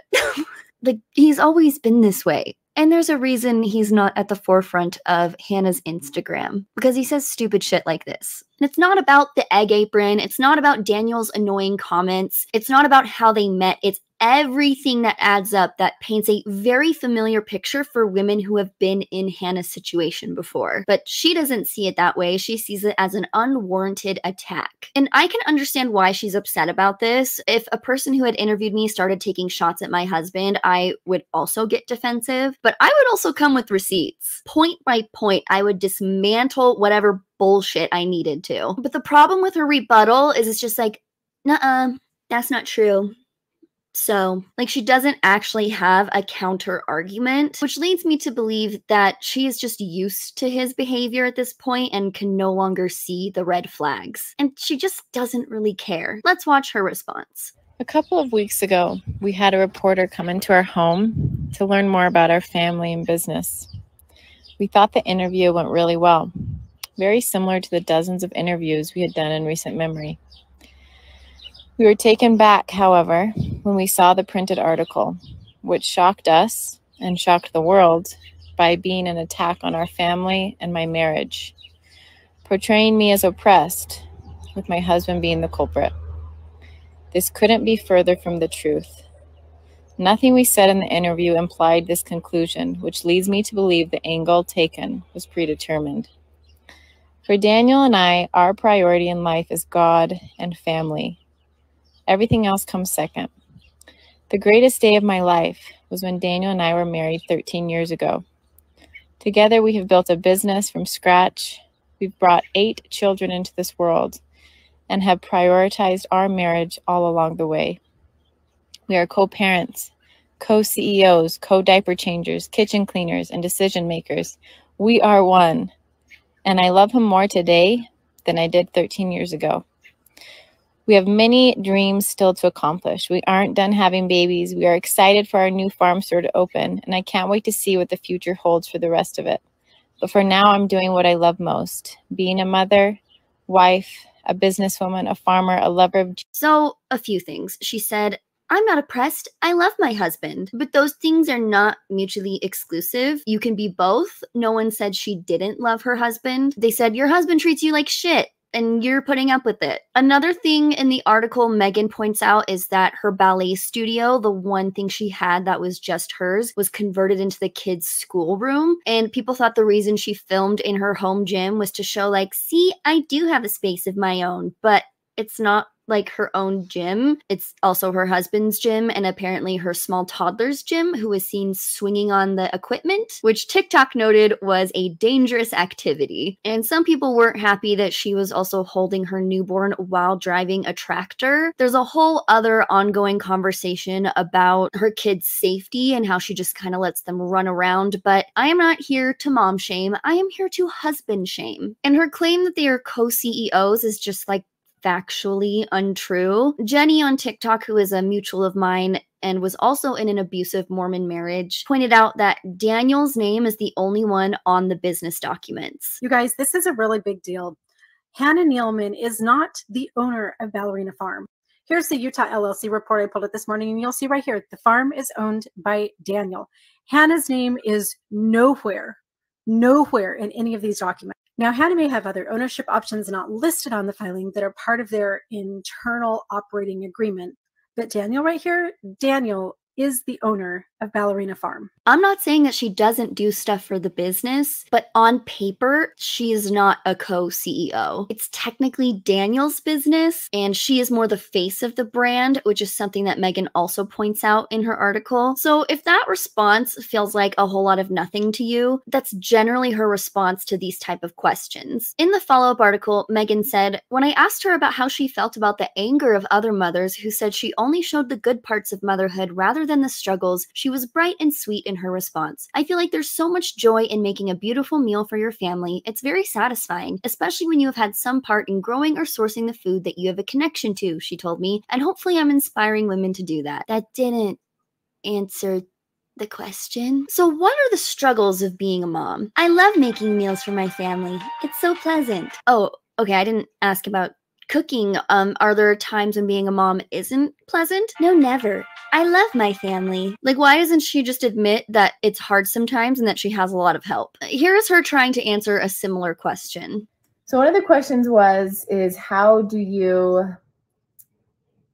Like, he's always been this way. And there's a reason he's not at the forefront of Hannah's Instagram, because he says stupid shit like this. And it's not about the egg apron. It's not about Daniel's annoying comments. It's not about how they met. It's everything that adds up that paints a very familiar picture for women who have been in Hannah's situation before. But she doesn't see it that way. She sees it as an unwarranted attack. And I can understand why she's upset about this. If a person who had interviewed me started taking shots at my husband, I would also get defensive. But I would also come with receipts. Point by point, I would dismantle whatever bullshit I needed to. But the problem with her rebuttal is it's just like, nuh-uh, that's not true. So, like, she doesn't actually have a counter argument, which leads me to believe that she is just used to his behavior at this point and can no longer see the red flags. And she just doesn't really care. Let's watch her response. A couple of weeks ago, we had a reporter come into our home to learn more about our family and business. We thought the interview went really well, very similar to the dozens of interviews we had done in recent memory. We were taken back, however, when we saw the printed article, which shocked us and shocked the world by being an attack on our family and my marriage, portraying me as oppressed, with my husband being the culprit. This couldn't be further from the truth. Nothing we said in the interview implied this conclusion, which leads me to believe the angle taken was predetermined. For Daniel and I, our priority in life is God and family. Everything else comes second. The greatest day of my life was when Daniel and I were married 13 years ago. Together, we have built a business from scratch. We've brought 8 children into this world and have prioritized our marriage all along the way. We are co-parents, co-CEOs, co-diaper changers, kitchen cleaners, and decision makers. We are one. And I love him more today than I did 13 years ago. We have many dreams still to accomplish. We aren't done having babies. We are excited for our new farm store to open, and I can't wait to see what the future holds for the rest of it. But for now, I'm doing what I love most, being a mother, wife, a businesswoman, a farmer, a lover of... So, a few things. She said, I'm not oppressed. I love my husband. But those things are not mutually exclusive. You can be both. No one said she didn't love her husband. They said, your husband treats you like shit, and you're putting up with it. Another thing in the article Megan points out is that her ballet studio, the one thing she had that was just hers, was converted into the kids' schoolroom. And people thought the reason she filmed in her home gym was to show, like, see, I do have a space of my own, but it's not like her own gym. It's also her husband's gym and apparently her small toddler's gym, who was seen swinging on the equipment, which TikTok noted was a dangerous activity. And some people weren't happy that she was also holding her newborn while driving a tractor. There's a whole other ongoing conversation about her kids' safety and how she just kind of lets them run around, but I am not here to mom shame. I am here to husband shame. And her claim that they are co-CEOs is just like factually untrue. Jenny on TikTok, who is a mutual of mine and was also in an abusive Mormon marriage, pointed out that Daniel's name is the only one on the business documents. You guys, this is a really big deal. Hannah Nealman is not the owner of Ballerina Farm. Here's the Utah LLC report. I pulled it this morning, and you'll see right here, the farm is owned by Daniel. Hannah's name is nowhere in any of these documents. Now, Hannah may have other ownership options not listed on the filing that are part of their internal operating agreement. But Daniel right here, Daniel is the owner of Ballerina Farm. I'm not saying that she doesn't do stuff for the business, but on paper, she is not a co-CEO. It's technically Daniel's business, and she is more the face of the brand, which is something that Megan also points out in her article. So if that response feels like a whole lot of nothing to you, that's generally her response to these type of questions. In the follow-up article, Megan said, when I asked her about how she felt about the anger of other mothers who said she only showed the good parts of motherhood rather than the struggles, she was bright and sweet in her response. I feel like there's so much joy in making a beautiful meal for your family. It's very satisfying, especially when you have had some part in growing or sourcing the food that you have a connection to, she told me, and hopefully I'm inspiring women to do that. That didn't answer the question. So what are the struggles of being a mom? I love making meals for my family. It's so pleasant. Oh, okay, I didn't ask about cooking. Are there times when being a mom isn't pleasant? No, never. I love my family. Like, why doesn't she just admit that it's hard sometimes and that she has a lot of help? Here is her trying to answer a similar question. So one of the questions is how do you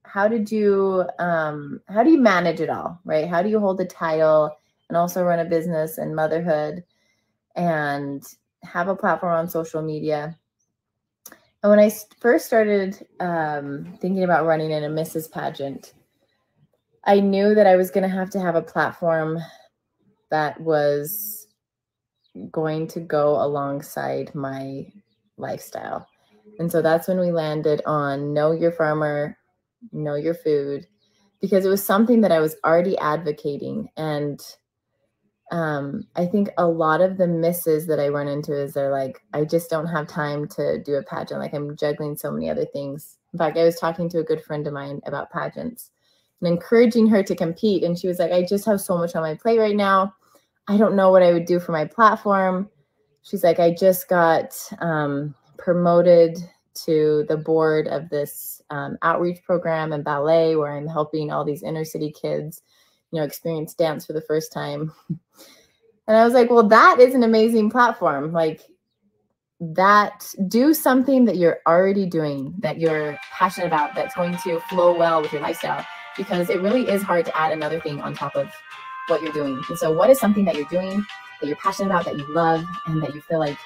manage it all, right? How do you hold the title and also run a business and motherhood and have a platform on social media? And when I first started thinking about running in a Mrs. pageant, I knew that I was going to have a platform that was going to go alongside my lifestyle. And so that's when we landed on know your farmer, know your food, because it was something that I was already advocating. And I think a lot of the misses that I run into is they're like, I just don't have time to do a pageant. Like, I'm juggling so many other things. In fact, I was talking to a good friend of mine about pageants and encouraging her to compete. And she was like, I just have so much on my plate right now. I don't know what I would do for my platform. She's like, I just got promoted to the board of this outreach program and ballet where I'm helping all these inner city kids, experience dance for the first time. And I was like, well, that is an amazing platform. Like, that, do something that you're already doing, that you're passionate about, that's going to flow well with your lifestyle, because it really is hard to add another thing on top of what you're doing. And so what is something that you're doing, that you're passionate about, that you love, and that you feel like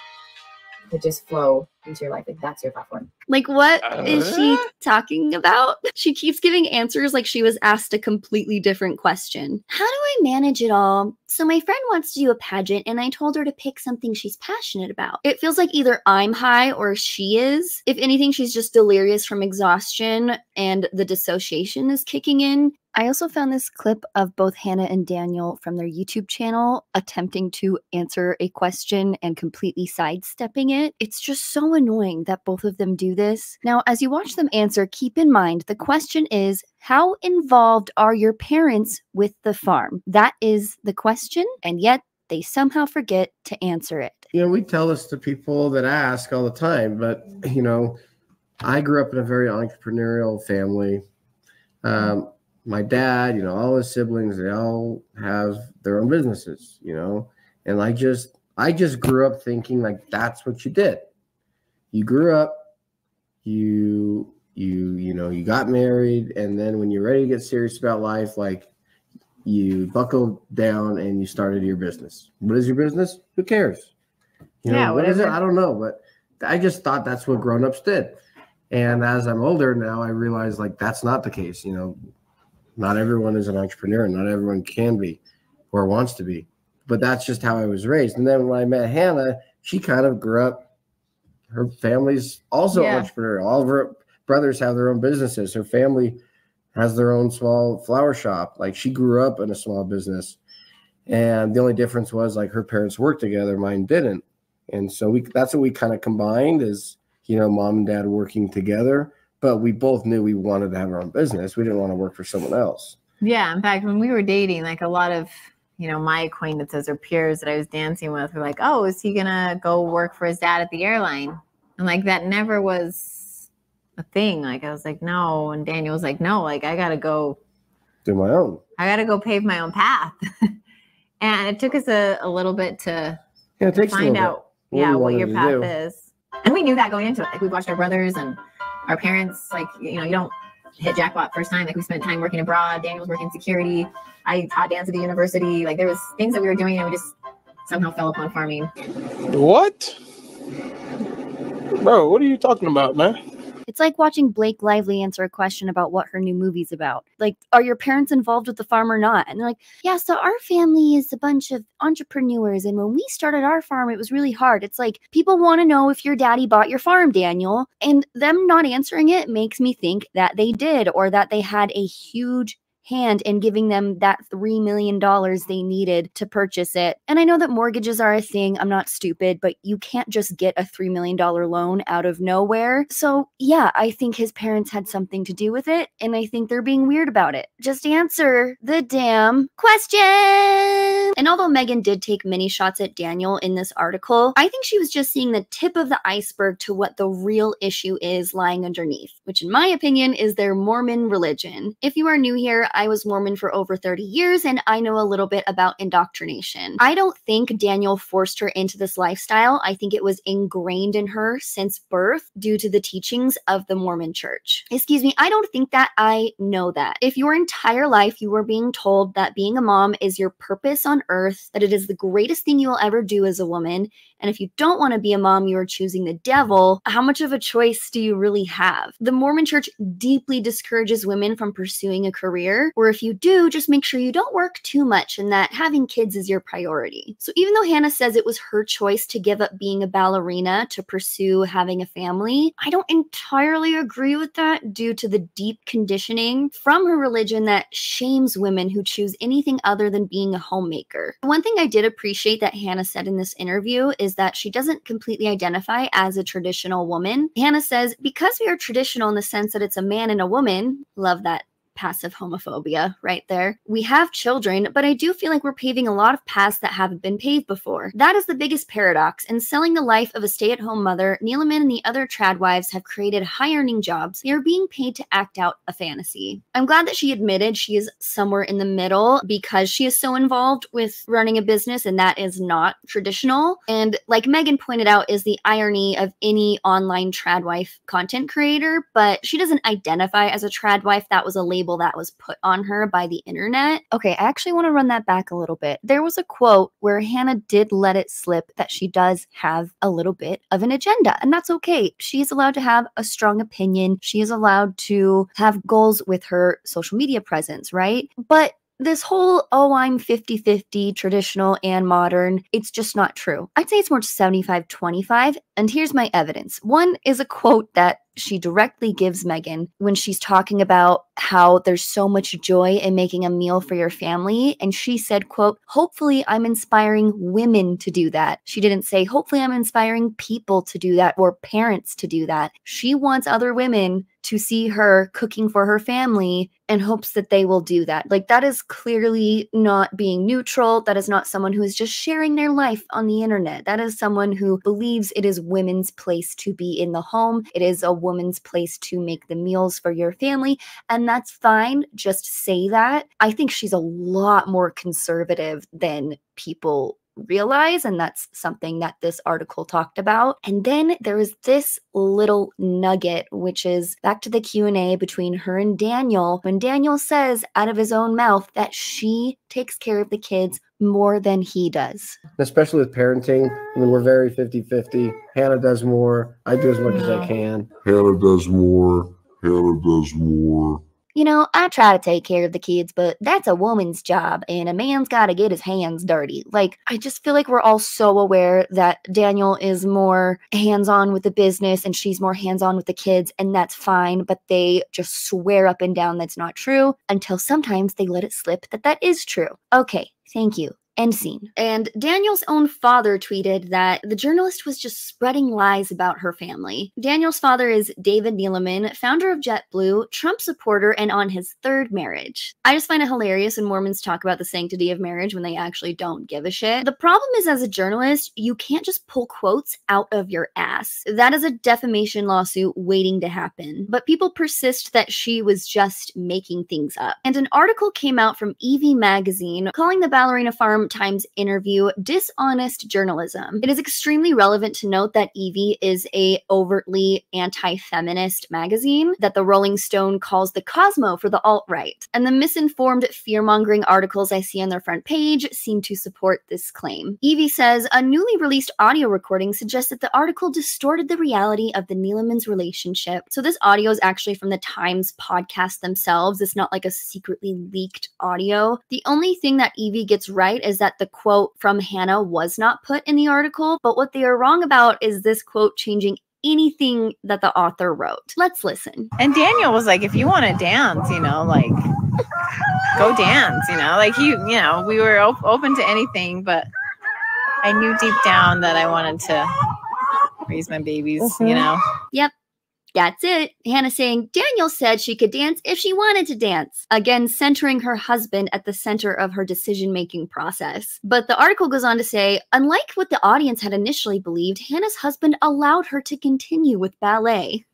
could just flow into your life? Like, that's your platform. Like, what is she talking about? She keeps giving answers like she was asked a completely different question. How do I manage it all? So my friend wants to do a pageant and I told her to pick something she's passionate about. It feels like either I'm high or she is. If anything, she's just delirious from exhaustion and the dissociation is kicking in. I also found this clip of both Hannah and Daniel from their YouTube channel attempting to answer a question and completely sidestepping it. It's just so annoying that both of them do this. Now, as you watch them answer, keep in mind the question is, how involved are your parents with the farm? That is the question, and yet they somehow forget to answer it. We tell this to people that ask all the time, but, I grew up in a very entrepreneurial family. My dad, all his siblings, they all have their own businesses, and I just grew up thinking like that's what you did. You grew up, you got married, and then when you're ready to get serious about life, like, you buckled down and you started your business. What is your business? Who cares? What is it? I don't know, but I just thought that's what grown-ups did. And as I'm older now, I realize like that's not the case. Not everyone is an entrepreneur. Not everyone can be or wants to be. But that's just how I was raised. And then when I met Hannah, she kind of grew up. Her family's also entrepreneurial. All of her brothers have their own businesses. Her family has their own small flower shop. Like, she grew up in a small business. And the only difference was like her parents worked together. Mine didn't. And so that's what we kind of combined is, mom and dad working together. But we both knew we wanted to have our own business. We didn't want to work for someone else. Yeah. In fact, when we were dating, like a lot of, my acquaintances or peers that I was dancing with were like, oh, is he going to go work for his dad at the airline? And like, that never was a thing. Like, I was like, no. And Daniel was like, no, like, I got to go do my own. I got to go pave my own path. And it took us a little bit to find out what your path is. And we knew that going into it. Like, we watched our brothers and our parents, like, you don't hit jackpot first time. Like, we spent time working abroad. Daniel was working security. I taught dance at the university. Like, there was things that we were doing and we just somehow fell upon farming. What? Bro, what are you talking about, man? It's like watching Blake Lively answer a question about what her new movie's about. Like, are your parents involved with the farm or not? And they're like, yeah, so our family is a bunch of entrepreneurs. And when we started our farm, it was really hard. It's like, people want to know if your daddy bought your farm, Daniel. And them not answering it makes me think that they did, or that they had a huge hand in giving them that $3 million they needed to purchase it. And I know that mortgages are a thing. I'm not stupid, but you can't just get a $3 million loan out of nowhere. So yeah, I think his parents had something to do with it, and I think they're being weird about it. Just answer the damn question. And although Megan did take many shots at Daniel in this article, I think she was just seeing the tip of the iceberg to what the real issue is lying underneath, which in my opinion is their Mormon religion. If you are new here, I was Mormon for over 30 years and I know a little bit about indoctrination. I don't think Daniel forced her into this lifestyle. I think it was ingrained in her since birth due to the teachings of the Mormon church. Excuse me, I don't think that. I know that. If your entire life you were being told that being a mom is your purpose on earth, that it is the greatest thing you will ever do as a woman, and if you don't want to be a mom, you are choosing the devil, how much of a choice do you really have? The Mormon church deeply discourages women from pursuing a career. career, or if you do, just make sure you don't work too much and that having kids is your priority. So even though Hannah says it was her choice to give up being a ballerina to pursue having a family, I don't entirely agree with that due to the deep conditioning from her religion that shames women who choose anything other than being a homemaker. One thing I did appreciate that Hannah said in this interview is that she doesn't completely identify as a traditional woman. Hannah says, because we are traditional in the sense that it's a man and a woman, love that passive homophobia right there. We have children, but I do feel like we're paving a lot of paths that haven't been paved before. That is the biggest paradox. In selling the life of a stay-at-home mother, Neeleman and the other trad wives have created high-earning jobs. They are being paid to act out a fantasy. I'm glad that she admitted she is somewhere in the middle because she is so involved with running a business, and that is not traditional. And like Megan pointed out, is the irony of any online trad wife content creator, but she doesn't identify as a trad wife. That was a label that was put on her by the internet. Okay, I actually want to run that back a little bit. There was a quote where Hannah did let it slip that she does have a little bit of an agenda, and that's okay. She is allowed to have a strong opinion. She is allowed to have goals with her social media presence, right? But this whole, oh, I'm 50-50 traditional and modern, it's just not true. I'd say it's more 75-25, and here's my evidence. One is a quote that she directly gives Megan when she's talking about how there's so much joy in making a meal for your family. And she said, quote, hopefully I'm inspiring women to do that. She didn't say, hopefully I'm inspiring people to do that or parents to do that. She wants other women to see her cooking for her family and hopes that they will do that. Like, that is clearly not being neutral. That is not someone who is just sharing their life on the internet. That is someone who believes it is women's place to be in the home. It is a woman's place to make the meals for your family. And that's fine. Just say that. I think she's a lot more conservative than people realize, and that's something that this article talked about. And then there was this little nugget, which is back to the Q&A between her and Daniel, when Daniel says out of his own mouth that she takes care of the kids more than he does. Especially with parenting, I mean, we're very 50-50. Hannah does more. I do as much as I can. Hannah does more. Hannah does more. You know, I try to take care of the kids, but that's a woman's job, and a man's got to get his hands dirty. Like, I just feel like we're all so aware that Daniel is more hands-on with the business and she's more hands-on with the kids, and that's fine, but they just swear up and down that's not true until sometimes they let it slip that that is true. Okay, thank you. End scene. And Daniel's own father tweeted that the journalist was just spreading lies about her family. Daniel's father is David Neeleman, founder of JetBlue, Trump supporter, and on his third marriage. I just find it hilarious when Mormons talk about the sanctity of marriage when they actually don't give a shit. The problem is, as a journalist, you can't just pull quotes out of your ass. That is a defamation lawsuit waiting to happen. But people persist that she was just making things up. And an article came out from Evie magazine calling the Ballerina Farm Times interview dishonest journalism. It is extremely relevant to note that Evie is a overtly anti-feminist magazine that the Rolling Stone calls the Cosmo for the alt-right. And the misinformed fear-mongering articles I see on their front page seem to support this claim. Evie says a newly released audio recording suggests that the article distorted the reality of the Neelemans' relationship. So this audio is actually from the Times podcast themselves. It's not like a secretly leaked audio. The only thing that Evie gets right is that the quote from Hannah was not put in the article, but what they are wrong about is this quote changing anything that the author wrote. Let's listen. And Daniel was like, if you want to dance, you know, like, go dance, you know, like you know, we were open to anything, but I knew deep down that I wanted to raise my babies, you know? Yep. That's it. Hannah saying Daniel said she could dance if she wanted to dance. Again, centering her husband at the center of her decision-making process. But the article goes on to say, unlike what the audience had initially believed, Hannah's husband allowed her to continue with ballet.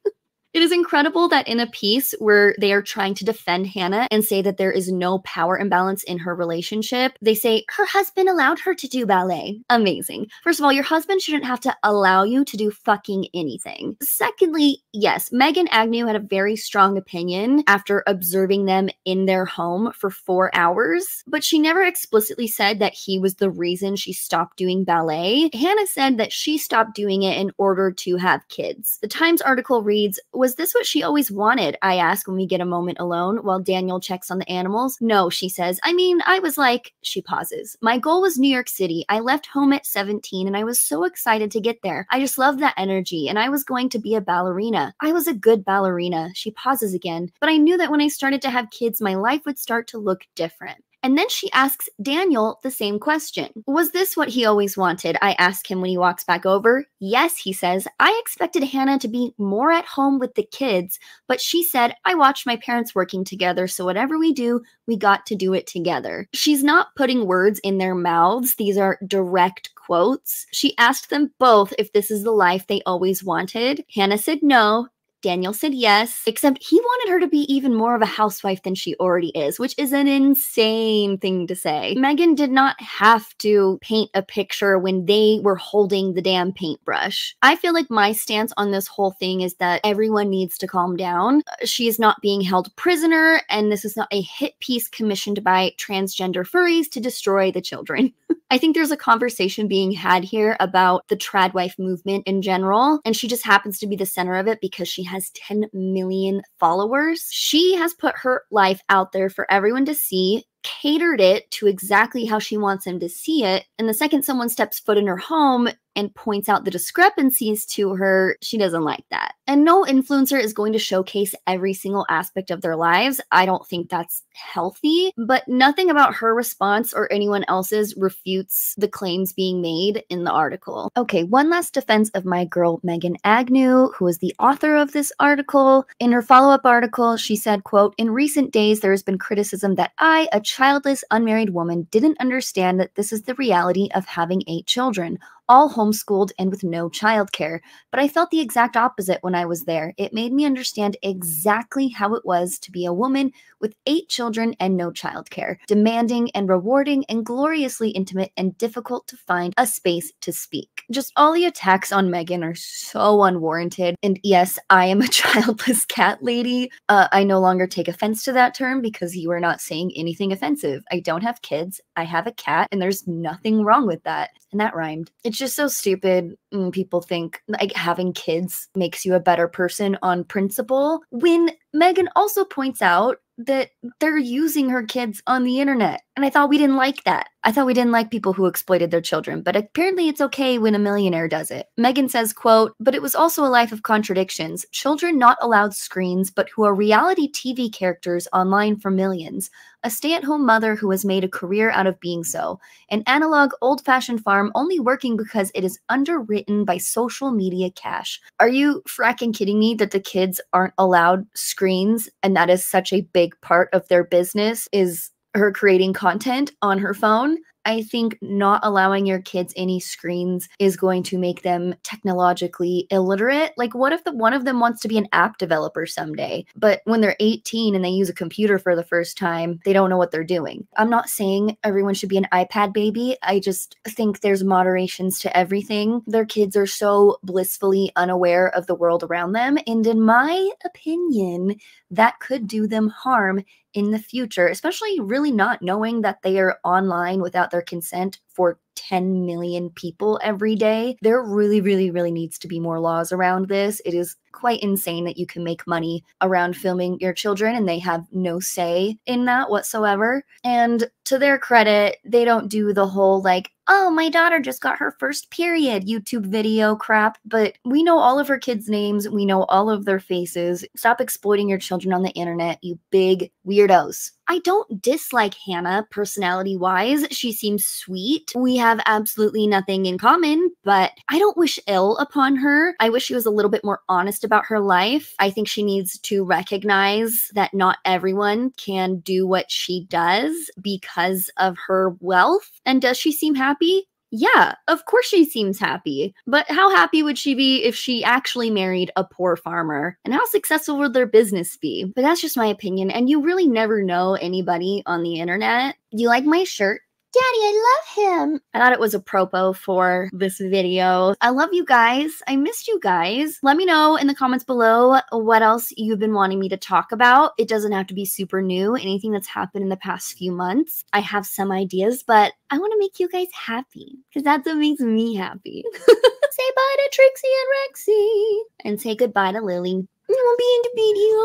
It is incredible that in a piece where they are trying to defend Hannah and say that there is no power imbalance in her relationship, they say her husband allowed her to do ballet. Amazing. First of all, your husband shouldn't have to allow you to do fucking anything. Secondly, yes, Megan Agnew had a very strong opinion after observing them in their home for 4 hours, but she never explicitly said that he was the reason she stopped doing ballet. Hannah said that she stopped doing it in order to have kids. The Times article reads, Was this what she always wanted? I ask when we get a moment alone while Daniel checks on the animals. No, she says. I mean, I was like, she pauses. My goal was New York City. I left home at 17 and I was so excited to get there. I just loved that energy and I was going to be a ballerina. I was a good ballerina. She pauses again. But I knew that when I started to have kids, my life would start to look different. And then she asks Daniel the same question. Was this what he always wanted? I ask him when he walks back over. Yes, he says. I expected Hannah to be more at home with the kids, but she said, I watched my parents working together, so whatever we do, we got to do it together. She's not putting words in their mouths. These are direct quotes. She asked them both if this is the life they always wanted. Hannah said no. Daniel said yes, except he wanted her to be even more of a housewife than she already is, which is an insane thing to say. Megan did not have to paint a picture when they were holding the damn paintbrush. I feel like my stance on this whole thing is that everyone needs to calm down. She is not being held prisoner, and this is not a hit piece commissioned by transgender furries to destroy the children. I think there's a conversation being had here about the tradwife movement in general, and she just happens to be the center of it because she has 10 million followers. She has put her life out there for everyone to see, catered it to exactly how she wants them to see it, and the second someone steps foot in her home and points out the discrepancies to her, she doesn't like that. And no influencer is going to showcase every single aspect of their lives. I don't think that's healthy, but nothing about her response or anyone else's refutes the claims being made in the article. Okay, one last defense of my girl Megan Agnew, who is the author of this article. In her follow-up article, she said, quote, in recent days, there has been criticism that I, a childless, unmarried woman, didn't understand that this is the reality of having 8 children. All homeschooled and with no childcare. But I felt the exact opposite when I was there. It made me understand exactly how it was to be a woman with 8 children and no childcare. Demanding and rewarding and gloriously intimate and difficult to find a space to speak. Just all the attacks on Megan are so unwarranted. And yes, I am a childless cat lady. I no longer take offense to that term because you are not saying anything offensive. I don't have kids. I have a cat and there's nothing wrong with that. And that rhymed. It's just so stupid when people think like having kids makes you a better person on principle, when Megan also points out that they're using her kids on the internet. And I thought we didn't like that. I thought we didn't like people who exploited their children, but apparently it's okay when a millionaire does it. Megan says, quote, but it was also a life of contradictions. Children not allowed screens, but who are reality TV characters online for millions. A stay-at-home mother who has made a career out of being so. An analog, old-fashioned farm only working because it is underwritten by social media cash. Are you fracking kidding me that the kids aren't allowed screens and that is such a big part of their business is her creating content on her phone? I think not allowing your kids any screens is going to make them technologically illiterate. Like, what if one of them wants to be an app developer someday, but when they're 18 and they use a computer for the first time, they don't know what they're doing? I'm not saying everyone should be an iPad baby. I just think there's moderations to everything. Their kids are so blissfully unaware of the world around them. And in my opinion, that could do them harm in the future, especially really not knowing that they are online without their consent for 10 million people every day. There really needs to be more laws around this. It is quite insane that you can make money around filming your children and they have no say in that whatsoever. And to their credit, they don't do the whole like, oh, my daughter just got her first period YouTube video crap, but we know all of her kids' names. We know all of their faces. Stop exploiting your children on the internet, you big weirdos. I don't dislike Hannah personality-wise. She seems sweet. We have absolutely nothing in common, but I don't wish ill upon her. I wish she was a little bit more honest about her life. I think she needs to recognize that not everyone can do what she does because of her wealth. And does she seem happy? Yeah, of course she seems happy. But how happy would she be if she actually married a poor farmer? And how successful would their business be? But that's just my opinion, and you really never know anybody on the internet. Do you like my shirt? Daddy, I love him. I thought it was apropos for this video. I love you guys. I missed you guys. Let me know in the comments below what else you've been wanting me to talk about. It doesn't have to be super new. Anything that's happened in the past few months. I have some ideas, but I want to make you guys happy because that's what makes me happy. Say bye to Trixie and Rexy and say goodbye to Lily. You want to be in the video?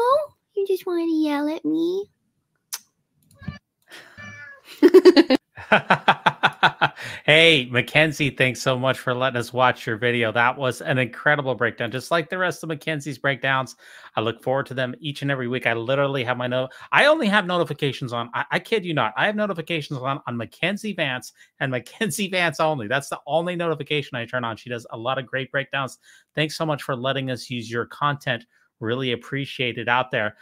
You just want to yell at me? Hey, Mackenzie, thanks so much for letting us watch your video. That was an incredible breakdown, just like the rest of Mackenzie's breakdowns. I look forward to them each and every week. I literally have I only have notifications on, I kid you not, I have notifications on Mackenzie Vance and Mackenzie Vance only. That's the only notification I turn on. She does a lot of great breakdowns. Thanks so much for letting us use your content. Really appreciate it out there.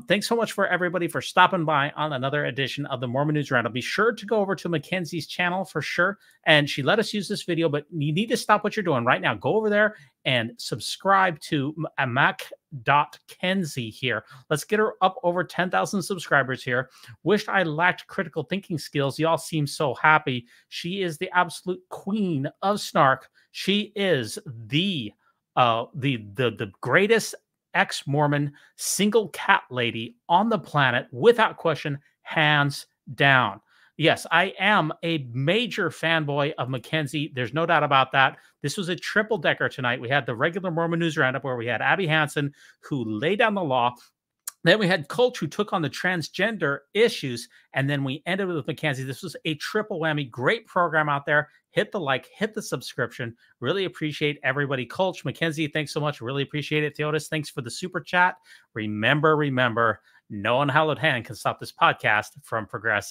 Thanks so much for everybody for stopping by on another edition of the Mormon News Roundup. Be sure to go over to Mackenzie's channel for sure. And she let us use this video, but you need to stop what you're doing right now. Go over there and subscribe to Mac.Kenzie here. Let's get her up over 10,000 subscribers here. Wished I lacked critical thinking skills. Y'all seem so happy. She is the absolute queen of snark. She is the greatest ex-Mormon single cat lady on the planet, without question, hands down. Yes, I am a major fanboy of Mackenzie. There's no doubt about that. This was a triple decker tonight. We had the regular Mormon News Roundup where we had Abby Hansen, who laid down the law. Then we had Coach, who took on the transgender issues. And then we ended with Mackenzie. This was a triple whammy. Great program out there. Hit the like, hit the subscription. Really appreciate everybody. Coach, Mackenzie, thanks so much. Really appreciate it. Theodis, thanks for the super chat. Remember, no unhallowed hand can stop this podcast from progressing.